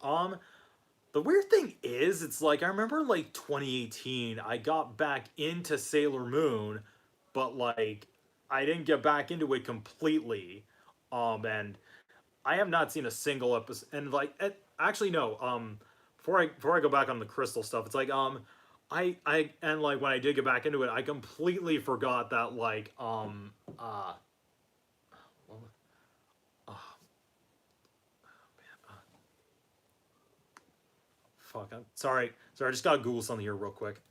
The weird thing is, it's like I remember like 2018, I got back into Sailor Moon, but like I didn't get back into it completely. And I have not seen a single episode. And like, actually, no. Before I go back on the Crystal stuff, it's like I and like when I did get back into it, I completely forgot that like uh fuck. I'm sorry. Sorry, I just gotta Google something here real quick.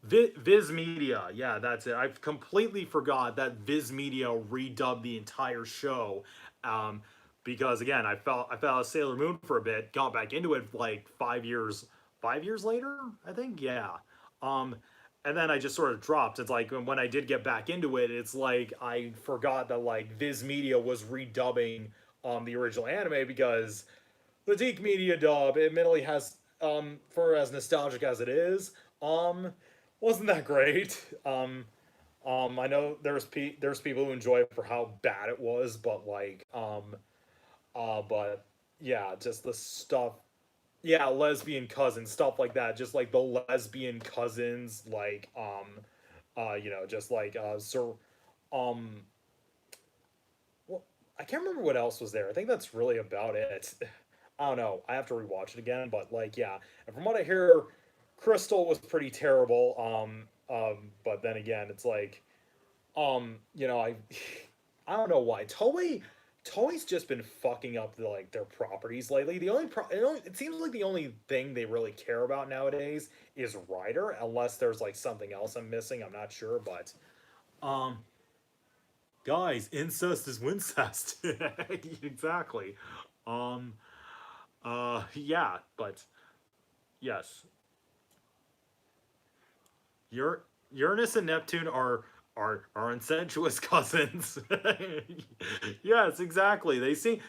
Viz Media, yeah, that's it. I've completely forgot that Viz Media redubbed the entire show, um, because again, I fell out of Sailor Moon for a bit, got back into it like 5 years later, I think, yeah. Um, and then I just sort of dropped. It's like when I did get back into it, it's like I forgot that like Viz Media was redubbing the original anime, because the Deke Media dub admittedly has for as nostalgic as it is, wasn't that great. I know there's people who enjoy it for how bad it was, but like but yeah, just the stuff, yeah, lesbian cousins, stuff like that, just like the lesbian cousins, like just like Sir, um well, I can't remember what else was there. I think that's really about it. I don't know. I have to rewatch it again, but like yeah. And from what I hear, Crystal was pretty terrible. But then again, it's like I I don't know why. Toei's just been fucking up their properties lately. It seems like the only thing they really care about nowadays is Rider, unless there's like something else I'm missing. I'm not sure, but um guys, incest is wincest. Exactly. Um yeah, but yes. Uranus and Neptune are incestuous cousins. Yes, exactly. They seem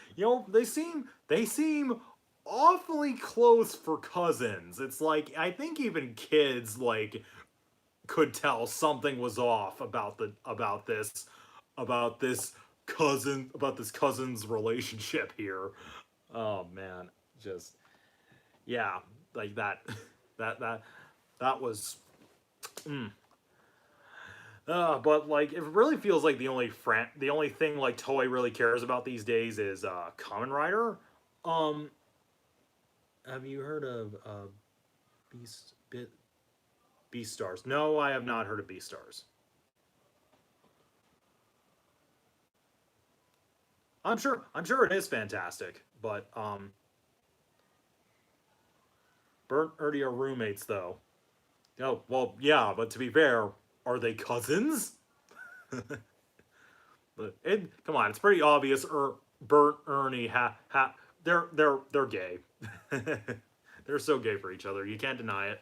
awfully close for cousins. It's like I think even kids like could tell something was off about this cousin's relationship here. Oh man, just yeah, like that that that that was but like it really feels like the only thing like Toei really cares about these days is Kamen Rider. Um, have you heard of Beast Bit Beastars? No, I have not heard of Beastars. I'm sure it is fantastic, but Burnt Ernie are roommates though. Oh well, yeah, but to be fair, are they cousins? But come on, it's pretty obvious. Bert, Ernie, they're gay. They're so gay for each other. You can't deny it.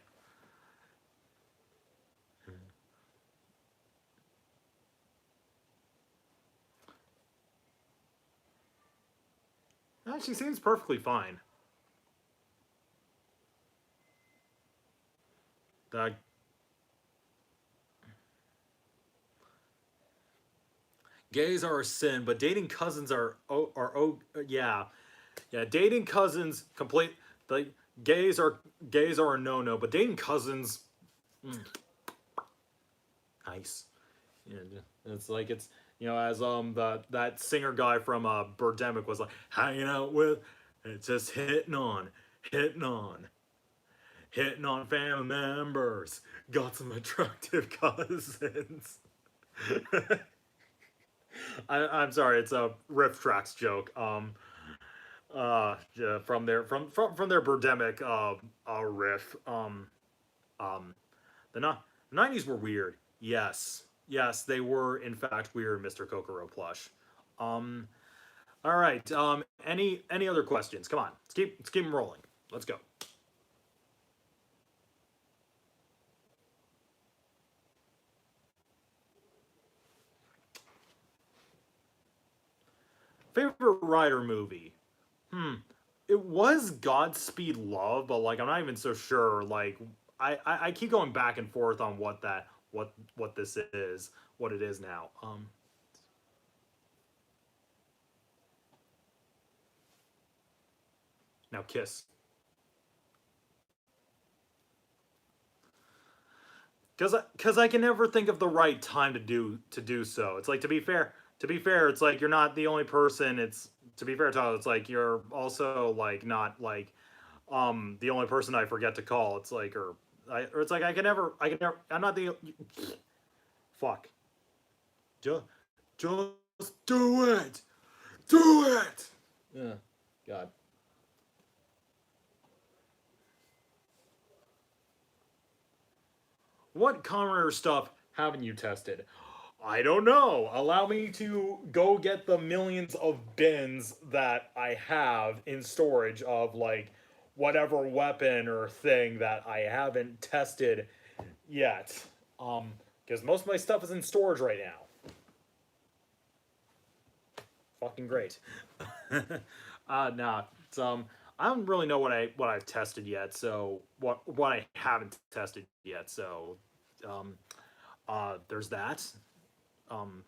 She seems perfectly fine. The gays are a sin, but dating cousins yeah, yeah. Dating cousins complete the gays are a no, but dating cousins, mm, nice. Yeah, it's like it's as that singer guy from Birdemic was like hanging out with, it's just hitting on, hitting on family members. Got some attractive cousins. I'm sorry, it's a riff tracks joke. Yeah, from their Birdemic riff. The no- 90s were weird. Yes, yes, they were in fact weird, Mr. Kokoro Plush. Um, all right. Any other questions? Come on, let's keep them rolling. Let's go. Favorite Rider movie? Hmm. It was Godspeed Love, but like I'm not even so sure. Like I keep going back and forth on what this is, what it is now. Now Kiss, because I can never think of the right time to do so. It's like to be fair, it's like you're not the only person. It's to be fair, Tyler. It's like you're also like not like the only person I forget to call. It's like or it's like I can never I'm not the fuck. Just just do it. Do it. Yeah. God. What Conrad stuff haven't you tested? I don't know. Allow me to go get the millions of bins that I have in storage of like whatever weapon or thing that I haven't tested yet. Because most of my stuff is in storage right now. Fucking great. Nah, it's, I don't really know what I've tested yet. So what I haven't tested yet. So, there's that. Um,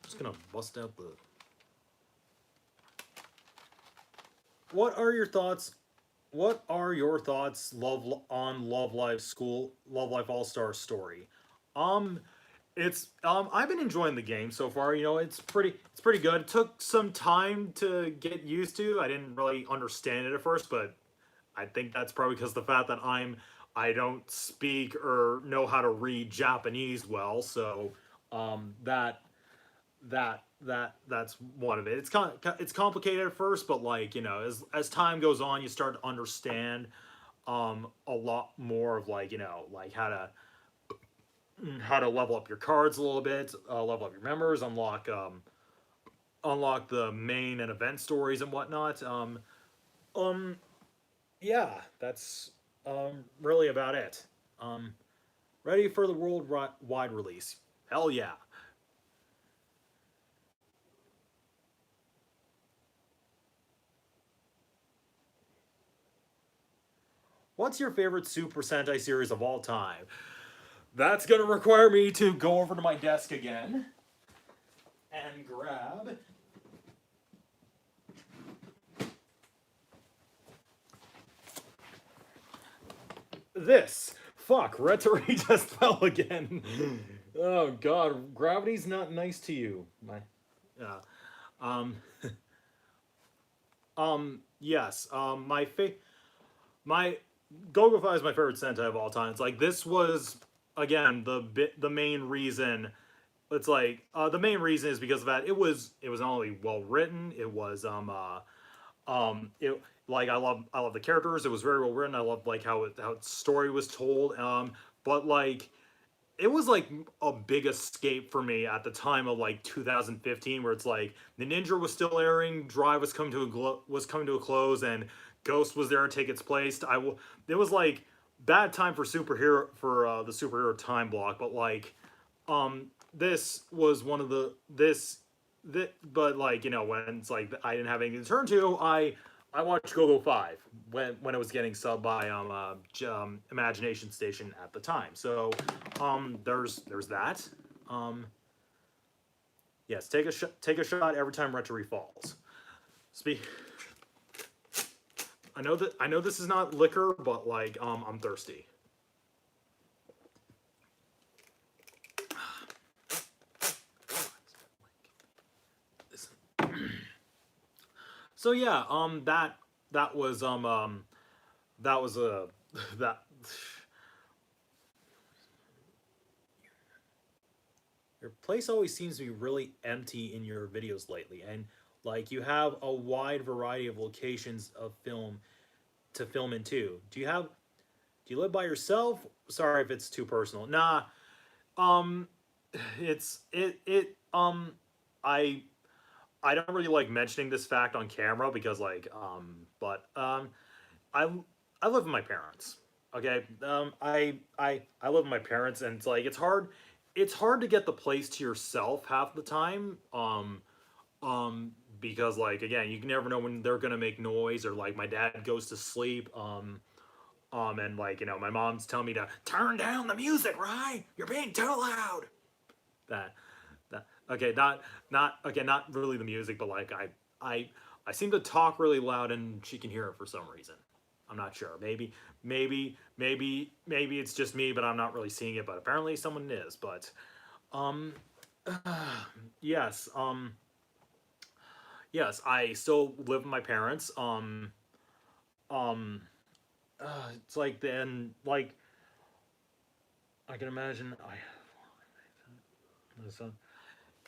just gonna bust out the. What are your thoughts? What are your thoughts? On Love Live School, Love Live All Star Story. Um, it's I've been enjoying the game so far. You know, it's pretty good. It took some time to get used to. I didn't really understand it at first, but I think that's probably because the fact that I don't speak or know how to read Japanese well. So that that's one of it. It's complicated at first, but like, you know, as time goes on, you start to understand a lot more of, like, you know, like how to level up your cards a little bit, level up your members, unlock the main and event stories and whatnot. Um yeah, that's really about it. Um Ready for the worldwide release. Hell yeah. What's your favorite Super Sentai series of all time? That's gonna require me to go over to my desk again and grab this. Fuck, Retori just fell again. Oh god, gravity's not nice to you. My, um, yes, my Gogofai is my favorite Sentai of all time. It's like, this was, again, the main reason. It's like, the main reason is because of that. It was not only well written. It was it, like, I love the characters. It was very well written. I love, like, how its story was told. But like, it was like a big escape for me at the time of like 2015, where it's like the Ninja was still airing, Drive was coming to a close, and Ghost was there to take its place. It was like bad time for superhero, for the superhero time block. But like, this was one of but like, you know, when it's like I didn't have anything to turn to, I watched GoGo 5 when it was getting subbed by Imagination Station at the time. So there's that. Yes, take a shot every time Retori falls. Speak. I know this is not liquor, but like, I'm thirsty. So yeah, that was that was a that your place always seems to be really empty in your videos lately, and like, you have a wide variety of locations of film to film in too. Do you live by yourself? Sorry if it's too personal. Nah, um, it's it I I don't really like mentioning this fact on camera because, like, but I I live with my parents. Okay, I live with my parents, and it's like, it's hard to get the place to yourself half the time. Because, like, again, you can never know when they're gonna make noise, or like my dad goes to sleep. And like, you know, my mom's telling me to turn down the music, right? You're being too loud. That okay, not okay, not really the music, but like, I I seem to talk really loud and she can hear it for some reason. I'm not sure. Maybe it's just me, but I'm not really seeing it. But apparently someone is. But um, yes, yes, I still live with my parents. Um, it's like, then, like, I can imagine.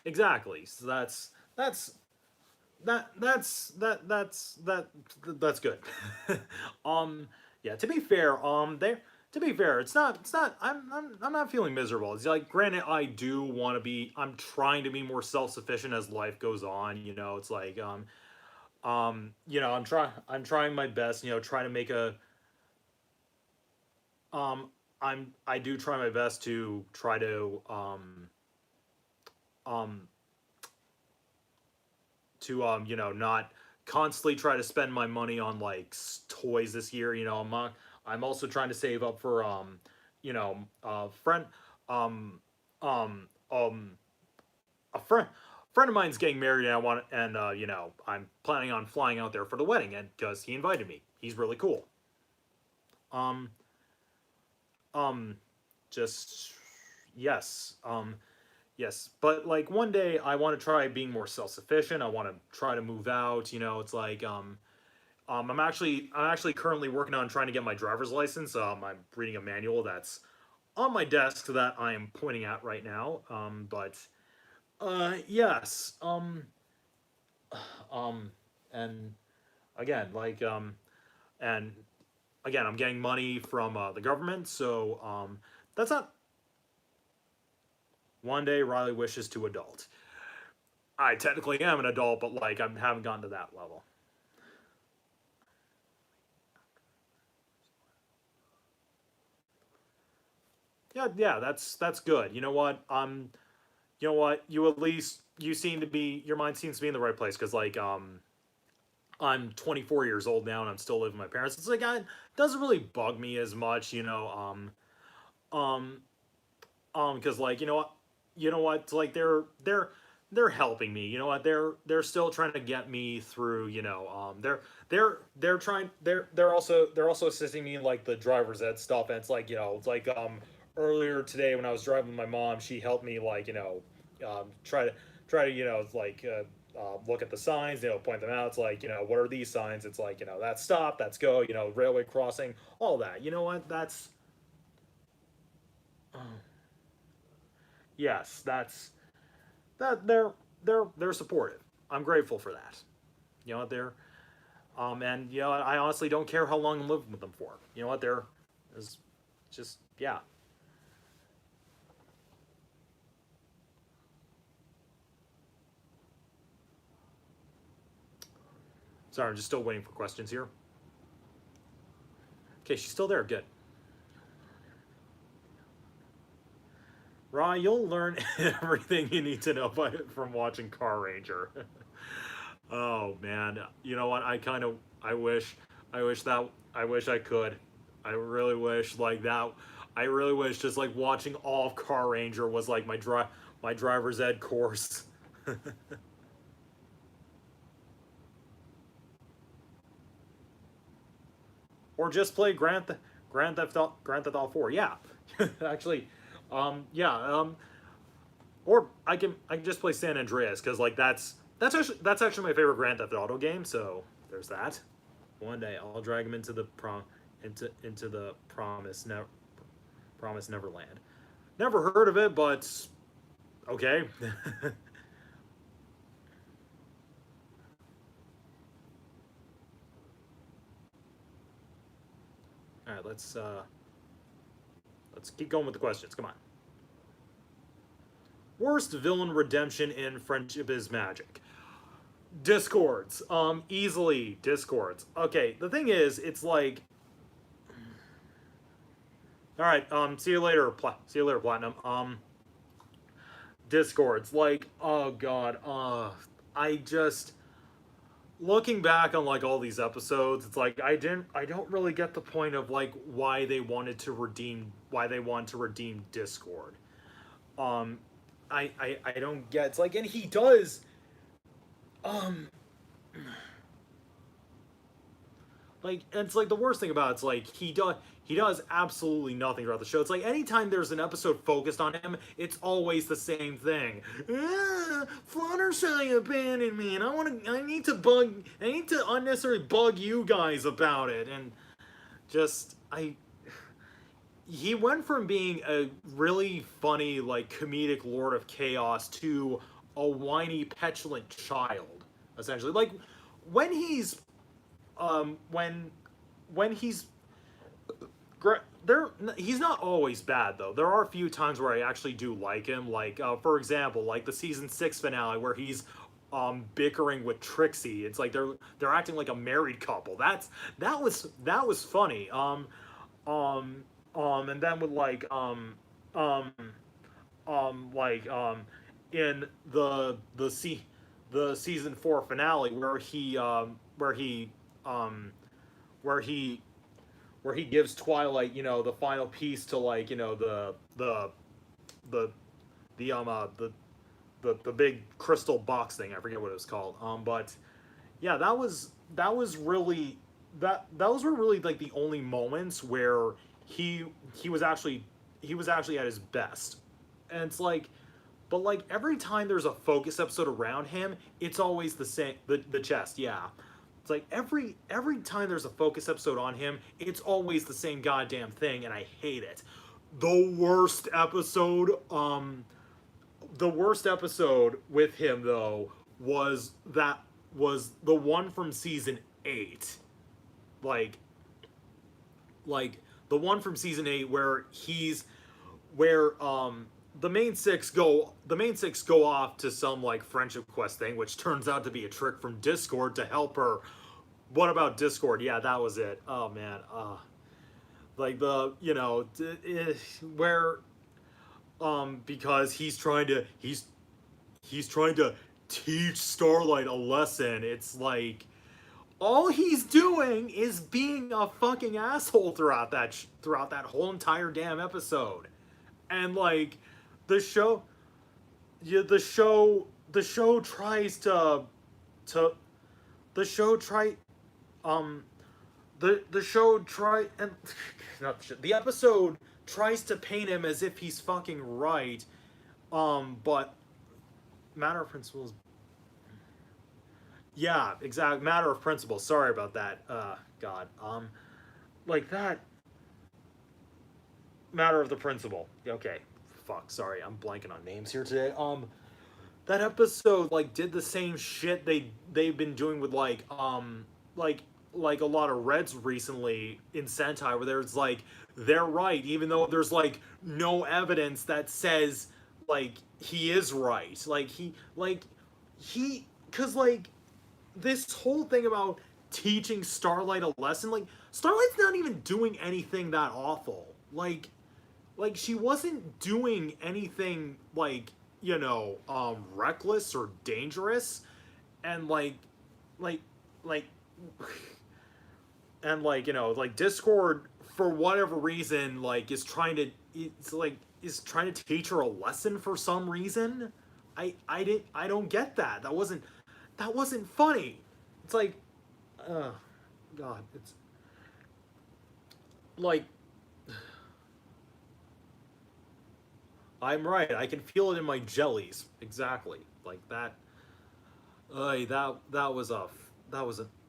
Exactly. So that's good. um, yeah. To be fair, it's not. I'm not feeling miserable. It's like, granted, I do want to be. I'm trying to be more self sufficient as life goes on. You know, it's like, you know, I'm trying my best, you know, trying to make a I do try my best to try um you know, not constantly try to spend my money on like toys this year. You know, I'm also trying to save up for you know, um um um a friend of mine's getting married, and I want, and you know, I'm planning on flying out there for the wedding, and because he invited me, he's really cool. Um um just yes. Yes, but like one day I want to try being more self-sufficient. I want to try to move out. You know, it's like I'm actually currently working on trying to get my driver's license. I'm reading a manual that's on my desk that I am pointing at right now. But yes. Um, and again, like and again, I'm getting money from the government, so that's not. One day Riley wishes to adult. I technically am an adult, but like I haven't gotten to that level. Yeah, yeah, that's good. You know what? You know what? You at least you seem to be your mind seems to be in the right place because like I'm 24 years old now and I'm still living with my parents. It's like it doesn't really bug me as much, you know. Um, because like you know what? It's like they're helping me. You know what? They're still trying to get me through. You know, they're trying they're also assisting me in like the driver's ed stuff. And it's like you know it's like earlier today when I was driving with my mom, she helped me like you know try to you know it's like. Look at the signs, you know, point them out. It's like, you know, what are these signs? It's like, you know, that's stop, that's go, you know, railway crossing, all that. You know what? That's yes, that's that they're supportive. I'm grateful for that. You know what they're and you know I honestly don't care how long I'm living with them for. You know what they're is just yeah. Sorry, I'm just still waiting for questions here. Okay, she's still there. Good. Ra, you'll learn everything you need to know from watching Car Ranger. Oh man, you know what? I wish that, I wish I could. I really wish like that. I really wish just like watching all of Car Ranger was like my driver's ed course. Or just play Grand Theft Auto 4. Yeah, actually, yeah. Or I can just play San Andreas because like that's actually my favorite Grand Theft Auto game. So there's that. One day I'll drag him into the into the Promise Neverland. Never heard of it, but okay. All right, let's keep going with the questions. Come on. Worst villain redemption in Friendship is Magic. Discords. Easily Discords. Okay, the thing is, it's like, all right. See you later. See you later, Platinum. Discords. Like, oh god. I just looking back on like all these episodes, it's like I don't really get the point of like why they want to redeem Discord. Um, I don't get. It's like, and he does. Um, like and it's like the worst thing about it's like he does absolutely nothing throughout the show. It's like anytime there's an episode focused on him, it's always the same thing. Fluttershy abandoned me, and I need to unnecessarily bug you guys about it, and just I. He went from being a really funny, like comedic Lord of Chaos to a whiny, petulant child, essentially. Like when he's um when when he's there he's not always bad though. There are a few times where I actually do like him, like for example like the season 6 finale where he's bickering with Trixie. It's like they're acting like a married couple. That was funny. And then with um like in the season 4 finale um where he where he gives Twilight, the final piece to like, the the the big crystal box thing. I forget what it was called. But yeah, those were really like the only moments where he he was actually he was actually at his best. And it's like, but like every time there's a focus episode around him, it's always the same. The chest, yeah. It's like every time there's a focus episode on him, it's always the same goddamn thing, and I hate it. The worst episode, the worst episode with him though was the one from season 8. Like like the one from season 8 where the main six go off to some like friendship quest thing, which turns out to be a trick from Discord to help her. What about Discord? Yeah, that was it. Oh man, like the where because he's trying to teach Starlight a lesson. It's like all he's doing is being a fucking asshole throughout that whole entire damn episode. And like the show yeah, the show tries to the show try um the show try and not the episode tries to paint him as if he's fucking right, but matter of principles. Yeah, exact matter of principle. Sorry about that. God. Like that matter of the principle. Okay. Fuck. Sorry, I'm blanking on names here today. That episode like did the same shit they've been doing with like a lot of Reds recently in Sentai, where there's like they're right even though there's like no evidence that says like he is right. He because like this whole thing about teaching Starlight a lesson, like Starlight's not even doing anything that awful. Like she wasn't doing anything like, reckless or dangerous. And like like and like, like Discord for whatever reason like is trying to teach her a lesson for some reason. I don't get that. That wasn't funny. It's like, God, it's like, I'm right. I can feel it in my jellies. Exactly, like that. That was an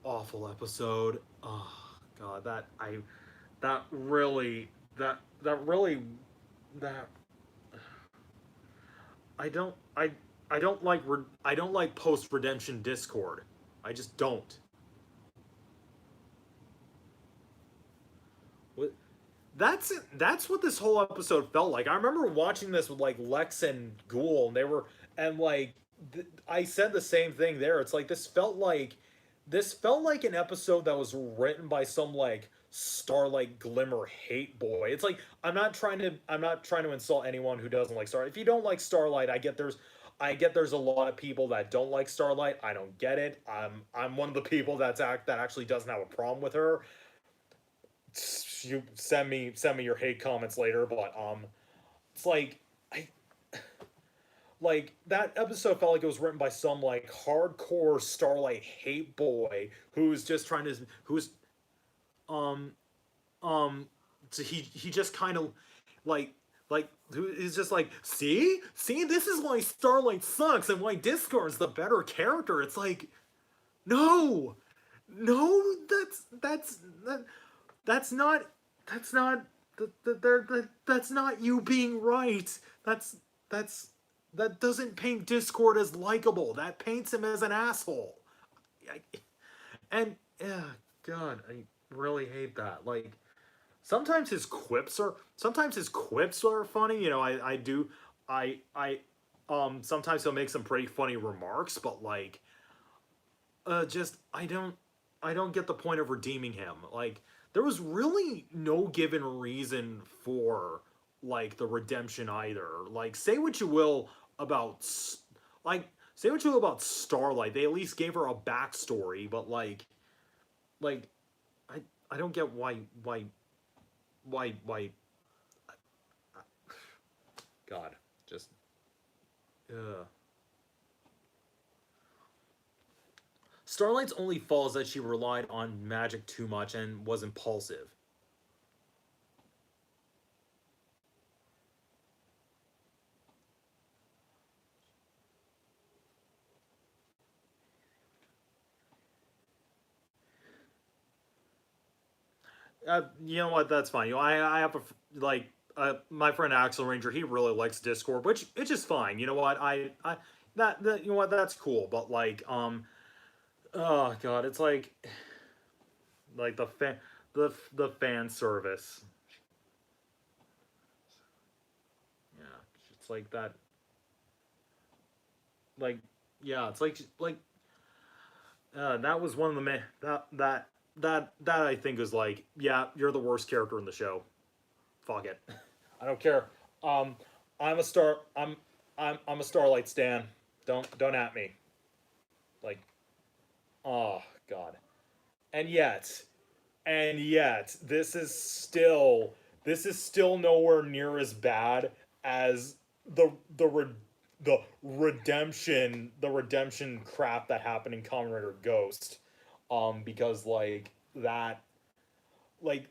awful episode. Oh God, that really that really that I don't I I don't like post redemption Discord. I just don't. What that's what this whole episode felt like. I remember watching this with like Lex and Ghoul, and they were and like I said the same thing there. It's like this felt like an episode that was written by some like Starlight Glimmer hate boy. It's like I'm not trying to insult anyone who doesn't like Starlight. If you don't like Starlight, I get there's a lot of people that don't like Starlight. I don't get it. I'm one of the people that actually doesn't have a problem with her. You send me your hate comments later, but it's like I like that episode felt like it was written by some like hardcore Starlight hate boy who's just trying to who's um so he just kind of like he's just like, see this is why Starlight sucks and why Discord's the better character. It's like, no, that that's not that's not that's not you being right. That's that doesn't paint Discord as likable. That paints him as an asshole. And yeah, God, I really hate that. Like sometimes his quips are funny. I do I sometimes he'll make some pretty funny remarks, but like, just I don't get the point of redeeming him. Like, there was really no given reason for like the redemption either. Like, say what you will about like say what you will about Starlight. They at least gave her a backstory, but like I I don't get why God, just Starlight's only fault is that she relied on magic too much and was impulsive. You know what? That's fine. You know, I have a like my friend Axel Ranger. He really likes Discord, which it's just fine. You know what? I that you know what? That's cool. But like oh god, it's like the fan service. Yeah, it's like that. Like yeah, it's like that was one of the that I think is like yeah, you're the worst character in the show. Fuck it. I don't care. Um, I'm a star. I'm a Starlight stan. Don't at me. Like oh god. And yet this is still nowhere near as bad as the redemption crap that happened in Kamen Rider Ghost. Because like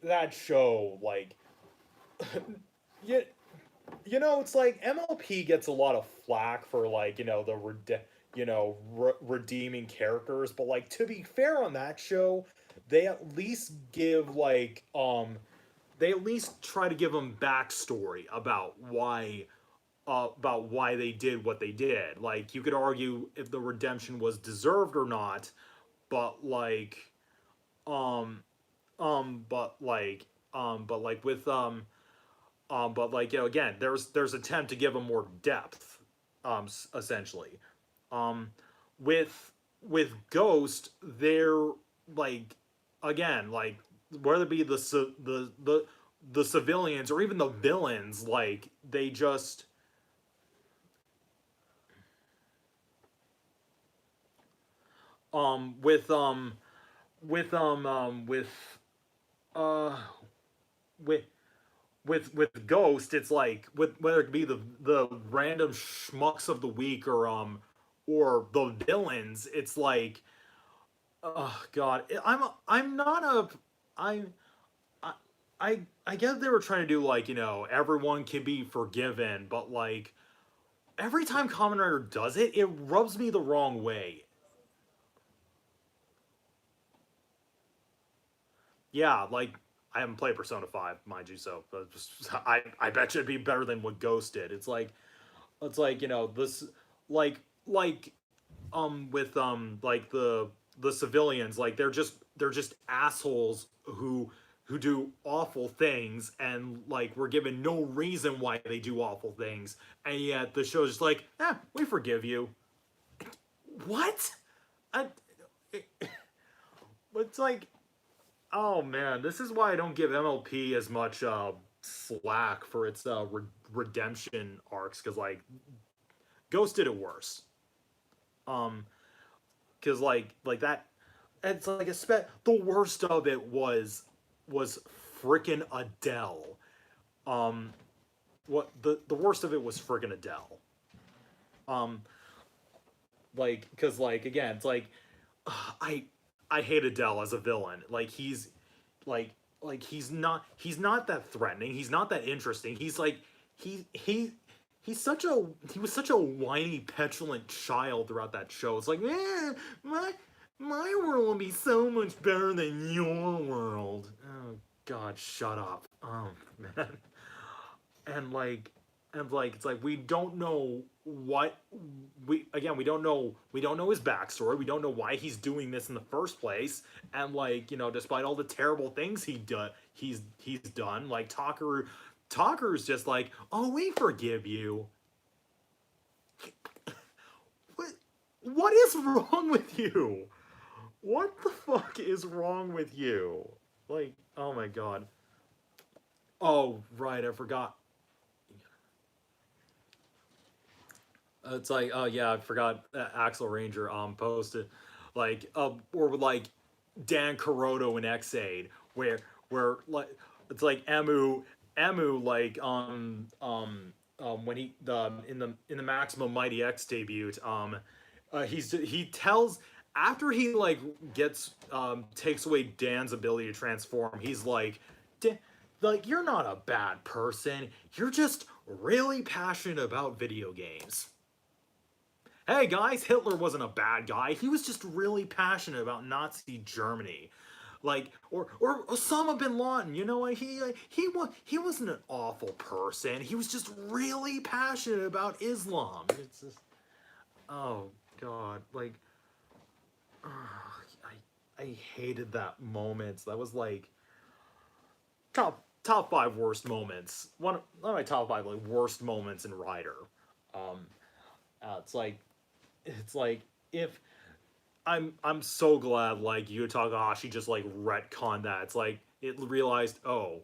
that show you, you know it's like MLP gets a lot of flack for like you know redeeming characters, but like to be fair on that show, they at least give they at least try to give them backstory about why they did what they did. Like you could argue if the redemption was deserved or not, but um but with but like you know again there's attempt to them more depth essentially um with Ghost they're like again like whether it be the civilians or even the villains like they just um with um with uh with with Ghost, it's like with whether it be the random schmucks of the week or the villains, it's like oh god, I'm not a I I I guess they were trying to do like you know everyone can be forgiven, but like every time Kamen Rider does it, it rubs me the wrong way. Yeah, like I haven't played Persona 5, mind you, so I bet you it'd be better than what Ghost did. It's like you know this like like with like the civilians like they're just assholes who do awful things and like we're given no reason why they do awful things and yet the show's just like we forgive you. What? I, it's like oh man, this is why I don't give MLP as much slack for its redemption arcs because like Ghost did it worse. Um, because like that, it's like the worst of it was freaking Adele. Um, what the worst of it was freaking Adele. Um, like because like again, it's like I I hate Adele as a villain. Like like he's not that threatening. He's not that interesting. He's like he he was such a whiny petulant child throughout that show. It's like my my world will be so much better than your world. Oh god, shut up. Oh man. And like it's like we don't know what we don't know his backstory, we don't know why he's doing this in the first place, and like you know despite all the terrible things he's done like Talker's just like oh we forgive you. What is wrong with you? What the fuck is wrong with you? Like, oh my god. Oh, right, I forgot. It's like, oh yeah, I forgot Axel Ranger posted or like Dan Caroto in X-Aid where like it's like Emu like when in the Maximum Mighty X debut he tells after he like gets takes away Dan's ability to transform, he's like you're not a bad person, you're just really passionate about video games. Hey guys, Hitler wasn't a bad guy. He was just really passionate about Nazi Germany. Like or Osama bin Laden, you know, he wasn't an awful person. He was just really passionate about Islam. It's just oh god, like I hated that moment. That was like top five worst moments. One of my top five like worst moments in Rider. Um, it's like if I'm so glad like Yu Takahashi just like retconned that. It's like it realized, oh,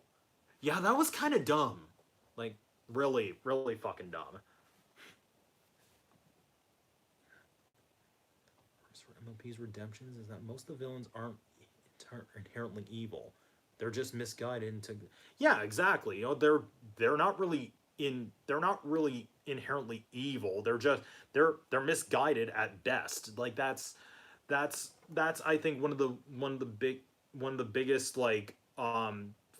yeah, that was kind of dumb. Like really, really fucking dumb. For MLP's redemptions is that most of the villains aren't inherently evil. They're just misguided into yeah, exactly. You know, they're not really inherently evil. They're misguided at best. Like that's I think one of the biggest like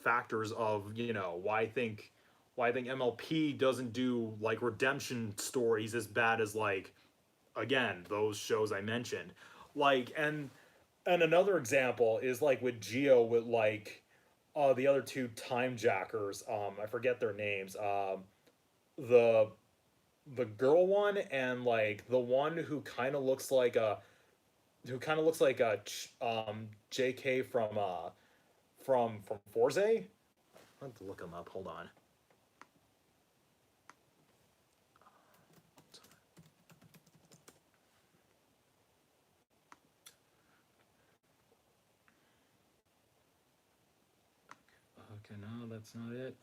factors of, you know, why I think MLP doesn't do like redemption stories as bad as like again those shows I mentioned. Like and another example is like with Geo with like the other two time jackers. I forget their names. The the girl one and like the one who kind of looks like a JK from Forze. I have to look him up. Hold on. Okay, no, that's not it.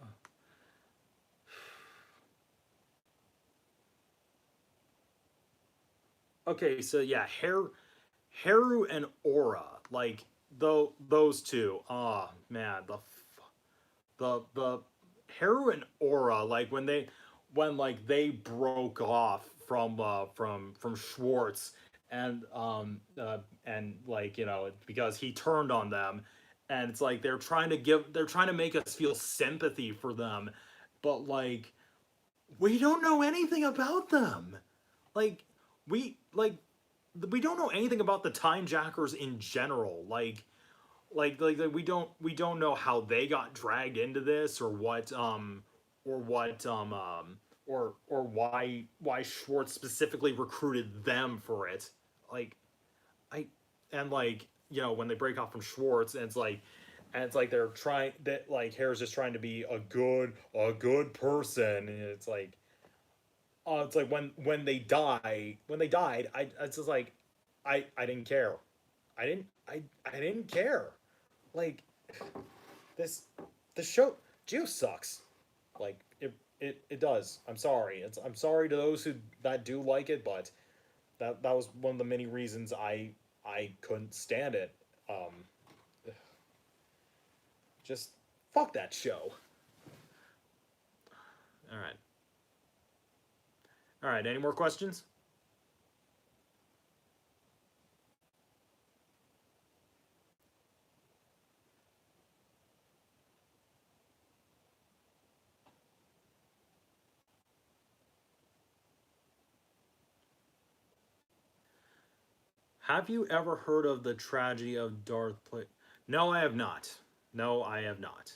Okay, so yeah, Haru and Aura, like those two. Ah, oh, man, the Haru and Aura, like when like they broke off from Schwartz and like, you know, because he turned on them, and it's like they're trying to make us feel sympathy for them, but like we don't know anything about them. Like like we don't know anything about the Time Jackers in general. Like we don't know how they got dragged into this or what or why Schwartz specifically recruited them for it. Like I and like, you know, when they break off from Schwartz and it's like they're trying that like Hare's just trying to be a good person, and it's like when they died, I it's just like I didn't care. I didn't care. Like this the show Geo sucks. Like it does. I'm sorry. I'm sorry to those who that do like it, but that was one of the many reasons I couldn't stand it. Just fuck that show. All right. All right, any more questions? Have you ever heard of the tragedy of Darth Plagueis? No, I have not. No, I have not.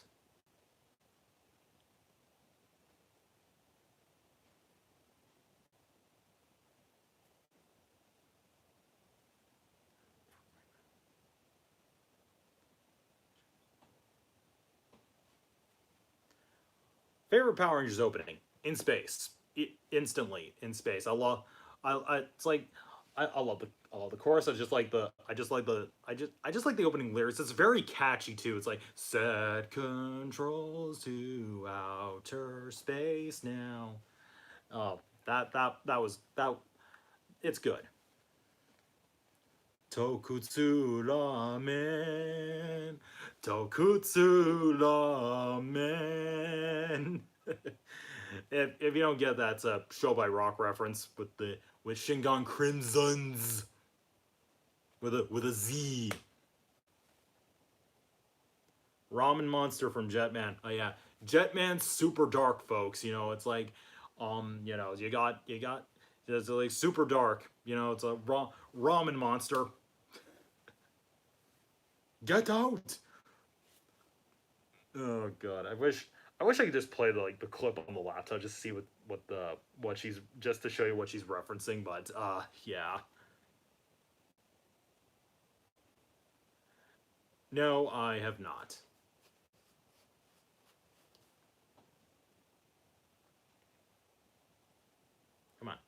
Favorite Power Rangers opening? In Space. instantly in space. I it's like I love the chorus. I just like the opening lyrics. It's very catchy too. It's like set controls to outer space now. Oh, that was that. It's good. Tokutsu ramen, Tokutsu ramen. If you don't get that, it's a Show by Rock reference with Shingon Crimsons with a Z. Ramen Monster from Jetman. Oh yeah, Jetman's super dark, folks. You know, it's like, you know, you got it's like super dark. You know, it's a ramen monster. Get out! Oh god, I wish I could just play the clip on the laptop just to see what she's just to show you what she's referencing. But yeah, no, I have not. Come on,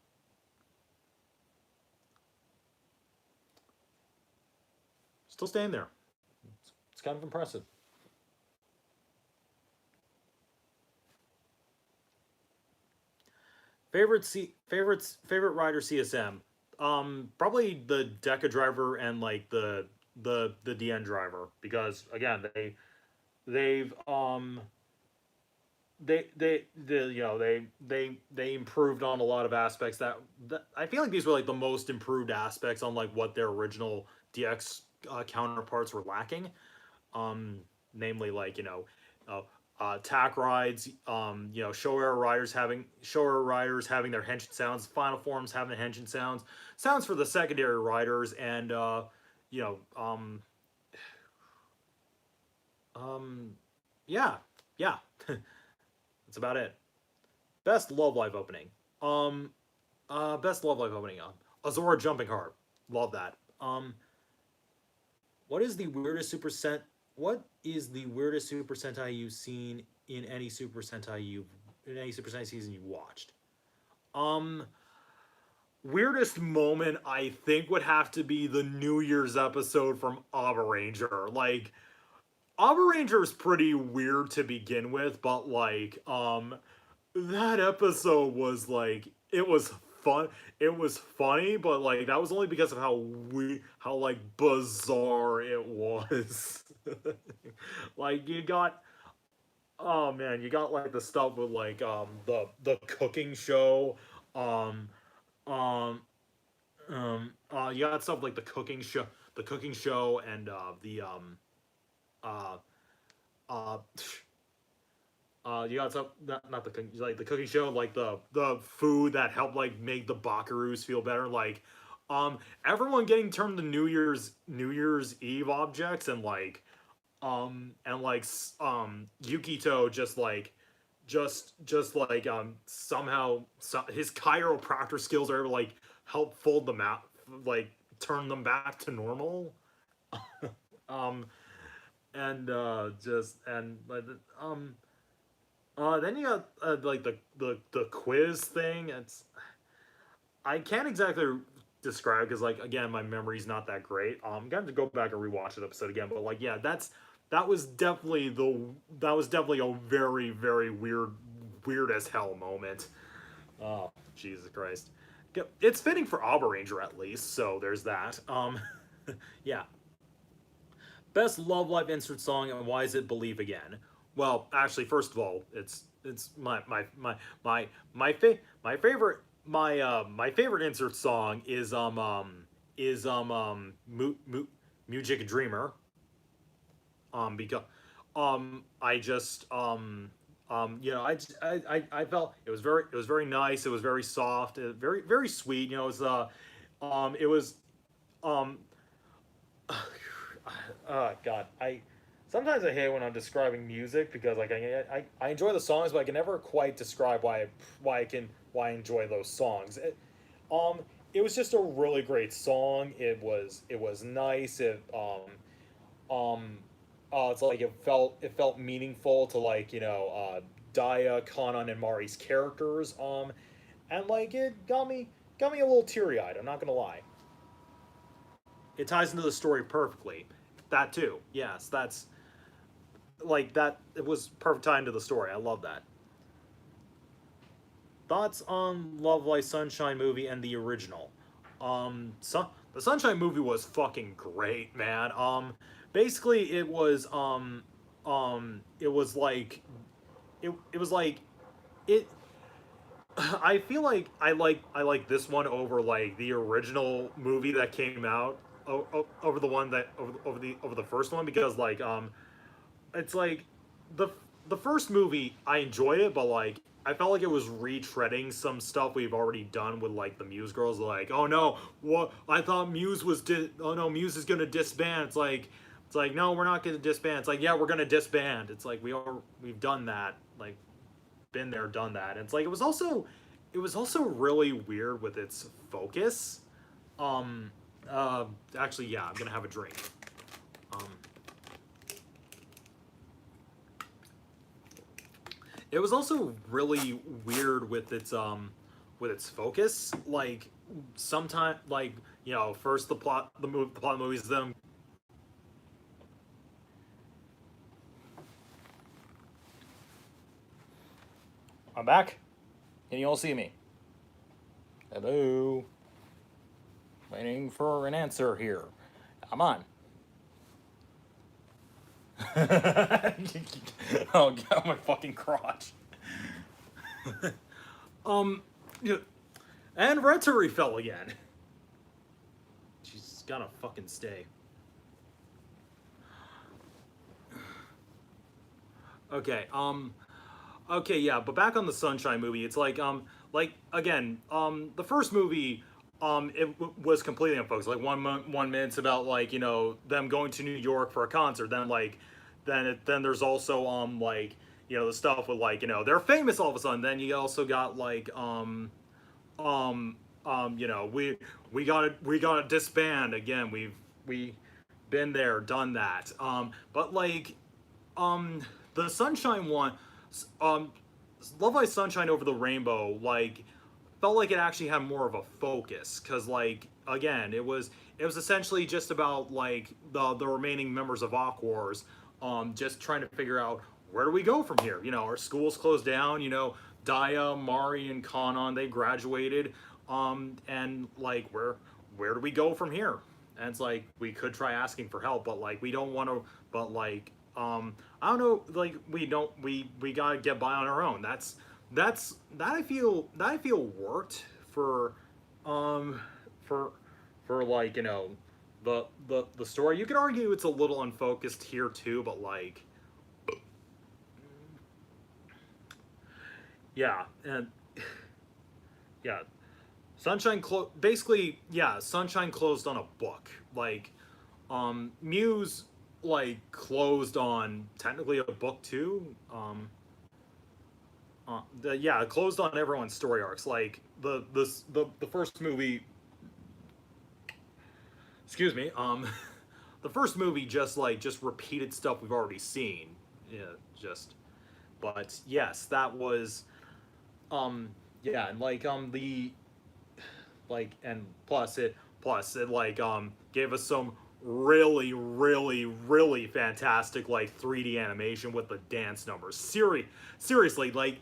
still staying there. It's kind of impressive. Favorite rider CSM. Probably the Deca driver and like the DN driver because again they've they you know they improved on a lot of aspects that I feel like these were like the most improved aspects on like what their original DX counterparts were lacking. um, Namely like uh, tack rides, you know, show era riders having their henshin sounds, final forms having henshin sounds for the secondary riders, and you know, um, yeah, yeah, that's about it. Best Love Live opening. Um, Best Love Live opening. Azora Jumping Heart. Love that. What is the weirdest Super Sent? What is the weirdest Super Sentai you've seen in any Super Sentai season you watched? Um, Weirdest moment I think would have to be the New Year's episode from Abba Ranger. Like Abba Ranger is pretty weird to begin with, but like that episode was like it was fun. It was funny, but like that was only because of how like bizarre it was. Like you got oh man, you got like the stuff with like the cooking show, um um you got stuff like the cooking show, and the uh uh you got some not the like the cooking show, like the food that helped like make the Bakaroos feel better, like everyone getting turned to New Year's Eve objects, and like Yukito just like just like somehow his chiropractor skills are able to like help fold them out, like turn them back to normal. um and just and like then you got like the quiz thing. It's I can't exactly describe because like again my memory's not that great. I'm gonna have to go back and rewatch the episode again. But like yeah, that was definitely a very weird as hell moment. Oh Jesus Christ! It's fitting for Abba Ranger at least. So there's that. Yeah. Best Love Live insert song and why is it Believe Again? Well, actually, first of all, it's my favorite my favorite insert song is Music Dreamer. Because I just you know I felt it was very nice, it was very soft, very sweet, you know. It was um God, I sometimes I hate when I'm describing music because like I enjoy the songs, but I can never quite describe why I enjoy those songs. Um, it was just a really great song. It was nice. Um, it's like it felt meaningful to like Daya, Kanan, and Mari's characters. and like it got me a little teary eyed. I'm not gonna lie. It ties into the story perfectly. That too, yes, that's like that. It was perfect tie into the story. I love that. Thoughts on Love Light Sunshine movie and the original? So the Sunshine movie was fucking great, man. Basically it was like it was like it. I feel like I like this one over like the original movie that came out over the one that over the first one because like it's like the the first movie I enjoyed it, but like I felt like it was retreading some stuff we've already done with like the Muse girls. Like, oh no, what I thought Muse was oh no, Muse is gonna disband. It's like no, we're not gonna disband. It's like yeah, we're gonna disband. It's like we've done that. Like been there, done that. And it's like it was also really weird with its focus. Um, Actually, yeah, I'm gonna have a drink. Um, It was also really weird with its focus. Like sometimes like first the plot of the movies them. I'm back. Can you all see me? Hello. Waiting for an answer here. Come on. Oh, get out my fucking crotch. Yeah. And Returi fell again. She's gotta fucking stay. Okay, okay, yeah, but back on the Sunshine movie, it's like again, the first movie, was completely unfocused. Like 1 minute's about like them going to New York for a concert. Then like, then there's also like the stuff with like they're famous all of a sudden. Then you also got like we gotta disband again. We been there, done that. But like um the Sunshine one, um Love Light Sunshine Over the Rainbow, like felt like it actually had more of a focus because like again it was essentially just about like the remaining members of Aquars just trying to figure out where do we go from here. Our schools closed down. Daya, Mari, and Kanon, they graduated, and like where do we go from here? And it's like we could try asking for help, but like we don't want to. But like I don't know, like we gotta get by on our own. That I feel worked um for like the story. You could argue it's a little unfocused here too, but like yeah, and yeah, basically yeah, Sunshine closed on a book. Like Muse like closed on technically a book too. Yeah, it closed on everyone's story arcs. Like the first movie, excuse me, the first movie just repeated stuff we've already seen. Yeah, just but yes, that was yeah, and like the like and plus it like gave us some really fantastic like 3D animation with the dance numbers. Seriously, like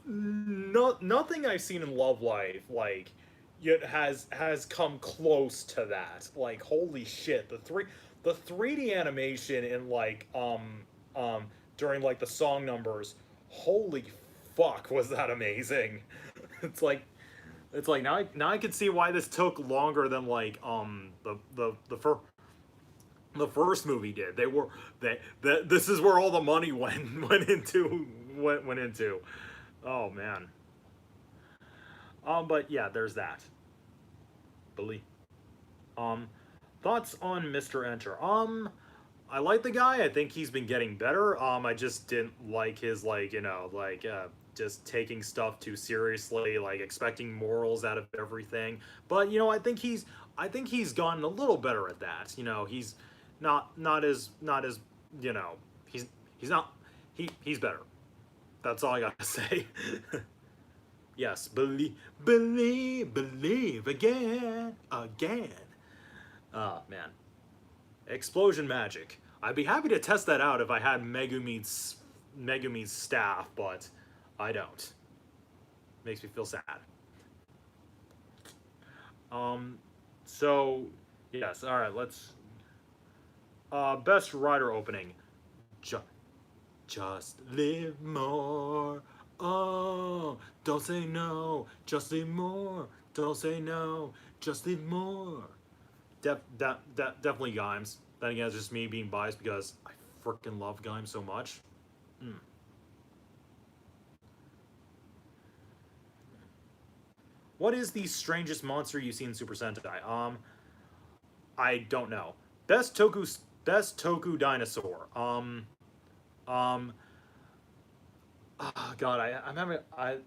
nothing I've seen in Love Life like yet has come close to that. Like holy shit, the 3D animation in like during like the song numbers, holy fuck was that amazing. it's like it's like now I can see why this took longer than like the first movie did. They were that this is where all the money went into. Oh man. But yeah, there's that. Believe. Um, Thoughts on Mr. Enter? I like the guy. I think he's been getting better. I just didn't like his like just taking stuff too seriously, like expecting morals out of everything. But I think he's gotten a little better at that. He's not as you know he's not he's better. That's all I gotta say. Yes, believe again. Oh, man. Explosion magic. I'd be happy to test that out if I had Megumi's staff, but I don't. Makes me feel sad. So, yes, alright, let's... best rider opening. Ju just live more. Oh, don't say no. Just live more. Don't say no. Just live more. Definitely Gimes. Then again, it's just me being biased because I freaking love Gimes so much. What is the strangest monster you've seen in Super Sentai? I don't know. Best Toku dinosaur. Um, oh God, I'm having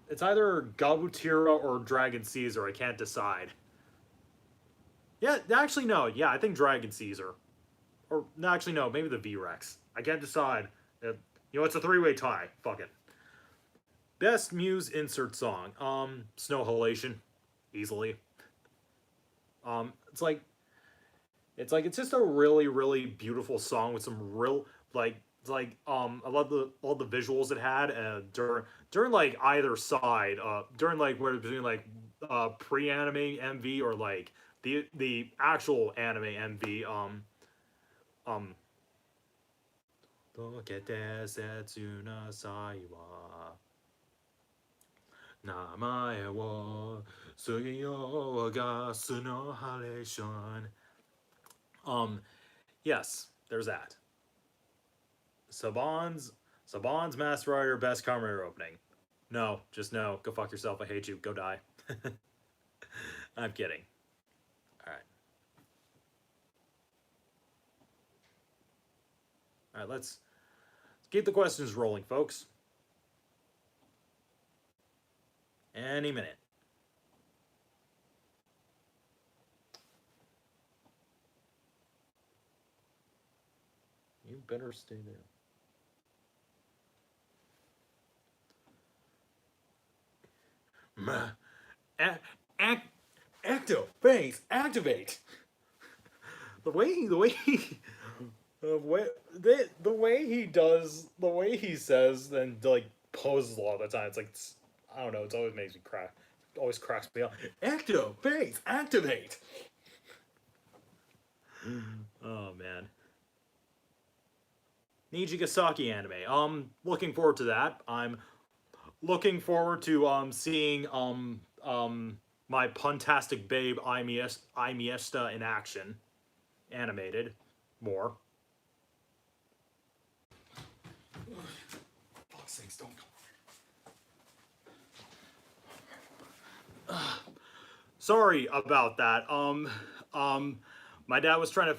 it's either Gabutira or Dragon Caesar. I can't decide. Yeah, actually no. Yeah, I think Dragon Caesar. Or no, actually no. Maybe the V-Rex. I can't decide. You know, it's a three-way tie. Fuck it. Best Muse insert song. Snow Halation, easily. It's like it's just a really beautiful song with some real I love all the visuals it had during like either side during like where between like pre-anime MV or like the actual anime MV um 溶けて切なさいは名前を告げようがスノーハレーション yes, there's that. Saban's Master Rider best Kamen Rider opening. No, just no. Go fuck yourself. I hate you. Go die. I'm kidding. Alright. Alright, let's keep the questions rolling, folks. Any minute. You better stay there. Active face activate. The way he says and like poses a lot of the time. It's like I don't know. It always makes me crack. Always cracks me up. Active face activate. Oh man. Nijigasaki anime. Looking forward to that. I'm looking forward to seeing my puntastic babe Imiesta in action, animated, more. Fuck's sakes, don't come. Sorry about that. My dad was trying to